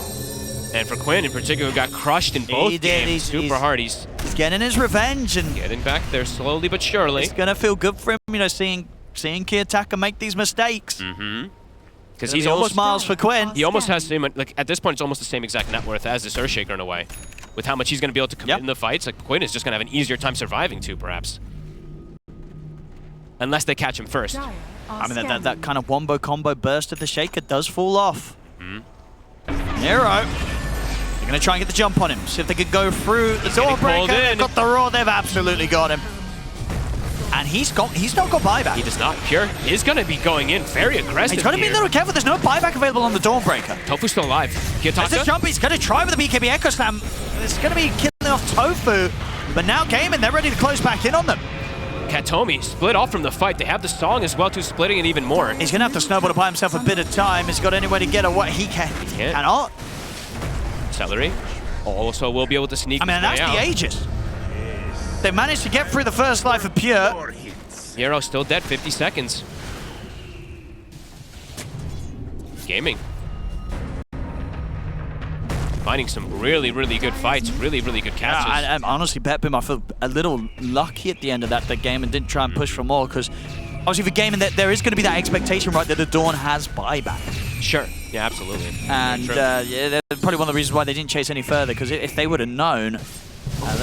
[SPEAKER 2] And for Quinn in particular, got crushed in both games super hard. He's
[SPEAKER 1] getting his revenge and
[SPEAKER 2] getting back there slowly but surely.
[SPEAKER 1] It's going to feel good for him, you know, seeing Kiyotaka make these mistakes.
[SPEAKER 2] Because he's almost
[SPEAKER 1] smiles for Quinn.
[SPEAKER 2] He almost has same, like at this point it's almost the same exact net worth as this Earthshaker in a way. With how much he's going to be able to commit in the fights, like Quinn is just going to have an easier time surviving too, perhaps. Unless they catch him first.
[SPEAKER 1] I mean, that kind of wombo combo burst of the Shaker does fall off. Nero, they're going to try and get the jump on him. See if they could go through the door breaker. They've got the Raw, they've absolutely got him. And he's not got buyback.
[SPEAKER 2] He does not. Pure is going to be going in very aggressive.
[SPEAKER 1] He's got to be a little careful. There's no buyback available on the Dawnbreaker.
[SPEAKER 2] Tofu's still alive.
[SPEAKER 1] There's a jump. He's going to try with the BKB Echo Slam. It's going to be killing off Tofu. But now Gaimin, they're ready to close back in on them.
[SPEAKER 2] Katomi split off from the fight. They have the song as well, too, splitting it even more.
[SPEAKER 1] He's going to have to snowball to buy himself a bit of time. He's got anywhere to get away. He cannot.
[SPEAKER 2] Celery also will be able to sneak.
[SPEAKER 1] I mean, that's the Aegis. They managed to get through the first life of Pure.
[SPEAKER 2] Hero still dead, 50 seconds. Gaming. Finding some really, really good fights, really, really good catches.
[SPEAKER 1] And honestly, BetBoom, I feel a little lucky at the end of that game and didn't try and push for more, because obviously for Gaimin, there is going to be that expectation, right, that the Dawn has buyback.
[SPEAKER 2] Sure. Yeah, absolutely.
[SPEAKER 1] And yeah, that's probably one of the reasons why they didn't chase any further, because if they would have known,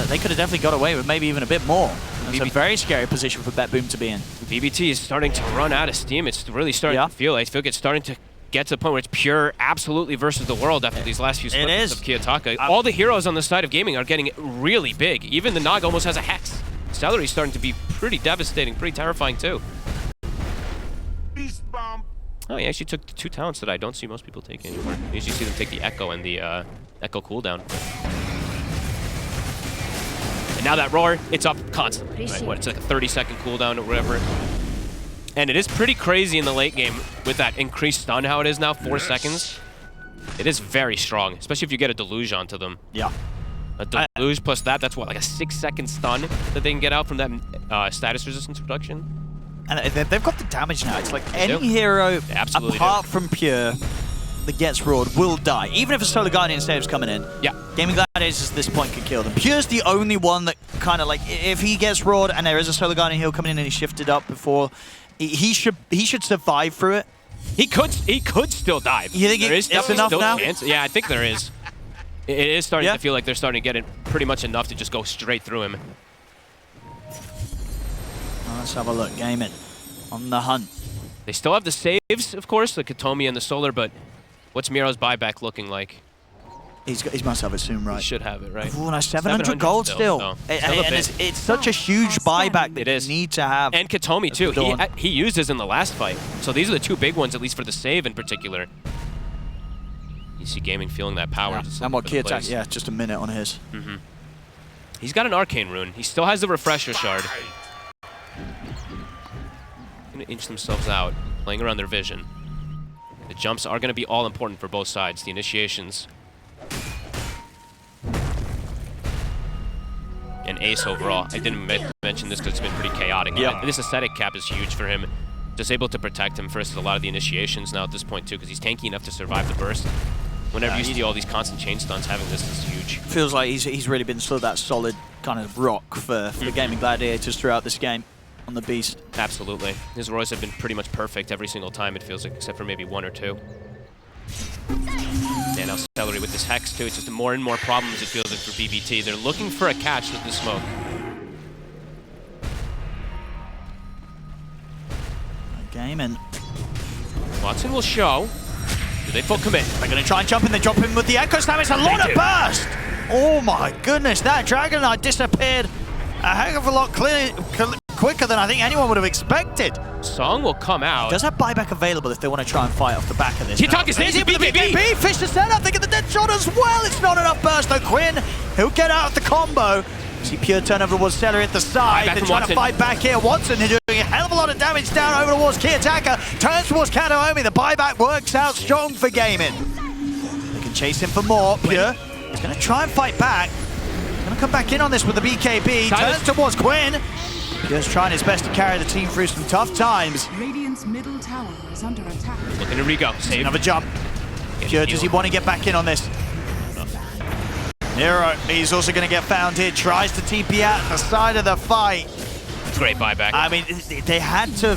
[SPEAKER 1] they could have definitely got away with maybe even a bit more. It's a very scary position for BetBoom to be in.
[SPEAKER 2] BBT is starting to run out of steam. It's really starting to feel like it's starting to get to the point where it's Pure absolutely versus the world after these last few slips of Kiyotaka. All the heroes on the side of Gaming are getting really big. Even the Nog almost has a Hex. Celery's starting to be pretty devastating, pretty terrifying too.
[SPEAKER 4] Beast bomb.
[SPEAKER 2] Oh, he actually took the 2 talents that I don't see most people take anymore. You usually see them take the Echo and the Echo cooldown. And now that Roar, it's up constantly. Right? What, it's like a 30-second cooldown or whatever. And it is pretty crazy in the late game with that increased stun, how it is now, 4 seconds. It is very strong, especially if you get a Deluge onto them.
[SPEAKER 1] Yeah.
[SPEAKER 2] A Deluge plus that's what, like a 6-second stun that they can get out from that status resistance reduction?
[SPEAKER 1] And they've got the damage now. It's like any hero, apart from Pure, that gets roared will die. Even if a Solar Guardian saves coming in.
[SPEAKER 2] Yeah.
[SPEAKER 1] Gaimin Gladiators at this point can kill them. Pure's the only one that kind of like, if he gets roared and there is a Solar Guardian heal coming in and he shifted up before, he should survive through it.
[SPEAKER 2] He could still dive.
[SPEAKER 1] You think it's enough now?
[SPEAKER 2] Chance. Yeah, I think there is. It is starting to feel like they're starting to get it pretty much enough to just go straight through him.
[SPEAKER 1] Let's have a look. Gaimin on the hunt.
[SPEAKER 2] They still have the saves, of course, the Katomi and the Solar, but what's Miro's buyback looking like?
[SPEAKER 1] He must have it soon, right?
[SPEAKER 2] He should have it, right?
[SPEAKER 1] Oh, nice, 700 gold still.
[SPEAKER 2] No.
[SPEAKER 1] And it's such a huge buyback that you need to have.
[SPEAKER 2] And Katomi, too. He used his in the last fight. So these are the 2 big ones, at least for the save in particular. You see Gaming feeling that power.
[SPEAKER 1] And what Kiyotaka, just a minute on his.
[SPEAKER 2] He's got an Arcane Rune. He still has the Refresher Shard. Going to inch themselves out, playing around their vision. The jumps are going to be all important for both sides, the initiations. And Ace overall. I didn't mention this because it's been pretty chaotic. This aesthetic cap is huge for him. Just able to protect him versus a lot of the initiations now at this point too, because he's tanky enough to survive the burst. Whenever you see all these constant chain stuns, having this is huge.
[SPEAKER 1] Feels like he's really been sort of that solid kind of rock for the Gaimin Gladiators throughout this game. on the Beast.
[SPEAKER 2] Absolutely. His roars have been pretty much perfect every single time, it feels like, except for maybe 1 or 2. And now Celery with this Hex, too. It's just more and more problems, it feels like, for BBT. They're looking for a catch with the smoke.
[SPEAKER 1] Gaimin.
[SPEAKER 2] Watson will show. Do they full commit?
[SPEAKER 1] They're going to try and jump in. They drop in with the Echo Slam. It's a lot of burst. Oh my goodness, that Dragon Knight disappeared a heck of a lot quicker than I think anyone would have expected.
[SPEAKER 2] Song will come out.
[SPEAKER 1] Does have buyback available if they want to try and fight off the back of this.
[SPEAKER 2] Kitaka's there, BKB!
[SPEAKER 1] Fish the setup, they get the dead shot as well. It's not enough burst though. Quinn, he'll get out of the combo. See Pure turn over towards Celery at the side. They're trying to fight back here. Watson is doing a hell of a lot of damage down over towards Kiyotaka. Turns towards Kataomi. The buyback works out strong for Gaimin. They can chase him for more. Pure is going to try and fight back. Going to come back in on this with the BKB. Turns towards Quinn. Pure's trying his best to carry the team through some tough times.
[SPEAKER 3] Radiant's middle tower is under attack.
[SPEAKER 2] Looking to Rigo. Save.
[SPEAKER 1] Another jump. Pure, does he want to get back in on this? Nero, he's also going to get found here. Tries to TP out the side of the fight.
[SPEAKER 2] Great buyback.
[SPEAKER 1] I mean, they had to...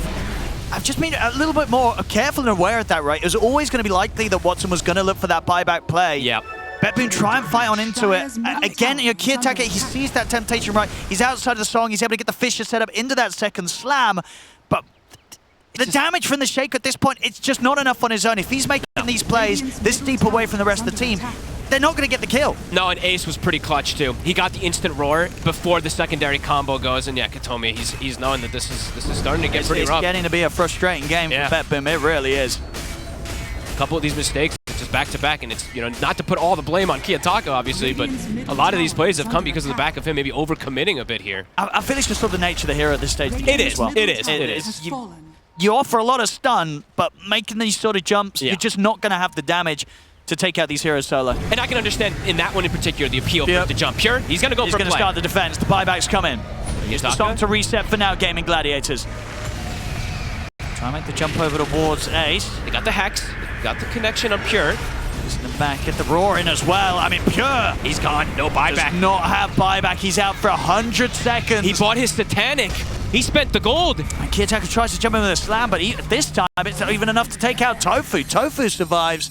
[SPEAKER 1] I've just been a little bit more careful and aware of that, right? It was always going to be likely that Watson was going to look for that buyback play.
[SPEAKER 2] Yep.
[SPEAKER 1] BetBoom try and fight on into it. Again, Kiyotaka, he sees that temptation, right? He's outside of the song. He's able to get the Fisher set up into that second slam. But the damage from the Shake at this point, it's just not enough on his own. If he's making these plays this deep away from the rest of the team, they're not going to get the kill.
[SPEAKER 2] No, and Ace was pretty clutch too. He got the instant roar before the secondary combo goes, and yeah, Katomi, he's knowing that this is starting to get pretty rough.
[SPEAKER 1] It's getting to be a frustrating game for BetBoom. It really is.
[SPEAKER 2] A couple of these mistakes, just back to back, and it's, you know, not to put all the blame on Kiyotaka, obviously, but a lot of these plays have come because of the back of him maybe overcommitting a bit here.
[SPEAKER 1] I feel it's just sort of the nature of the hero at this stage.
[SPEAKER 2] It is.
[SPEAKER 1] Well.
[SPEAKER 2] It is.
[SPEAKER 1] You offer a lot of stun, but making these sort of jumps, you're just not going to have the damage to take out these heroes solo.
[SPEAKER 2] And I can understand in that one in particular the appeal for the jump. Pure, he's going to go for a play.
[SPEAKER 1] He's going to start the defense. The buyback's coming. Here's the song to reset for now, Gaimin Gladiators. Try and make the jump over towards Ace.
[SPEAKER 2] They got the Hex, got the connection on Pure.
[SPEAKER 1] In the back, get the roar in as well. I mean, Pure,
[SPEAKER 2] he's gone. No buyback.
[SPEAKER 1] Does not have buyback. He's out for 100 seconds.
[SPEAKER 2] He bought his Satanic. He spent the gold.
[SPEAKER 1] And Kiyotaka tries to jump in with a slam, but this time it's not even enough to take out Tofu. Tofu survives.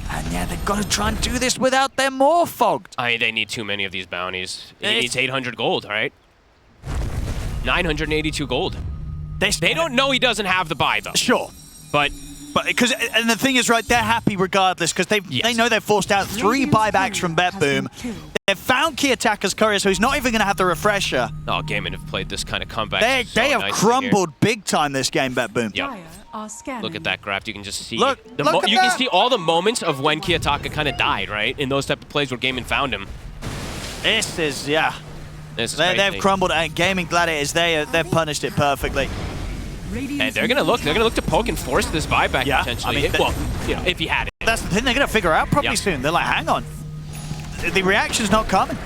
[SPEAKER 1] And yeah, they've got to try and do this without them more fogged.
[SPEAKER 2] I mean, they need too many of these bounties. He needs 800 gold, right? 982 gold. They don't know he doesn't have the buy, though.
[SPEAKER 1] Sure.
[SPEAKER 2] But
[SPEAKER 1] because, and the thing is, right, they're happy regardless because they know they've forced out 3 buybacks from BetBoom. They've found Kiyotaka's courier, so he's not even going to have the refresher.
[SPEAKER 2] Oh, Gaimin have played this kind of comeback.
[SPEAKER 1] They have crumbled big time this game, BetBoom.
[SPEAKER 2] Yep. Look at that graph. You can just see.
[SPEAKER 1] Look
[SPEAKER 2] you can see all the moments of when Kiyotaka kind of died, right? In those type of plays where Gaimin found him.
[SPEAKER 1] This is, yeah.
[SPEAKER 2] This is
[SPEAKER 1] they've crumbled. Gaimin Gladiators, they've punished it perfectly.
[SPEAKER 2] And they're gonna look to poke and force this buyback potentially. I mean, well, you know, if he had it.
[SPEAKER 1] That's the thing. They're gonna figure out probably soon. They're like, hang on, the reaction's not coming.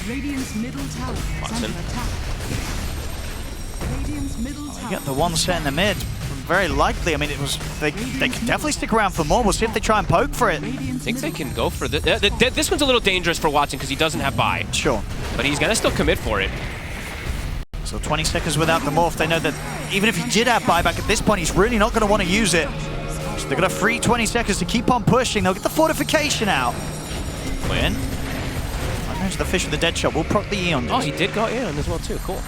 [SPEAKER 3] Radiant's middle tower is under attack. Radiant's middle tower.
[SPEAKER 1] You get the one set in the mid. Very likely. I mean, it was. They can definitely stick around for more. We'll see if they try and poke for it.
[SPEAKER 2] I think they can go for this. This one's a little dangerous for Watson because he doesn't have buy.
[SPEAKER 1] Sure.
[SPEAKER 2] But he's gonna still commit for it.
[SPEAKER 1] So 20 seconds without the morph. They know that even if he did have buyback at this point, he's really not going to want to use it. So they're going to free 20 seconds to keep on pushing. They'll get the fortification out. Win. There's the fish with the dead shot. We'll proc the Eon.
[SPEAKER 2] Oh, he did go Eon as well too. Cool.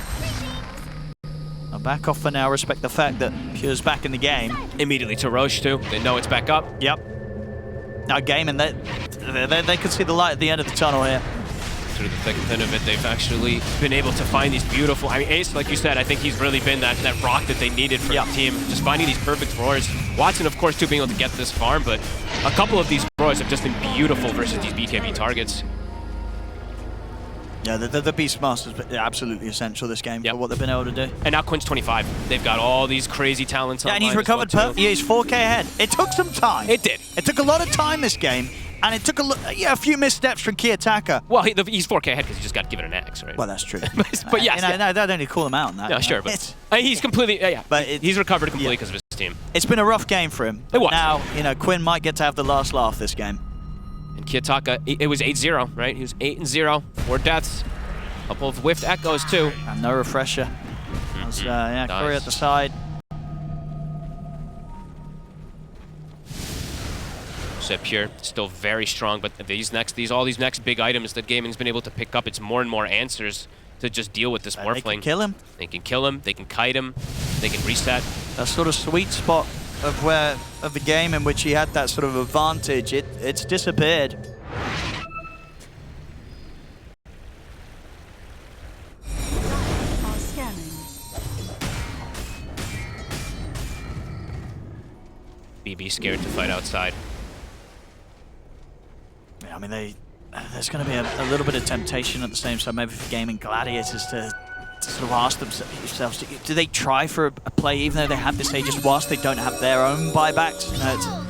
[SPEAKER 1] Now back off for now. Respect the fact that Pure's back in the game.
[SPEAKER 2] Immediately to Roche too. They know it's back up.
[SPEAKER 1] Yep. Now Gaimin, they could see the light at the end of the tunnel here.
[SPEAKER 2] Through the thick and thin of it, they've actually been able to find these beautiful... I mean, Ace, like you said, I think he's really been that rock that they needed for the team. Just finding these perfect roars. Watson, of course, too, being able to get this farm, but a couple of these roars have just been beautiful versus these BKB targets.
[SPEAKER 1] Yeah, the Beastmaster's absolutely essential this game for what they've been able to do.
[SPEAKER 2] And now Quinn's 25. They've got all these crazy talents on.
[SPEAKER 1] Yeah, and he's recovered perfectly. He's 4K ahead. It took some time.
[SPEAKER 2] It did.
[SPEAKER 1] It took a lot of time this game. And it took a few missteps from Kiyotaka.
[SPEAKER 2] Well, he's 4K ahead because he just got given an X, right?
[SPEAKER 1] Well, that's true.
[SPEAKER 2] But yes,
[SPEAKER 1] no, I don't need to call him out on that.
[SPEAKER 2] No, sure, but he's completely, but he's recovered completely because of his team.
[SPEAKER 1] It's been a rough game for him.
[SPEAKER 2] It was.
[SPEAKER 1] Now, Quinn might get to have the last laugh this game.
[SPEAKER 2] And Kiyotaka, it was 8-0, right? He was 8-0, 4 deaths. Couple of whiffed echoes too.
[SPEAKER 1] And no refresher. That's, yeah,
[SPEAKER 2] Nice.
[SPEAKER 1] Curry at the side.
[SPEAKER 2] So Pure still very strong, but all these next big items that Gaming's been able to pick up, it's more and more answers to just deal with this Morphling.
[SPEAKER 1] They can kill him.
[SPEAKER 2] They can kill him. They can kite him. They can reset.
[SPEAKER 1] That sort of sweet spot of the game in which he had that sort of advantage, it's disappeared.
[SPEAKER 3] Are scanning.
[SPEAKER 2] BB scared to fight outside.
[SPEAKER 1] Yeah, I mean, there's going to be a little bit of temptation at the same time, maybe for Gaimin Gladiators to sort of ask themselves, do they try for a play even though they have this Aegis whilst they don't have their own buybacks? You know,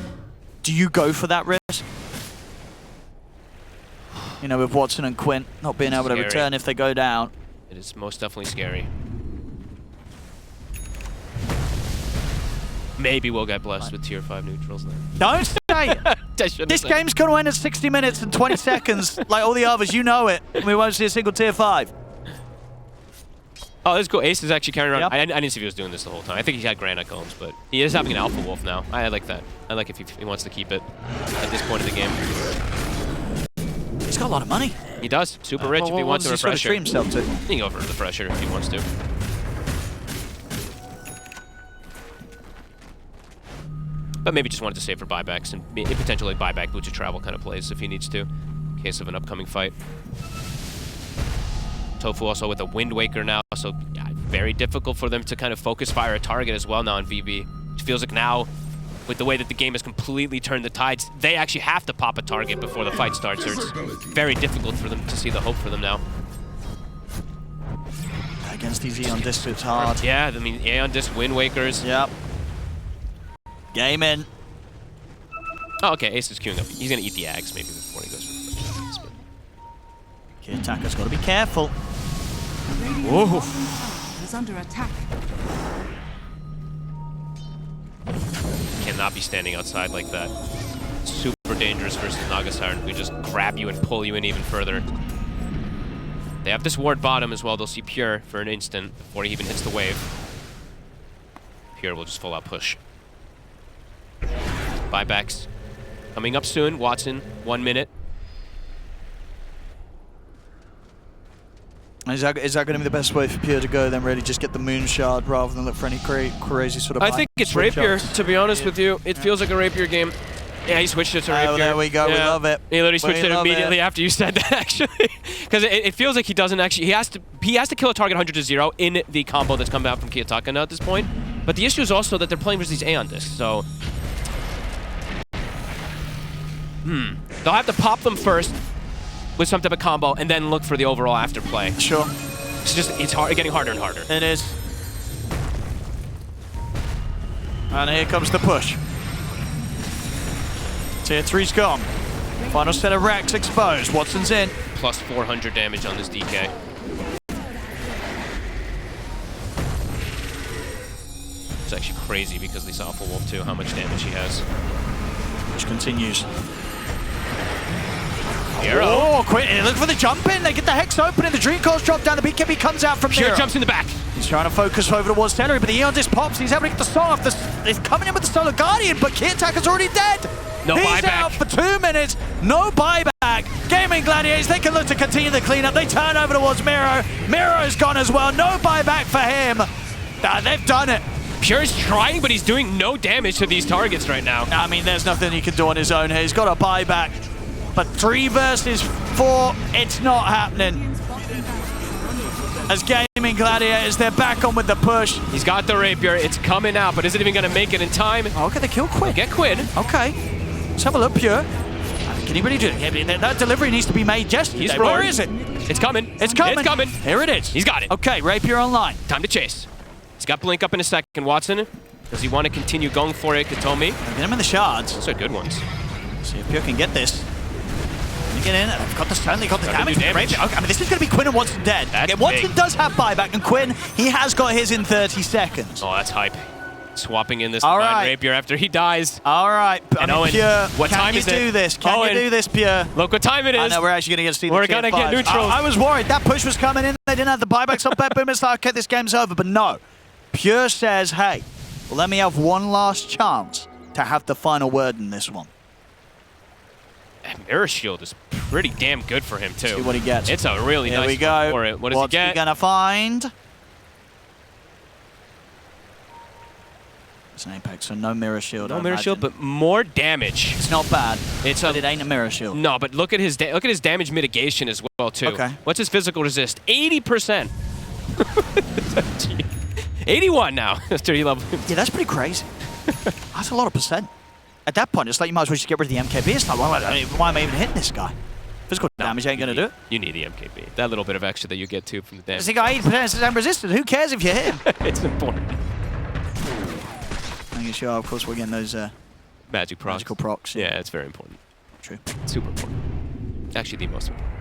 [SPEAKER 1] do you go for that risk? You know, with Watson and Quint not being able to return if they go down.
[SPEAKER 2] It is most definitely scary. Maybe we'll get blessed with tier 5 neutrals then.
[SPEAKER 1] Don't say it! This game's going to end at 60 minutes and 20 seconds, like all the others, you know it. We won't see a single tier 5.
[SPEAKER 2] Oh, that's cool. Ace is actually carrying around.
[SPEAKER 1] Yep.
[SPEAKER 2] I didn't see if he was doing this the whole time. I think he had Granite Combs, but he is having an Alpha Wolf now. I like that. I like if he wants to keep it at this point of the game.
[SPEAKER 1] He's got a lot of money.
[SPEAKER 2] He does. Super rich if he wants a refresher.
[SPEAKER 1] Sort of treat himself to?
[SPEAKER 2] He can go for a refresher if he wants to. But maybe just wanted to save for buybacks and potentially buyback boots of travel kind of plays if he needs to, in case of an upcoming fight. Tofu also with a Wind Waker now, so yeah, very difficult for them to kind of focus fire a target as well now on VB. It feels like now, with the way that the game has completely turned the tides, they actually have to pop a target before the fight starts, or it's very difficult for them to see the hope for them now.
[SPEAKER 1] Against these Aeon Discs, it's hard.
[SPEAKER 2] Yeah, I mean, Aeon Disc, Wind Wakers.
[SPEAKER 1] Yep. Gaimin.
[SPEAKER 2] Oh, okay, Ace is queuing up. He's going to eat the Ags maybe before he goes for the first.
[SPEAKER 1] Key attacker's got to be careful.
[SPEAKER 3] Whoa. Is under attack.
[SPEAKER 2] Cannot be standing outside like that. Super dangerous versus Naga Siren. We just grab you and pull you in even further. They have this ward bottom as well. They'll see Pure for an instant before he even hits the wave. Pure will just full out push. Buybacks coming up soon. Watson, 1 minute.
[SPEAKER 1] Is that going to be the best way for Pure to go then, really just get the Moon Shard rather than look for any crazy sort of...
[SPEAKER 2] I think it's Rapier, to be honest with you. It feels like a Rapier game. Yeah, he switched it to Rapier.
[SPEAKER 1] Oh, there we go. Yeah. We love it.
[SPEAKER 2] He literally switched it immediately after you said that, actually. Because it feels like he doesn't actually... He has to kill a target 100 to 0 in the combo that's come out from Kiyotaka now at this point. But the issue is also that they're playing versus these Aeon Discs, so... They'll have to pop them first with some type of combo and then look for the overall afterplay.
[SPEAKER 1] Sure.
[SPEAKER 2] It's hard, getting harder and harder.
[SPEAKER 1] It is. And here comes the push. Tier 3's gone. Final set of racks exposed. Watson's in.
[SPEAKER 2] Plus 400 damage on this DK. It's actually crazy because they saw Alpha Wolf too, how much damage he has.
[SPEAKER 1] Which continues.
[SPEAKER 2] Hero.
[SPEAKER 1] Oh, quick. Look for the jump in. They get the Hex open and the Dream Course drop down. The BKB comes out from
[SPEAKER 2] Pure
[SPEAKER 1] Miro.
[SPEAKER 2] jumps in the back.
[SPEAKER 1] He's trying to focus over towards Celery, but the Aeon Disc pops. He's able to get the song off. He's coming in with the Solar Guardian, but Key Attacker's already dead.
[SPEAKER 2] No
[SPEAKER 1] He's
[SPEAKER 2] buyback.
[SPEAKER 1] out for 2 minutes. No buyback. Gaimin Gladiators, they can look to continue the cleanup. They turn over towards Miro. Miro's gone as well. No buyback for him. They've done it.
[SPEAKER 2] Pure's trying, but he's doing no damage to these targets right now.
[SPEAKER 1] I mean, there's nothing he can do on his own here. He's got a buyback. But 3 versus 4, it's not happening. As Gaimin Gladiators, they're back on with the push.
[SPEAKER 2] He's got the Rapier. It's coming out, but is it even going to make it in time?
[SPEAKER 1] Oh, okay, they kill Quinn.
[SPEAKER 2] Get Quinn.
[SPEAKER 1] Okay. Let's have a look, Pure. Can he really do it? Yeah, that delivery needs to be made yesterday.
[SPEAKER 2] He's
[SPEAKER 1] Where
[SPEAKER 2] roared.
[SPEAKER 1] is it?
[SPEAKER 2] It's coming.
[SPEAKER 1] It's coming.
[SPEAKER 2] It's coming.
[SPEAKER 1] Here it is.
[SPEAKER 2] He's got it.
[SPEAKER 1] Okay, Rapier online.
[SPEAKER 2] Time to chase. He's got Blink up in a second. Watson, does he want to continue going for it? Katomi.
[SPEAKER 1] Get him in the shards.
[SPEAKER 2] Those are good ones.
[SPEAKER 1] See if Pure can get this. Get in. They've got the stun. They've got the
[SPEAKER 2] Gotta
[SPEAKER 1] damage.
[SPEAKER 2] do damage.
[SPEAKER 1] Okay, I mean, this is going to be Quinn and Watson dead.
[SPEAKER 2] That's
[SPEAKER 1] Okay, Watson
[SPEAKER 2] big.
[SPEAKER 1] does have buyback, and Quinn, he has got his in 30 seconds.
[SPEAKER 2] Oh, that's hype. swapping in this
[SPEAKER 1] All
[SPEAKER 2] Divine
[SPEAKER 1] right.
[SPEAKER 2] Rapier after he dies.
[SPEAKER 1] All right.
[SPEAKER 2] And Owen,
[SPEAKER 1] Pure,
[SPEAKER 2] what time is it?
[SPEAKER 1] Can you do this? Can
[SPEAKER 2] Owen,
[SPEAKER 1] you do this, Pure?
[SPEAKER 2] Look what time it is.
[SPEAKER 1] I know we're actually going to get to see the
[SPEAKER 2] We're
[SPEAKER 1] tier
[SPEAKER 2] going to get
[SPEAKER 1] 5s.
[SPEAKER 2] neutral.
[SPEAKER 1] I was worried. That push was coming in. They didn't have the buybacks on BetBoom. It's like, okay, this game's over. But no. Pure says, hey, well, let me have one last chance to have the final word in this one.
[SPEAKER 2] Mirror Shield is pretty damn good for him, too.
[SPEAKER 1] See what he gets.
[SPEAKER 2] It's a really
[SPEAKER 1] Here
[SPEAKER 2] nice
[SPEAKER 1] we go.
[SPEAKER 2] one for it. What does
[SPEAKER 1] What's
[SPEAKER 2] he get?
[SPEAKER 1] he going to find? It's an Apex, so no Mirror Shield.
[SPEAKER 2] No Mirror Shield, but more damage.
[SPEAKER 1] It's not bad.
[SPEAKER 2] It's
[SPEAKER 1] But it ain't a Mirror Shield.
[SPEAKER 2] No, but look at his damage mitigation as well, too.
[SPEAKER 1] Okay.
[SPEAKER 2] What's his physical resist? 80%. 81 now after he leveled.
[SPEAKER 1] Yeah, that's pretty crazy. That's a lot of percent. At that point, it's like you might as well just get rid of the MKB. It's like, why am I even hitting this guy? Physical damage ain't going to do it.
[SPEAKER 2] You need the MKB. That little bit of extra that you get, too, from the damage.
[SPEAKER 1] It's got 80% resistance. Who cares if you hit him?
[SPEAKER 2] It's important.
[SPEAKER 1] Making sure, of course, we're getting those
[SPEAKER 2] Magic procs.
[SPEAKER 1] magical procs.
[SPEAKER 2] Yeah, it's very important.
[SPEAKER 1] True.
[SPEAKER 2] Super important. Actually, the most important.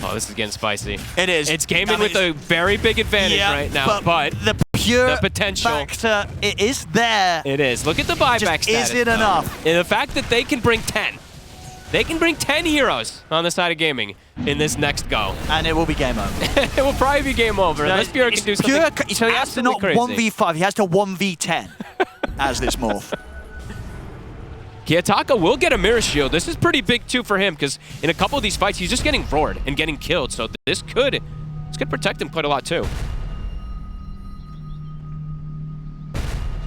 [SPEAKER 2] Oh, this is getting spicy.
[SPEAKER 1] It is.
[SPEAKER 2] It's Gaimin with a very big advantage right now, but
[SPEAKER 1] the pure
[SPEAKER 2] the potential
[SPEAKER 1] factor, it is there.
[SPEAKER 2] it is. Look at the buyback
[SPEAKER 1] Just
[SPEAKER 2] status.
[SPEAKER 1] isn't enough.
[SPEAKER 2] And the fact that they can bring 10. They can bring 10 heroes on the side of gaming in this next go.
[SPEAKER 1] And it will be game over.
[SPEAKER 2] It will probably be game over unless Pure can do something
[SPEAKER 1] Pure, so he has to not
[SPEAKER 2] absolutely crazy.
[SPEAKER 1] 1v5, he has to 1v10 as this morph.
[SPEAKER 2] Kiyotaka will get a Mirror Shield. This is pretty big, too, for him, because in a couple of these fights, he's just getting roared and getting killed, so this could protect him quite a lot, too.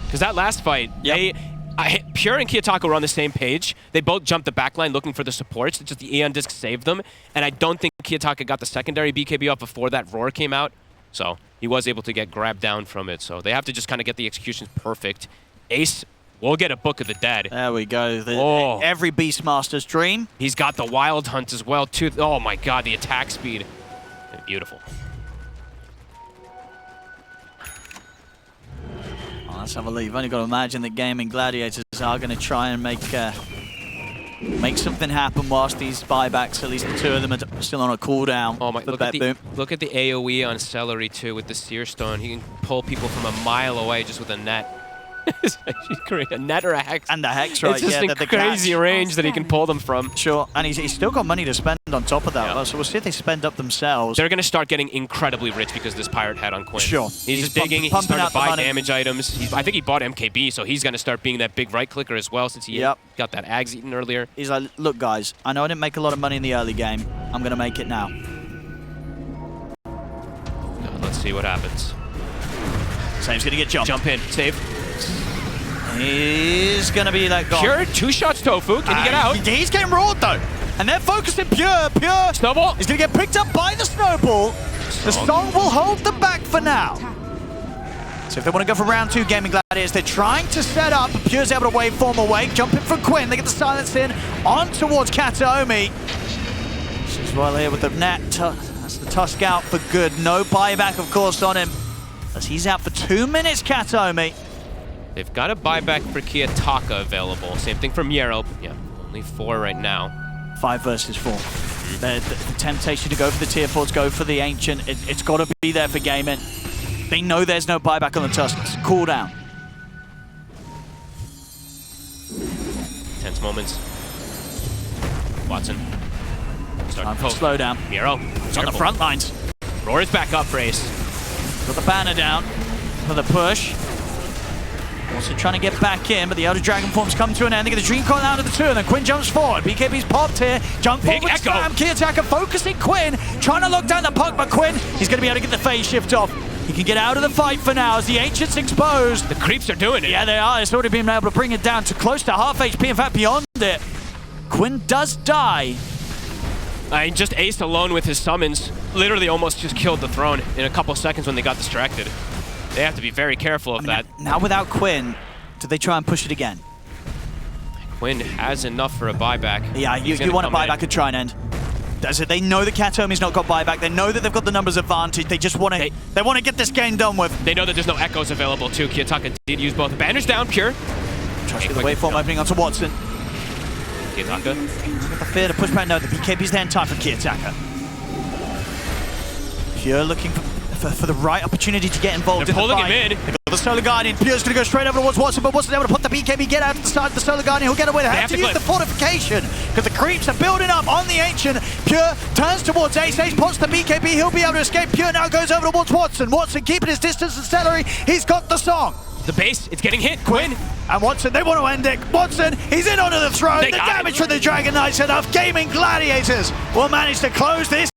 [SPEAKER 2] Because that last fight, Pure and Kiyotaka were on the same page. They both jumped the backline looking for the supports. It's just the Aeon Disc saved them, and I don't think Kiyotaka got the secondary BKB off before that roar came out, so he was able to get grabbed down from it, so they have to just kind of get the executions perfect. Ace will get a Book of the Dead.
[SPEAKER 1] There we go. Every Beastmaster's dream.
[SPEAKER 2] He's got the Wild Hunt as well, too. Oh my god, the attack speed. Beautiful.
[SPEAKER 1] Oh, let's have a look. You've only got to imagine that Gaimin Gladiators are going to try and make something happen whilst these buybacks, at least the two of them, are still on a cooldown.
[SPEAKER 2] Oh my,
[SPEAKER 1] for
[SPEAKER 2] look at the
[SPEAKER 1] BetBoom.
[SPEAKER 2] AoE on Celery, too, with the Seer Stone. He can pull people from a mile away just with a net. It's actually a net or a hex.
[SPEAKER 1] And the hex, right?
[SPEAKER 2] It's just
[SPEAKER 1] yeah,
[SPEAKER 2] a crazy range that he can pull them from.
[SPEAKER 1] Sure, and he's still got money to spend on top of that.
[SPEAKER 2] Yeah.
[SPEAKER 1] So we'll see if they spend up themselves.
[SPEAKER 2] They're going to start getting incredibly rich because of this Pirate Hat on Quinn.
[SPEAKER 1] Sure.
[SPEAKER 2] He's just digging. He's
[SPEAKER 1] pumping
[SPEAKER 2] starting
[SPEAKER 1] out
[SPEAKER 2] to
[SPEAKER 1] the
[SPEAKER 2] buy
[SPEAKER 1] money.
[SPEAKER 2] damage items. I think he bought MKB, so he's going to start being that big right clicker as well since he got that Ags eaten earlier.
[SPEAKER 1] He's like, look, guys, I know I didn't make a lot of money in the early game. I'm going to make it now.
[SPEAKER 2] Let's see what happens.
[SPEAKER 1] Same's going to get jumped.
[SPEAKER 2] Jump in. Save.
[SPEAKER 1] He's going to be that guy.
[SPEAKER 2] Pure, 2 shots Tofu. Can he get out?
[SPEAKER 1] He's getting roared, though. And they're focusing Pure. Pure.
[SPEAKER 2] Snowball.
[SPEAKER 1] He's going to get picked up by the Snowball. The Song will hold them back for now. So if they want to go for round 2, Gaimin Gladiators, they're trying to set up. Pure's able to waveform away. Jumping from Quinn. They get the silence in. On towards Kataomi. She's well here with the net. That's the Tusk out for good. No buyback, of course, on him. As he's out for 2 minutes, Kataomi.
[SPEAKER 2] They've got a buyback for Kiyotaka available. Same thing for Miero. Yeah, only 4 right now.
[SPEAKER 1] 5 versus 4. The temptation to go for the tier 4s, go for the Ancient, it's got to be there for Gaimin. They know there's no buyback on the Tusk. It's a cooldown.
[SPEAKER 2] Tense moments. Watson.
[SPEAKER 1] Time for a slowdown.
[SPEAKER 2] Miero.
[SPEAKER 1] It's on the front lines.
[SPEAKER 2] Roar is back up, Race.
[SPEAKER 1] Got the banner down for the push. Also trying to get back in, but the Elder Dragon forms come to an end. They get the Dream Coil out of the 2, and then Quinn jumps forward. BKB's popped here. Jump
[SPEAKER 2] Big
[SPEAKER 1] forward,
[SPEAKER 2] echo.
[SPEAKER 1] spam. Kiyotaka focusing Quinn, trying to lock down the puck, but Quinn, he's going to be able to get the phase shift off. He can get out of the fight for now as the Ancient's exposed.
[SPEAKER 2] The creeps are doing it.
[SPEAKER 1] Yeah, they are. It's already been able to bring it down to close to half HP, in fact, beyond it. Quinn does die.
[SPEAKER 2] Just Ace alone with his summons literally almost just killed the throne in a couple seconds when they got distracted. They have to be very careful of that.
[SPEAKER 1] Now without Quinn, do they try and push it again?
[SPEAKER 2] Quinn has enough for a buyback.
[SPEAKER 1] Yeah, you want a buyback and try and end. Does it? They know that Katomi's not got buyback. They know that they've got the numbers advantage. They just want to. They want to get this game done with.
[SPEAKER 2] They know that there's no echoes available too. Kiyotaka did use both. Banners down, Pure.
[SPEAKER 1] Tries to get the waveform opening onto Watson.
[SPEAKER 2] Kiyotaka.
[SPEAKER 1] Got the fear to push back. No, the BKB's there in time for Kiyotaka. Pure looking for for the right opportunity to get involved
[SPEAKER 2] They're
[SPEAKER 1] in the
[SPEAKER 2] pulling
[SPEAKER 1] fight.
[SPEAKER 2] him in.
[SPEAKER 1] They've got the Solar Guardian. Pure's going to go straight over towards Watson, but Watson's able to put the BKB, get out to the side of the Solar Guardian. He'll get away. They have to use
[SPEAKER 2] clip.
[SPEAKER 1] the fortification because the creeps are building up on the Ancient. Pure turns towards Ace. Ace puts the BKB. He'll be able to escape. Pure now goes over towards Watson. Watson keeping his distance and Celery. He's got the song.
[SPEAKER 2] The base, it's getting hit. Quinn.
[SPEAKER 1] And Watson, they want to end it. Watson, he's in onto the throne.
[SPEAKER 2] They
[SPEAKER 1] The
[SPEAKER 2] got it.
[SPEAKER 1] damage from the Dragon Knight's enough. Gaimin Gladiators will manage to close this